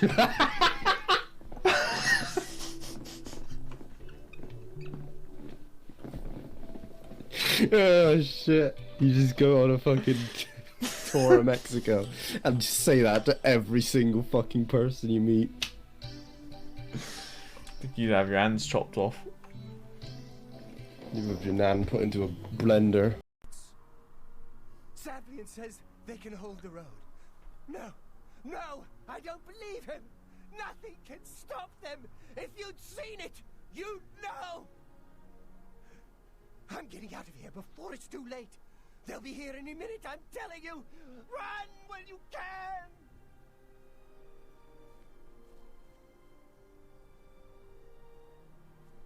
Oh shit. You just go on a fucking tour of Mexico and just say that to every single fucking person you meet. I think you'd have your hands chopped off. You have your nan put into a blender. Saplian says they can hold the road. No, I don't believe him. Nothing can stop them. If you'd seen it, you'd know. I'm getting out of here before it's too late. They'll be here any minute, I'm telling you. Run when you can.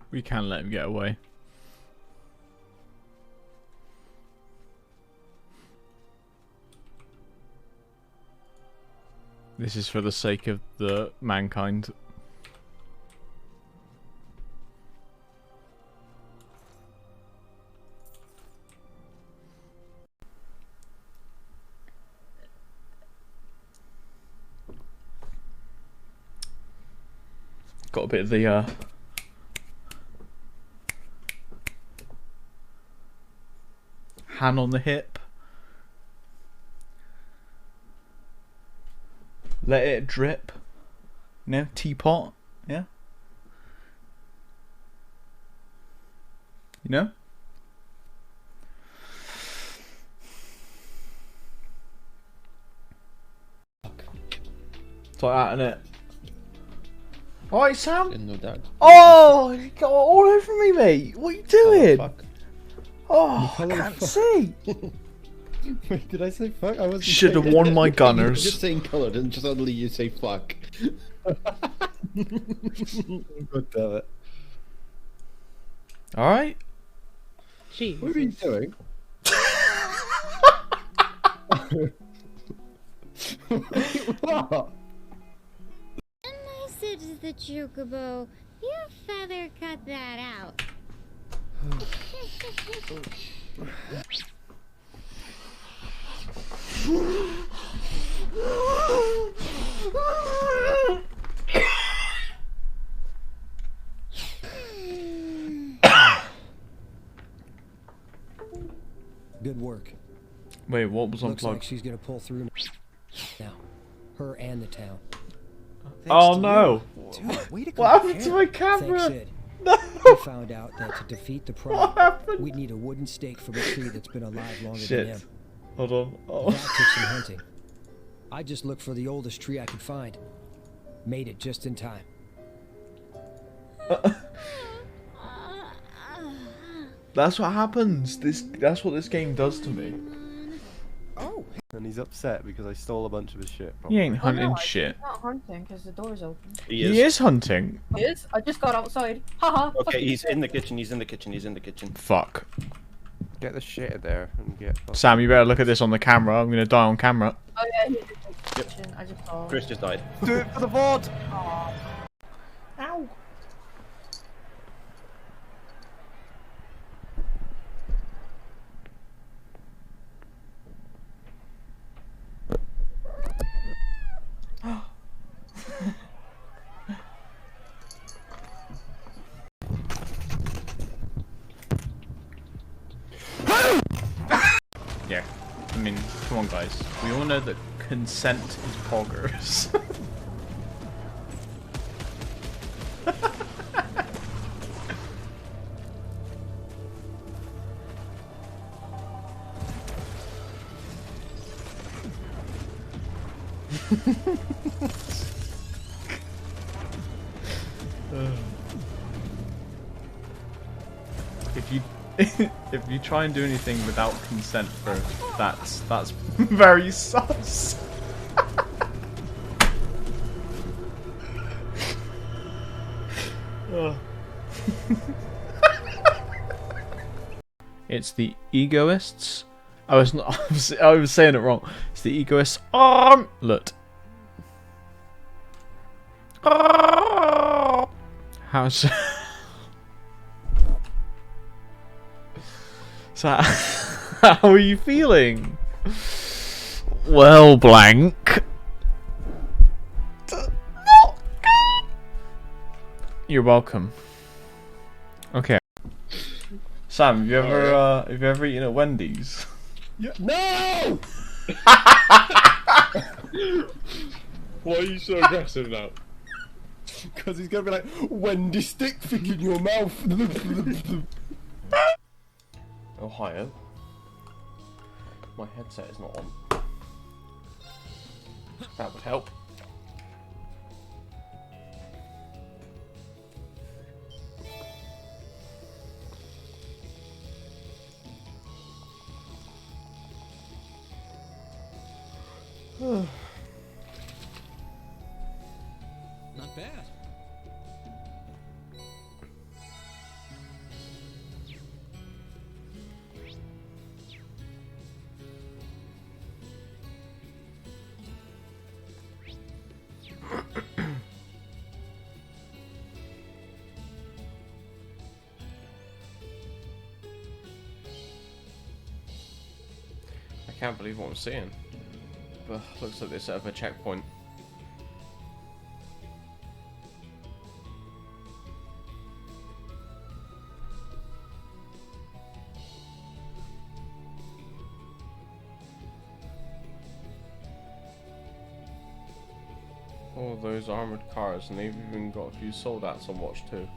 We can't let him get away. This is for the sake of the mankind. Got a bit of the hand on the hip. Let it drip. You know, teapot. Yeah. You know? It's like that, innit? Alright, Sam? Didn't know that. Oh, you got all over me, mate. What are you doing? fuck. Oh, I can't see. Wait, did I say fuck? I wasn't. Should have saying- worn my You were gunners. just saying colour, didn't just suddenly you say fuck. God damn it. Alright. What are you doing? What? I said to the chocobo, you feather cut that out. Good work. Wait, what was Looks like unplugged? she's gonna pull through now. Her and the town. Oh no! Dude, way to What happened to my camera? Thanks, Sid. No! We found out that to defeat the problem, we'd need a wooden stake from a tree that's been alive longer Shit. than him. Hold on. Oh. That took some hunting. I just looked for the oldest tree I could find. Made it just in time. That's what happens. That's what this game does to me. Oh. And he's upset because I stole a bunch of his shit. He ain't Oh, no, hunting I- shit. He's not hunting because the door's open. He is hunting. He is? I just got outside. Haha. Okay, he's in the kitchen. He's in the kitchen. He's in the kitchen. Fuck. Get the shit in there and get. Sam, you better look at this on the camera. I'm gonna die on camera. Oh yeah, he's in the kitchen. I just saw. Chris just died. Do it for the VOD. Aw. Ow. Yeah. I mean, come on, guys. We all know that consent is poggers. If you if you try and do anything without consent first, that's very sus. Ugh. It's the egoists. I was not. I was saying it wrong. It's the egoists. Look. How's so? How are you feeling? Well, blank. You're welcome. Okay. Sam, have you ever eaten at Wendy's? Yeah. No! Why are you so aggressive now? Because he's gonna be like, Wendy stick thick in your mouth. Ohio. My headset is not on. That would help. Not bad. I can't believe what I'm seeing. But looks like they set up a checkpoint. All those armored cars, and they've even got a few soldats on watch too.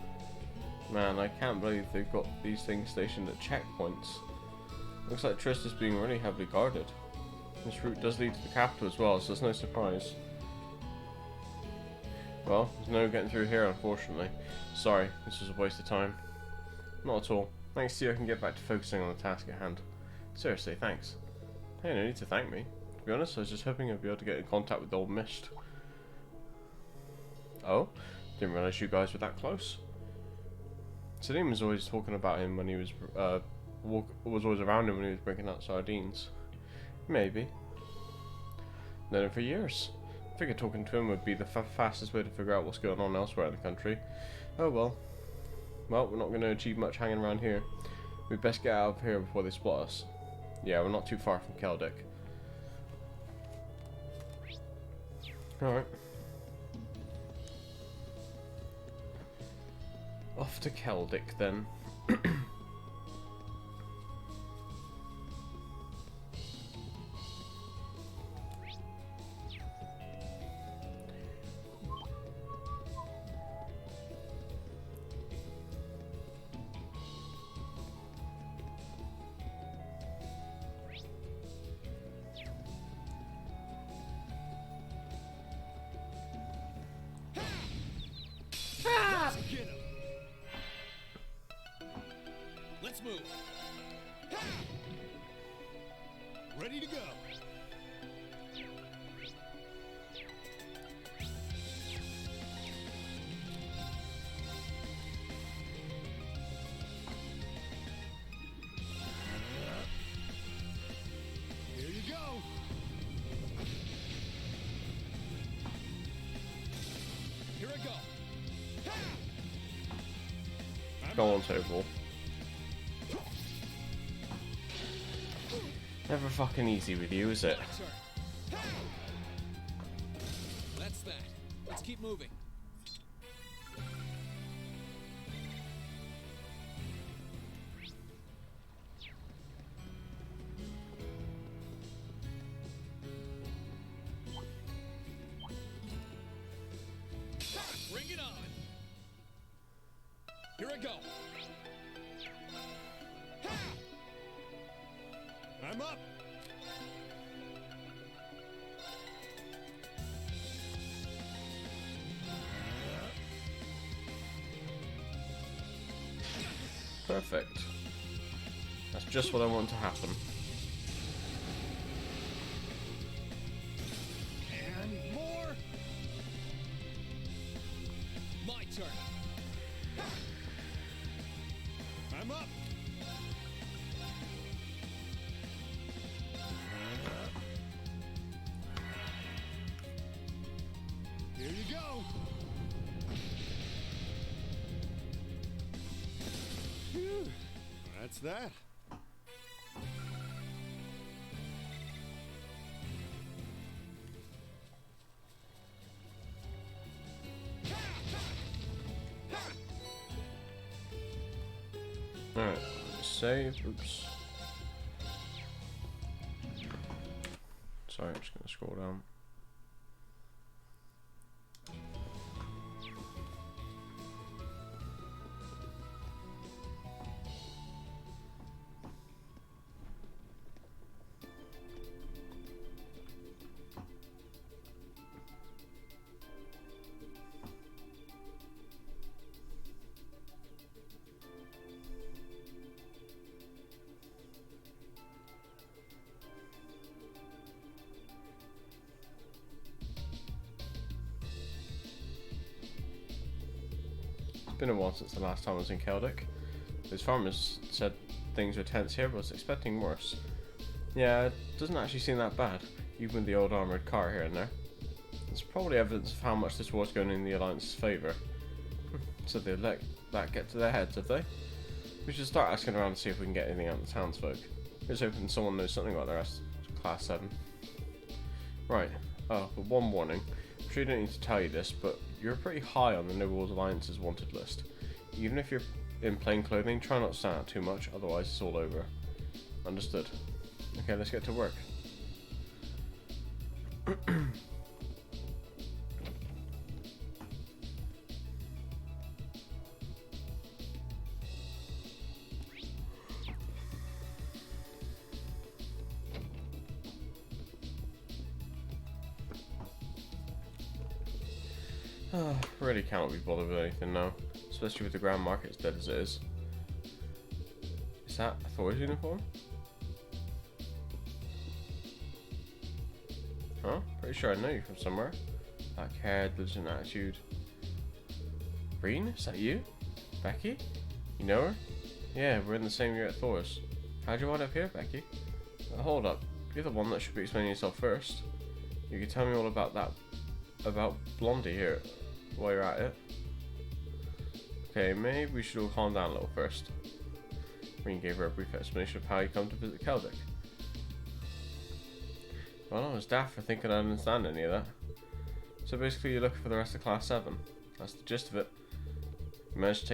Man, I can't believe they've got these things stationed at checkpoints. Looks like Trist is being really heavily guarded. This route does lead to the capital as well, so it's no surprise. Well, there's no getting through here, unfortunately. Sorry, this was a waste of time. Not at all. Thanks to you, I can get back to focusing on the task at hand. Seriously, thanks. Hey, no need to thank me. To be honest, I was just hoping I'd be able to get in contact with old Mist. Oh? Didn't realize you guys were that close. Salim was always talking about him when he was always around him when he was breaking out sardines. Maybe. Known him for years. I figured talking to him would be the fastest way to figure out what's going on elsewhere in the country. Oh well. Well, we're not going to achieve much hanging around here. We'd best get out of here before they spot us. Yeah, we're not too far from Keldic. Alright. Off to Keldic then. Let's get him. Let's move. Ready to go. Here you go. Here I go. Go on, Topol. Never fucking easy with you, is it? That's that. Let's keep moving. Bring it on. Here I go. I'm up. Perfect. That's just what I want to happen. And more. My turn. I'm up. Here you go. Phew. That's that. Alright, save. Oops. Sorry, I'm just going to scroll down. It's been a while since the last time I was in Keldic. Those farmers said things were tense here, but I was expecting worse. Yeah, it doesn't actually seem that bad, even with the old armoured car here and there. It's probably evidence of how much this war's going in the Alliance's favour. So they let that get to their heads, have they? We should start asking around to see if we can get anything out of the townsfolk. Here's hoping someone knows something about the rest. Class 7. Right. Oh, but one warning. I'm sure you don't need to tell you this, but you're pretty high on the Nobles Alliance's wanted list. Even if you're in plain clothing, try not to stand out too much, otherwise it's all over. Understood. Okay, let's get to work. Really cannot be bothered with anything now, especially with the Grand Market as dead as it is. Is that Thor's uniform? Huh? Pretty sure I know you from somewhere. Black hair, diligent attitude. Breen, is that you? Becky? You know her? Yeah, we're in the same year at Thor's. How'd you wind up here, Becky? Hold up, you're the one that should be explaining yourself first. You can tell me all about that, about Blondie here, while you're at it. Okay, maybe we should all calm down a little first. Breen gave her a brief explanation of how you come to visit Keldic. Well, I was daft for thinking I'd understand any of that. So basically you're looking for the rest of Class 7. That's the gist of it. You managed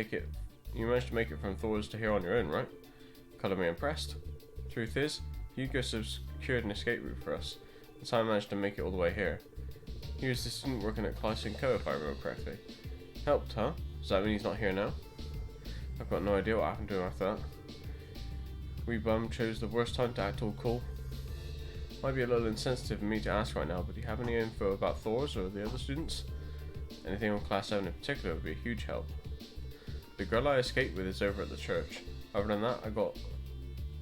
to make it from Thor's to here on your own, right? Colour me impressed. Truth is, Hugo secured an escape route for us, and so I managed to make it all the way here. He was the student working at Clyson Co, if I remember correctly. Helped, huh? Does that mean he's not here now? I've got no idea what happened to him after that. We bum chose the worst time to act all cool. Might be a little insensitive of me to ask right now, but do you have any info about Thor's or the other students? Anything on Class 7 in particular would be a huge help. The girl I escaped with is over at the church. Other than that, I got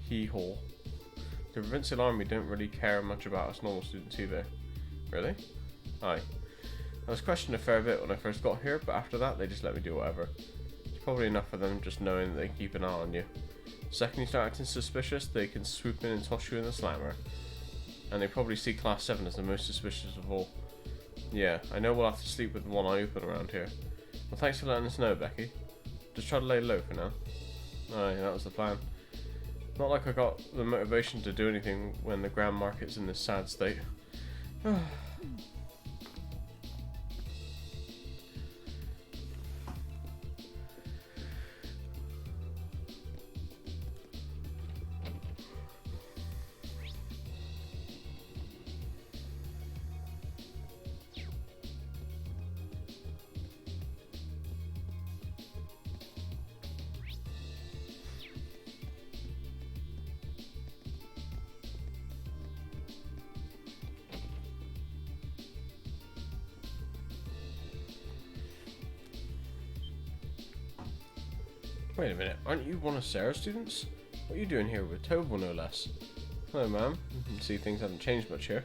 Hee-Haw. The Provincial Army don't really care much about us normal students either. Really? Aye. I was questioned a fair bit when I first got here, but after that they just let me do whatever. It's probably enough for them just knowing that they keep an eye on you. The second you start acting suspicious, they can swoop in and toss you in the slammer. And they probably see Class 7 as the most suspicious of all. Yeah, I know we'll have to sleep with one eye open around here. Well, thanks for letting us know, Becky. Just try to lay low for now. Aye, that was the plan. Not like I got the motivation to do anything when the Grand Market's in this sad state. Wait a minute, aren't you one of Sarah's students? What are you doing here with Tobel, no less? Hello, ma'am. See, things haven't changed much here.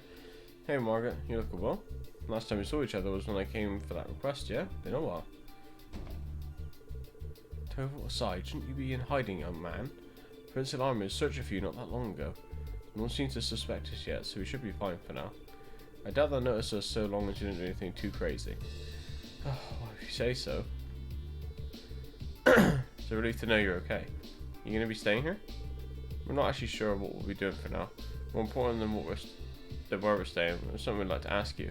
Hey, Margaret, you look well. Last time we saw each other was when I came for that request, yeah? Been a while. Tobel aside, shouldn't you be in hiding, young man? Provincial Army was searching for you not that long ago. No one seems to suspect us yet, so we should be fine for now. I doubt they'll notice us so long as you didn't do anything too crazy. Oh, well, if you say so. It's a relief to know you're okay. You gonna be staying here? We're not actually sure what we'll be doing for now. More important than where we're staying, there's something we'd like to ask you.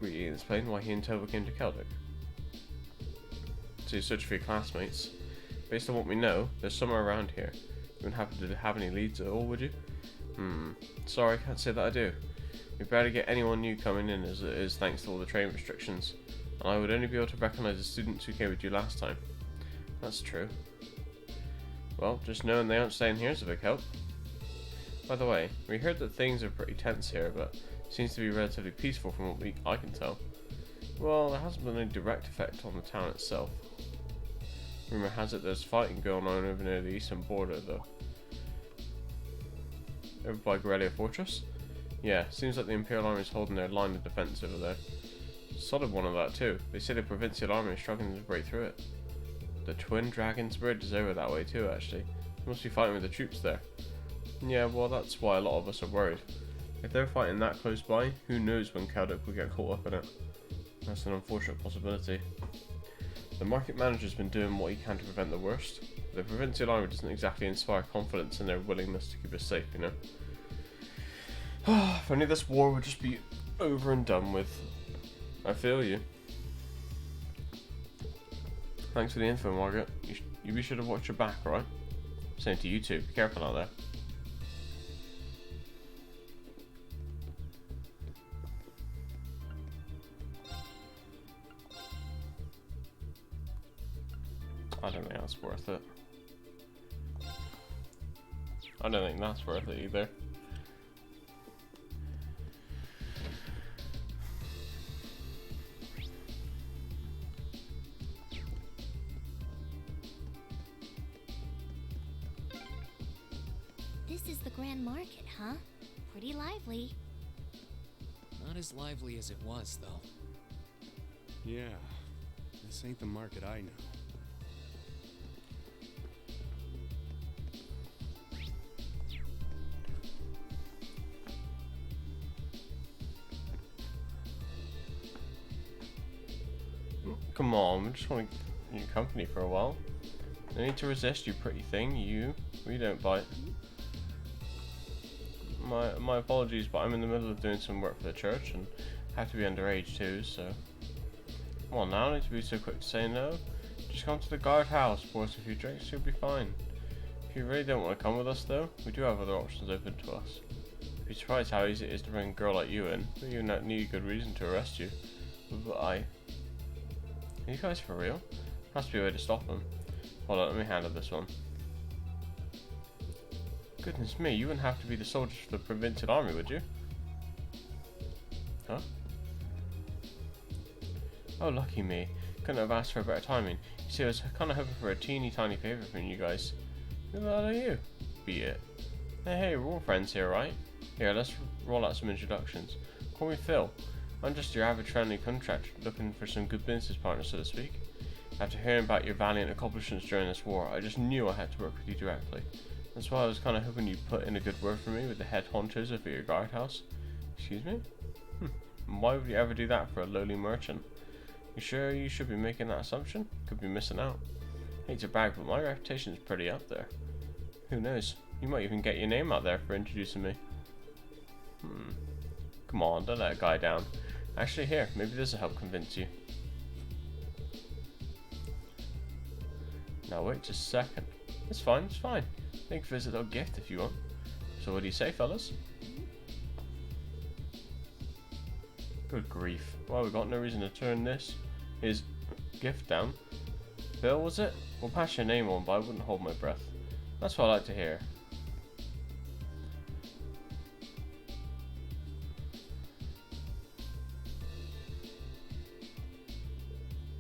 Will you explain why he and Tobel came to Keldic? So you search for your classmates. Based on what we know, there's somewhere around here. You wouldn't happen to have any leads at all, would you? Sorry, I can't say that I do. We barely get anyone new coming in as it is thanks to all the train restrictions. And I would only be able to recognise the students who came with you last time. That's true. Well, just knowing they aren't staying here is a big help. By the way, we heard that things are pretty tense here, but it seems to be relatively peaceful from what I can tell. Well, there hasn't been any direct effect on the town itself. Rumour has it there's fighting going on over near the eastern border, though. Over by Guerrilla Fortress? Yeah, seems like the Imperial Army is holding their line of defence over there. Solid one of that too. They say the Provincial Army is struggling to break through it. The Twin Dragons Bridge is over that way too, actually. They must be fighting with the troops there. Yeah, well, that's why a lot of us are worried. If they're fighting that close by, who knows when Keldic will get caught up in it. That's an unfortunate possibility. The market manager's been doing what he can to prevent the worst. The Provincial Army doesn't exactly inspire confidence in their willingness to keep us safe, you know. If only this war would just be over and done with. I feel you. Thanks for the info, Margaret. You be sure to watch your back, right? Same to you too. Be careful out there. I don't think that's worth it. I don't think that's worth it either. Grand Market, huh? Pretty lively. Not as lively as it was, though. Yeah, this ain't the market I know. Come on, we just want your company for a while. No need to resist, you pretty thing. We don't bite. My apologies, but I'm in the middle of doing some work for the church and have to be underage too, so... Come on now, I need to be so quick to say no. Just come to the guardhouse, pour us a few drinks, you'll be fine. If you really don't want to come with us though, we do have other options open to us. You'd be surprised how easy it is to bring a girl like you in. We even need a good reason to arrest you. But Are you guys for real? Has to be a way to stop them. Hold on, let me handle this one. Goodness me, you wouldn't have to be the soldiers for the provincial army, would you? Huh? Oh, lucky me. Couldn't have asked for a better timing. You see, I was kind of hoping for a teeny tiny favour from you guys. Who the hell are you? Be it. Hey, we're all friends here, right? Here, let's roll out some introductions. Call me Phil. I'm just your average friendly contractor looking for some good business partners, so to speak. After hearing about your valiant accomplishments during this war, I just knew I had to work with you directly. That's why I was kind of hoping you'd put in a good word for me with the head honchos of your guardhouse. Excuse me? Why would you ever do that for a lowly merchant? You sure you should be making that assumption? Could be missing out. Hate to brag, but my reputation is pretty up there. Who knows? You might even get your name out there for introducing me. Come on, don't let a guy down. Actually, here, maybe this will help convince you. Now wait just a second. It's fine, it's fine. Think of it as a little gift if you want. So what do you say, fellas? Good grief. Well, we've got no reason to turn his gift down. Bill, was it? We'll pass your name on, but I wouldn't hold my breath. That's what I like to hear.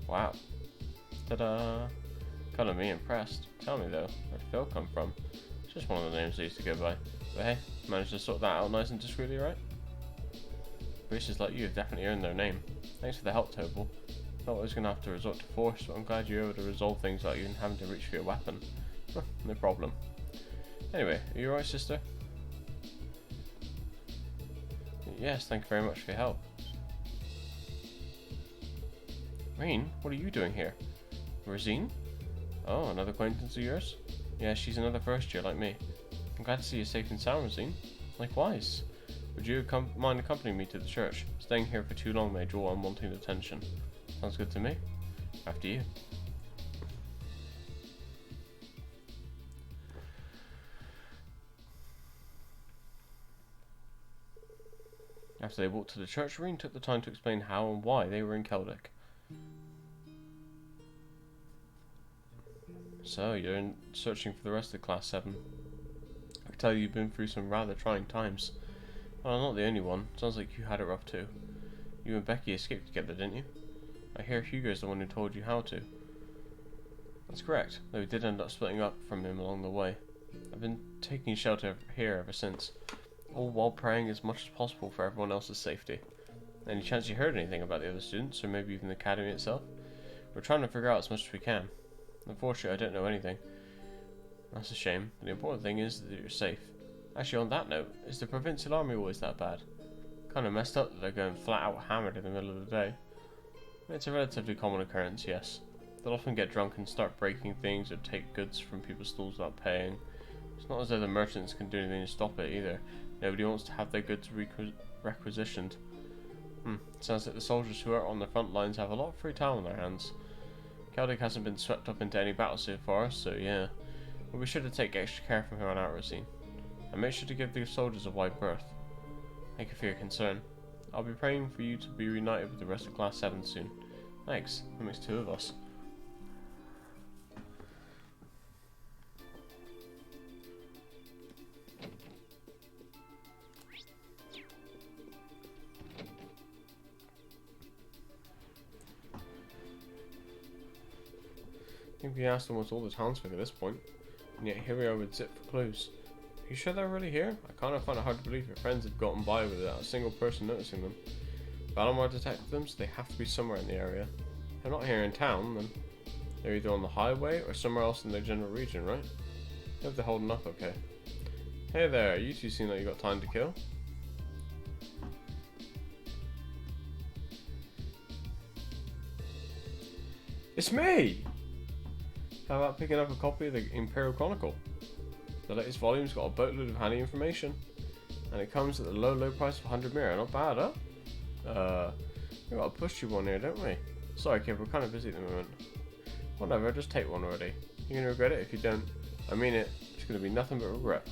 Wow. Ta-da! Kinda me impressed. Tell me though, where'd Phil come from? It's just one of the names I used to go by. But hey, managed to sort that out nice and discreetly, right? Races like you have definitely earned their name. Thanks for the help, Tobal. Thought I was gonna have to resort to force, but I'm glad you were able to resolve things without even having to reach for your weapon. No problem. Anyway, are you alright, sister? Yes, thank you very much for your help. Reen, what are you doing here? Rosine? Oh, another acquaintance of yours? Yeah, she's another first year like me. I'm glad to see you safe and sound, Rosine. Likewise. Would you mind accompanying me to the church? Staying here for too long may draw unwanted attention. Sounds good to me. After you. After they walked to the church, Reen took the time to explain how and why they were in Keldic. So, you're searching for the rest of Class 7. I can tell you've been through some rather trying times. Well, I'm not the only one. Sounds like you had it rough too. You and Becky escaped together, didn't you? I hear Hugo's the one who told you how to. That's correct, though we did end up splitting up from him along the way. I've been taking shelter here ever since, all while praying as much as possible for everyone else's safety. Any chance you heard anything about the other students, or maybe even the academy itself? We're trying to figure out as much as we can. Unfortunately, I don't know anything. That's a shame, but the important thing is that you're safe. Actually, on that note, is the provincial army always that bad? Kinda messed up that they're going flat out hammered in the middle of the day. It's a relatively common occurrence, yes. They'll often get drunk and start breaking things or take goods from people's stalls without paying. It's not as though the merchants can do anything to stop it either. Nobody wants to have their goods requisitioned. Sounds like the soldiers who are on the front lines have a lot of free time on their hands. Keldic hasn't been swept up into any battle so far, so yeah. We'll be sure to take extra care from here on out, Rosine. And make sure to give the soldiers a wide berth. Thank you for your concern. I'll be praying for you to be reunited with the rest of Class 7 soon. Thanks, that makes 2 of us. I think we asked almost all the townsfolk at this point, and yet here we are with Zip for clues. You sure they're really here? I kind of find it hard to believe your friends have gotten by without a single person noticing them. Balamar detected them, so they have to be somewhere in the area. They're not here in town, then they're either on the highway or somewhere else in their general region, right? I hope they're holding up okay. Hey there, you two seem like you got time to kill. It's me! How about picking up a copy of the Imperial Chronicle? The latest volume's got a boatload of handy information. And it comes at the low price of 100 mirror. Not bad, huh? We got a push you one here, don't we? Sorry kid, we're kind of busy at the moment. Whatever, just take one already. You're gonna regret it if you don't. I mean it, it's gonna be nothing but regret.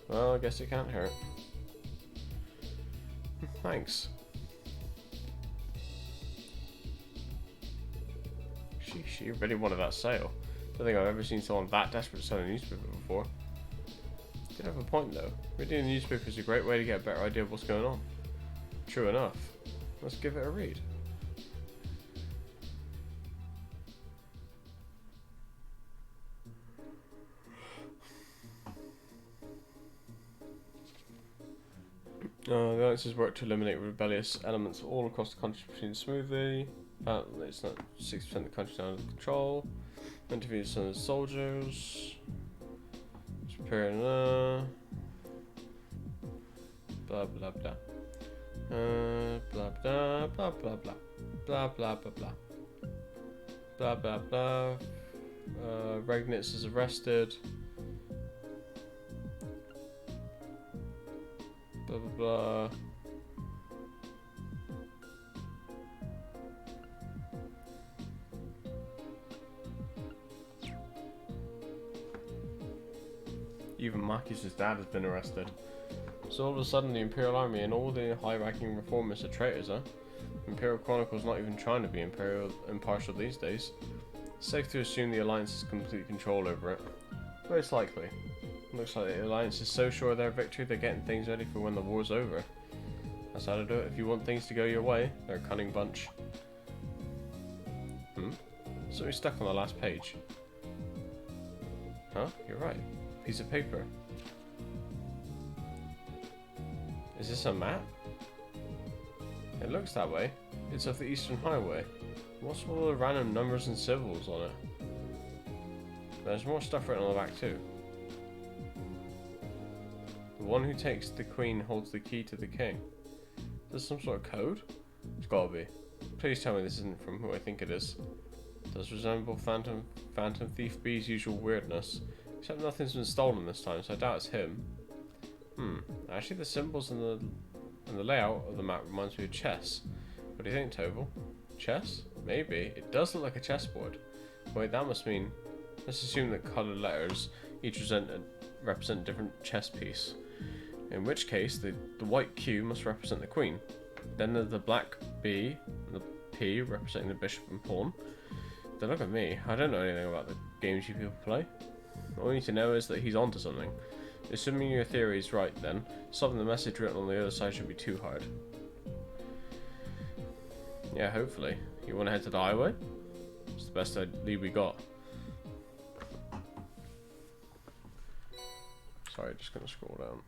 Well, I guess it can't hurt. Thanks. Sheesh, you really wanted that sale. Don't think I've ever seen someone that desperate to sell a newspaper before. Did have a point though. Reading a newspaper is a great way to get a better idea of what's going on. True enough. Let's give it a read. The Alliance's work to eliminate rebellious elements all across the country proceeding smoothly. It's not 60% of the country down under control. Interviewed some of the soldiers. It's preparing blah blah blah. Blah blah blah blah blah blah blah blah blah blah blah blah. Regnitz is arrested. Blah blah blah. Even Marcus's dad has been arrested. So all of a sudden the Imperial Army and all the high-ranking reformists are traitors, huh? Imperial Chronicle's not even trying to be impartial these days. It's safe to assume the Alliance has complete control over it. Most likely. It looks like the Alliance is so sure of their victory they're getting things ready for when the war's over. That's how to do it. If you want things to go your way, they're a cunning bunch. Something stuck on the last page. Huh? You're right. Piece of paper. Is this a map? It looks that way. It's of the Eastern Highway. What's all the random numbers and symbols on it? There's more stuff written on the back too. The one who takes the queen holds the key to the king. Is this some sort of code? It's gotta be. Please tell me this isn't from who I think it is. It does resemble Phantom Thief B's usual weirdness. Except nothing's been stolen this time, so I doubt it's him. Actually the symbols and the layout of the map reminds me of chess. What do you think, Toval? Chess? Maybe. It does look like a chessboard. Wait, that must mean... Let's assume that coloured letters each represent a different chess piece. In which case, the white Q must represent the queen. Then there's the black B and the P representing the bishop and pawn. Don't look at me. I don't know anything about the games you people play. All you need to know is that he's onto something. Assuming your theory is right then, solving the message written on the other side shouldn't be too hard. Yeah, hopefully. You want to head to the highway? It's the best lead we got. Sorry, just gonna scroll down.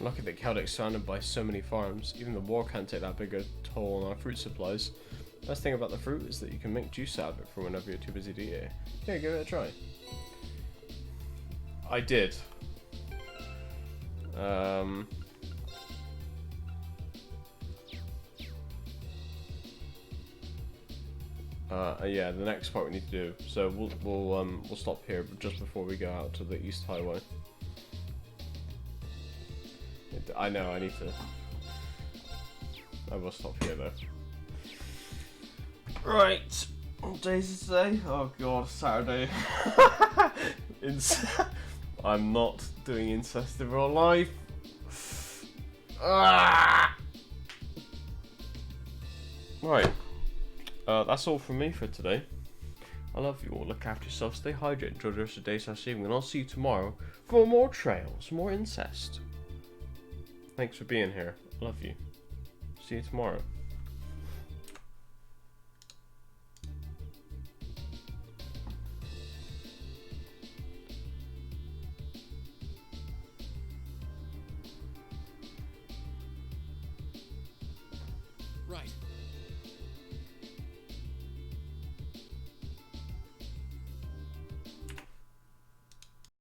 Lucky that Caldex surrounded by so many farms. Even the war can't take that big a toll on our fruit supplies. Best thing about the fruit is that you can make juice out of it for whenever you're too busy to eat it. Here, give it a try. I did. Yeah, the next part we need to do. So we'll stop here just before we go out to the East Highway. I know, I need to. I will stop here though. Right, what day is it today? Oh god, Saturday. I'm not doing incest in real life. Right, that's all from me for today. I love you all. Look after yourself, stay hydrated, enjoy the rest of the day, evening, and I'll see you tomorrow for more trails, more incest. Thanks for being here. I love you. See you tomorrow.